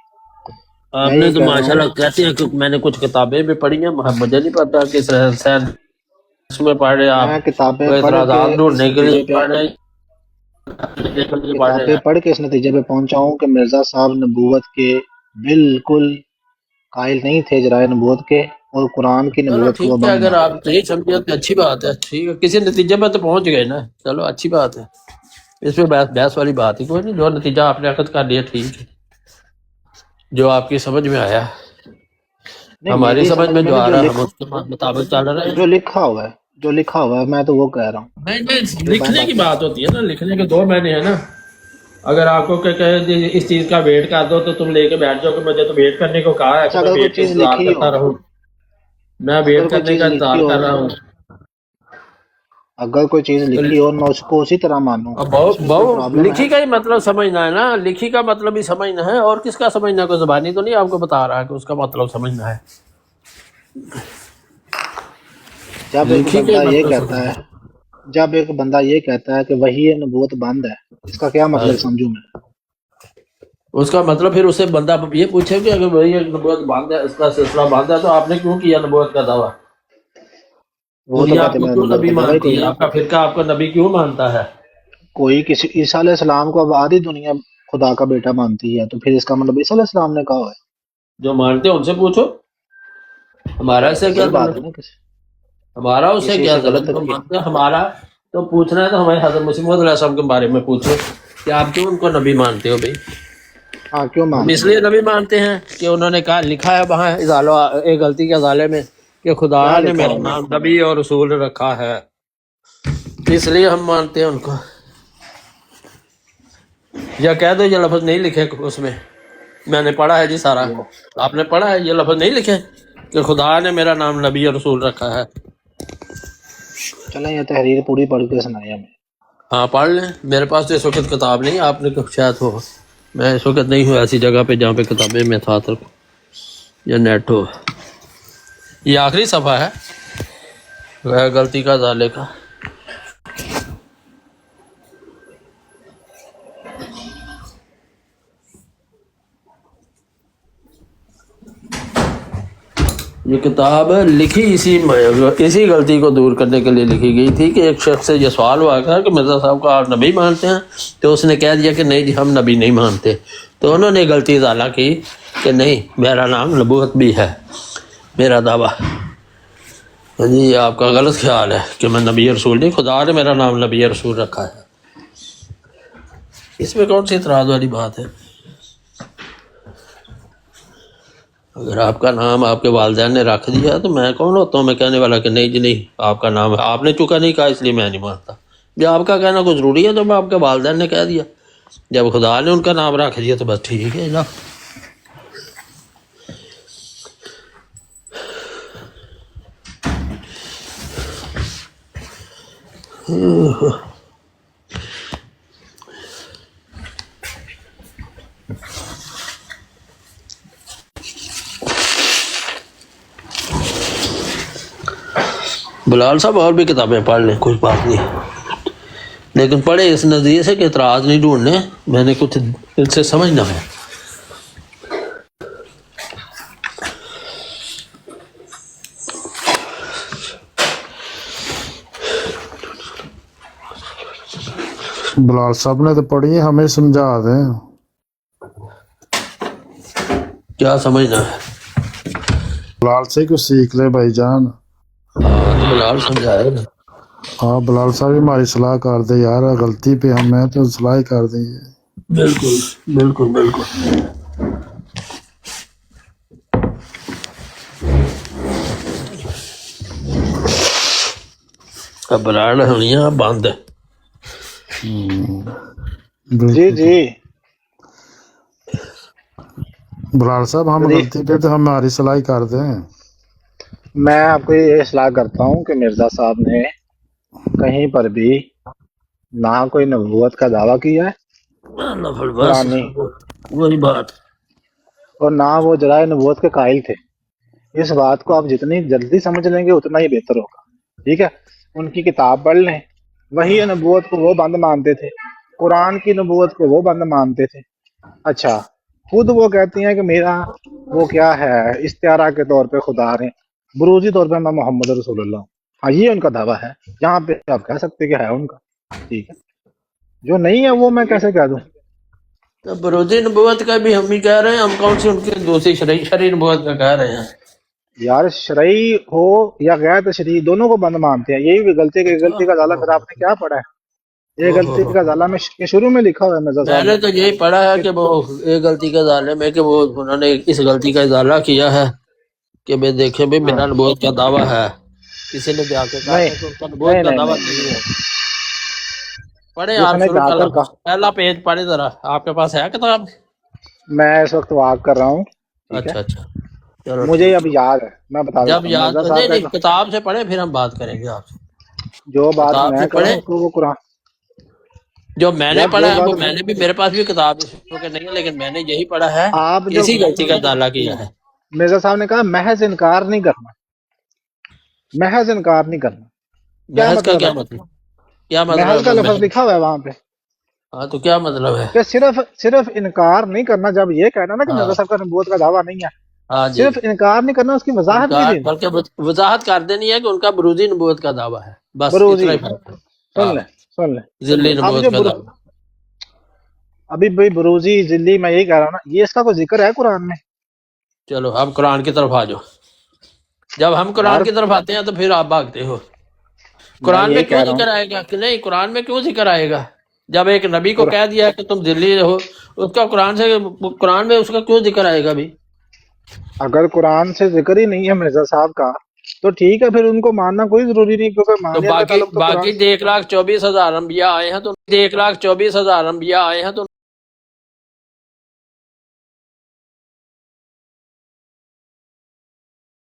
آپ نے تو ماشاء اللہ کہتے ہیں کہ میں نے کچھ کتابیں بھی پڑھی ہیں، مجھے نہیں پتا کہ سائنس میں پڑھ رہے آپ، کتابیں کوئی پڑھ اعتراضات ڈھونڈنے کے لیے پڑھ رہے کتابیں پڑھ کے اس نتیجے پہ پہنچا ہوں کہ مرزا صاحب نبوت کے بالکل قائل نہیں تھے، جرائے نبوت کے، اور قرآن کی چلو نبوت کو وہ ٹھیک ہے، بند اگر مانتے آپ صحیح سمجھے تو اچھی بات ہے، ٹھیک ہے، کسی نتیجے میں تو پہنچ گئے نا، چلو اچھی بات ہے، اس میں بحث والی بات ہی کوئی نہیں، جو نتیجہ آپ نے اخذ کر لیا ٹھیک ہے، جو آپ کی سمجھ میں آیا، ہماری سمجھ میں جو آ رہا ہے ہم اس کے مطابق چل رہے ہیں. جو لکھا ہوا ہے، جو لکھا ہوا ہے میں تو وہ کہہ رہا ہوں. نہیں لکھنے کی بات ہوتی ہے نا، لکھنے کے دو معنی ہیں نا. اگر آپ کو کہ اس چیز کا ویٹ کر دو تو تم لے کے بیٹھ جاؤ کہ مجھے تو ویٹ کرنے کو کہا ہے کہ میں ویٹ کا انتظار کرتا رہوں، میں ویٹ کرنے کا انتظار کر رہا ہوں. اگر کوئی چیز لکھی ہو میں اس کو اسی طرح مانوں. لکھی کا ہی مطلب سمجھنا ہے نا، لکھی کا مطلب ہی سمجھنا ہے، اور کس کا سمجھنا ہے؟ کوئی زبانی تو نہیں آپ کو بتا رہا ہے کہ اس کا مطلب سمجھنا ہے. جب ایک بندہ یہ کہتا ہے کہ وحی نبوت بند ہے، اس کا کیا مطلب سمجھوں میں؟ اس کا مطلب پھر اسے بندہ یہ پوچھے کہ اگر وحی نبوت بند ہے، اس کا سلسلہ بند ہے، تو آپ نے کیوں کیا نبوت کا دعویٰ؟ وہ تو آپ کو کیوں نبی مانتی ہے؟ آپ کا فرقہ آپ کو نبی کیوں مانتا ہے؟ کوئی کسی عیسیٰ علیہ السلام کو اب آدھی دنیا خدا کا بیٹا مانتی ہے، تو پھر اس کا مطلب عیسیٰ علیہ السلام نے کہا ہے. جو مانتے ہیں ان سے پوچھو، ہمارا اس سے کیا غلط ہے؟ ہمارا اس سے کیا غلط ہے؟ ہمارا تو پوچھنا ہے تو ہمارے حضرت مسیح موعود علیہ السلام کے بارے میں پوچھو کہ آپ کیوں ان کو نبی مانتے ہو بھائی؟ ہاں کیوں مانتے؟ اس لیے نبی مانتے ہیں کہ انہوں نے کہا، لکھا ہے وہاں ایک غلطی کے ازالے میں کہ خدا نے میرا نام نبی اور رسول رکھا ہے، اس لیے ہم مانتے ہیں ان کو. یا کہہ دو یہ لفظ نہیں لکھے اس میں نے پڑھا ہے جی سارا، آپ نے پڑھا ہے یہ لفظ نہیں لکھے کہ خدا نے میرا نام نبی اور رسول رکھا ہے. چلیں یہ تحریر پوری پڑھ کے سنائیں ہمیں. ہاں پڑھ لیں، میرے پاس تو اس وقت کتاب نہیں، آپ نے شاید ہو، میں اس وقت نہیں ہوں ایسی جگہ پہ جہاں پہ کتابیں میں ساتھ رکھوں یا نیٹ ہو. یہ آخری صفحہ ہے غلطی کا ازالے کا. یہ کتاب لکھی اسی غلطی کو دور کرنے کے لیے لکھی گئی تھی کہ ایک شخص سے یہ سوال ہوا تھا کہ مرزا صاحب کو آپ نبی مانتے ہیں؟ تو اس نے کہہ دیا کہ نہیں جی ہم نبی نہیں مانتے. تو انہوں نے غلطی ازالہ کی کہ نہیں، میرا نام نبوت بھی ہے، میرا دعویٰ جی آپ کا غلط خیال ہے کہ میں نبی رسول نہیں، خدا نے میرا نام نبی رسول رکھا ہے. اس میں کون سی اعتراض والی بات ہے؟ اگر آپ کا نام آپ کے والدین نے رکھ دیا تو میں کون ہوتا ہوں میں کہنے والا کہ نہیں جی نہیں آپ کا نام ہے، آپ نے چکا نہیں کہا اس لیے میں نہیں مانتا. جب آپ کا کہنا کوئی ضروری ہے تو آپ کے والدین نے کہہ دیا، جب خدا نے ان کا نام رکھ دیا تو بس ٹھیک ہے نا. بلال صاحب اور بھی کتابیں پڑھ لیں، کوئی بات نہیں، لیکن پڑھے اس نظریے سے کہ اعتراض نہیں ڈھونڈنے، میں نے کچھ ان سے سمجھنا ہے. بلال صاحب نے تو پڑھی ہے، ہمیں سمجھا دیں. کیا سمجھنا ہے؟ بلال سے کچھ سیکھ لے بھائی جان. بلال سمجھائے نا. ہاں بلال صاحب ہماری صلاح کر دے یار، غلطی پہ ہم ہیں تو صلاح کر دیں. بالکل بالکل بالکل. اب برائے ہونیاں بند ہے. جی جی بلال صاحب ہم غلطی پہ تو ہماری صلاح کر دیں. میں آپ کو یہ اصلاح کرتا ہوں کہ مرزا صاحب نے کہیں پر بھی نہ کوئی نبوت کا دعویٰ کیا ہے، وہی بات، اور نہ وہ جرائے نبوت کے قائل تھے. اس بات کو آپ جتنی جلدی سمجھ لیں گے اتنا ہی بہتر ہوگا. ٹھیک ہے, ان کی کتاب پڑھ لیں. وہی نبوت کو وہ بند مانتے تھے, قرآن کی نبوت کو وہ بند مانتے تھے. اچھا, خود وہ کہتی ہیں کہ میرا وہ کیا ہے, استعارہ کے طور پہ خدا رہے, بروزی طور پہ میں محمد رسول اللہ ہوں. ہاں, یہ ان کا دعویٰ ہے. یہاں پہ آپ کہہ سکتے کہ ہے ان کا. ٹھیک ہے, جو نہیں ہے وہ میں کیسے کہہ دوں. تو بروزی نبوت کا بھی ہم ہی کہہ رہے ہیں, ہم کون سی ان کی دوسری شرعی نبوت کا کہہ رہے ہیں. یار شرعی ہو یا غیر تشریعی دونوں کو بند مانتے ہیں. یہی غلطی کا ضالہ پھر آپ نے کیا پڑھا ہے؟ یہ غلطی کا ضالہ میں شروع میں لکھا ہوا ہے مرزا میں صاحب نے تو یہی پڑھا ہے کہ وہ ایک غلطی کا ضالع میں کہ وہ انہوں نے اس غلطی کا ازالہ کیا ہے کہ میں دیکھیں بھی میرا نبوت کا دعویٰ ہے. کسی نے بھی آ کے کہا نہیں کہ ان کا نبوت کا دعویٰ نہیں ہے. پڑھیں جس آپ نے شروع جا کر کر کہا, پہلا پیج پڑھیں ذرا. آپ کے پاس ہے کتاب؟ میں اس وقت واک کر رہا ہوں. ٹھیک ہے, اچھا اچھا, چلو مجھے ٹھیک. اب یاد ہے, میں بتا جب دیتا ہوں. یاد مرزا نہیں صاحب کا نہیں کتاب سے پڑھیں پھر ہم بات کریں گے آپ سے. جو بات کتاب میں سے کروں پڑھیں. اس کو وہ قرآن, جو میں نے جب پڑھا جو ہے وہ بات میں نے بھی, میرے پاس بھی کتاب اس وقت نہیں ہے, لیکن میں نے یہی پڑھا ہے آپ کہ جو اسی غلطی کا ازالہ کیا ہے. مرزا صاحب نے کہا محض انکار نہیں کرنا, محض انکار نہیں کرنا. کیا محض کا مطلب کیا ہے؟ مطلب, کیا مطلب محض کا ہے لفظ محض؟ لکھا ہوا ہے وہاں پہ ہاں تو کیا مطلب ہے؟ کہ صرف انکار نہیں کرنا. جب یہ کہنا نا کہ ہاں مرزا صاحب کا نبوت کا دعویٰ نہیں ہے, ہاں جی, صرف انکار نہیں کرنا, اس کی وضاحت بھی انکار دینی. بلکہ وضاحت کر دینی ہے کہ ان کا بروزی نبوت کا دعویٰ ہے, بس اتنا بروزی, ہی فرق ہے. سن ہاں, لیں سن لیں. ذلی اب نبوت جو کا دعویٰ. ابھی بھائی بروزی ذلی میں یہی کہہ رہا ہوں نا, یہ اس کا کوئی ذکر ہے قرآن میں؟ چلو اب قرآن کی طرف آ جاؤ. جب ہم یار قرآن کی طرف آتے ہیں تو پھر آپ بھاگتے ہو. میں قرآن میں یہی کیوں کہہ رہا ہوں, ذکر آئے گا کہ نہیں, قرآن میں کیوں ذکر آئے گا جب ایک نبی کو کہہ دیا کہ تم ذلی ہو, اس کا قرآن میں اس کا کیوں ذکر آئے گا بھی؟ اگر قرآن سے ذکر ہی نہیں ہے مرزا صاحب کا تو ٹھیک ہے, پھر ان کو ماننا کوئی ضروری نہیں, کیونکہ تو مانیت کا باقی تعلق تو قرآن باقی 1,24,000 انبیاء آئے ہیں, تو 1,24,000 انبیاء آئے ہیں, تو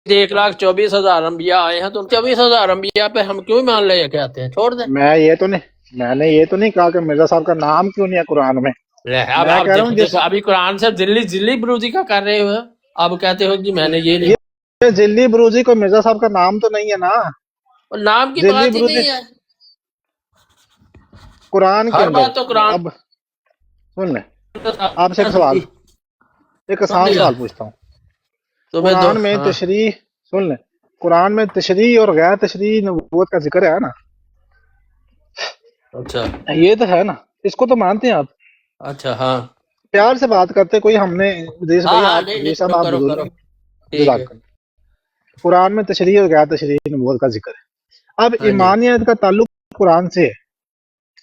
1,24,000 انبیاء آئے ہیں, تو 24,000 انبیاء پہ ہم کیوں مان لے کہتے ہیں, چھوڑ دیں. میں نے یہ تو نہیں کہا کہ مرزا صاحب کا نام کیوں نہیں ہے قرآن میں. اب میں آپ کہہ رہا ہوں دیکھو ابھی قرآن سے ذلی بروزی کا کر رہے ہو, اب کہتے ہو کہ میں نے یہ نہیں. یہ ذلی بروزی کو مرزا صاحب کا نام تو نہیں ہے نا, اور نام کی ذلی بات ہی بروزی نہیں ہے, قرآن کے ہر اندر. بات تو قرآن. اب سن لیں, آپ سے ایک آسان سوال پوچھتا ہوں. قرآن میں تشریح, سن لیں, قرآن میں تشریح اور غیر تشریح نبوت کا ذکر ہے نا. اچھا یہ تو ہے نا, اس کو تو مانتے ہیں آپ. اچھا ہاں, پیار سے بات کرتے کوئی, ہم نے ادریس بھائی ہاں آپ نہیں ادریس نہیں, صاحب آپ کرو بزرگ کرو, ہیں, ٹھیک ہے. جزاک اللہ. قرآن میں تشریح اور غیر تشریح نبوت کا ذکر ہے. اب ہاں جی, ایمانیت کا تعلق قرآن سے ہے.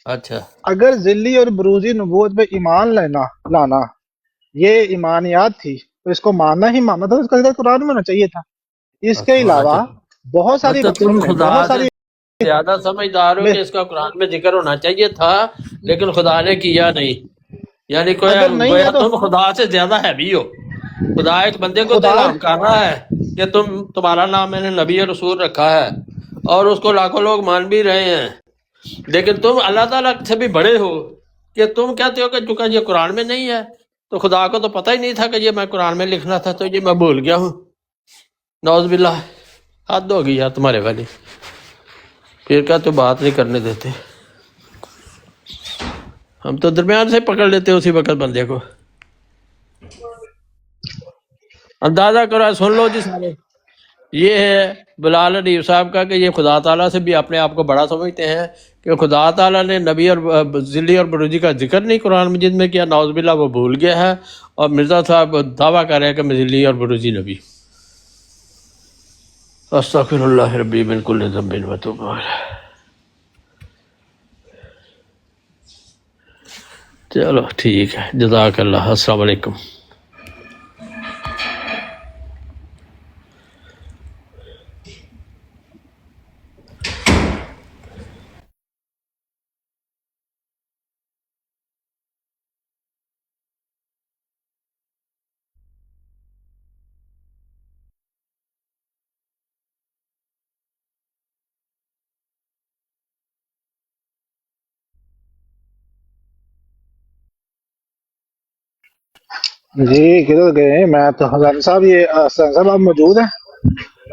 اچھا اگر ذلی اور بروزی نبوت پہ ایمان لانا یہ ایمانیات تھی, تو اس کو ماننا ہی ماننا تھا, اس کا ذکر قرآن میں ہونا چاہیے تھا. اس کے علاوہ بہت ساری, مطلب تم سن لیں, خدا بہت سے ساری, زیادہ سمجھدار ہو کہ اس کا قرآن میں ذکر ہونا چاہیے تھا لیکن خدا نے کیا نہیں. یعنی اگر نہیں گویا ہے تو تم خدا سے زیادہ ہیوی ہو. خدا ایک بندے کو تو خدا الہام کر رہا ہے کہ تمہارا نام میں نے نبی اور رسول رکھا ہے, اور اس کو لاکھوں لوگ مان بھی رہے ہیں, لیکن تم اللہ تعالیٰ سے بھی بڑے ہو کہ تم کہتے ہو کہ چونکہ یہ قرآن میں نہیں ہے تو خدا کو تو پتہ ہی نہیں تھا کہ یہ میں قرآن میں لکھنا تھا, تو یہ میں بھول گیا ہوں. نعوذ باللہ, حد ہو گئی یار تمہارے والی. پھر کیا تو بات نہیں کرنے دیتے, ہم تو درمیان سے پکڑ لیتے اسی وقت بندے کو. اندازہ کرو, سن لو جی سارے. یہ ہے بلال حنیف صاحب کا کہ یہ خدا تعالیٰ سے بھی اپنے آپ کو بڑا سمجھتے ہیں کہ خدا تعالیٰ نے نبی اور ذلی اور بروزی کا ذکر نہیں قرآن مجید میں کیا, نعوذ باللہ وہ بھول گیا ہے, اور مرزا صاحب دعویٰ کر رہے ہیں کہ میں ذلی اور بروزی نبی. استغفر اللہ ربی من کل ذنب واتوب الیہ. چلو ٹھیک ہے, جزاک اللہ, السلام علیکم. جی کدھر گئے؟ میں تو حسین صاحب, یہ حسین صاحب آپ موجود ہیں؟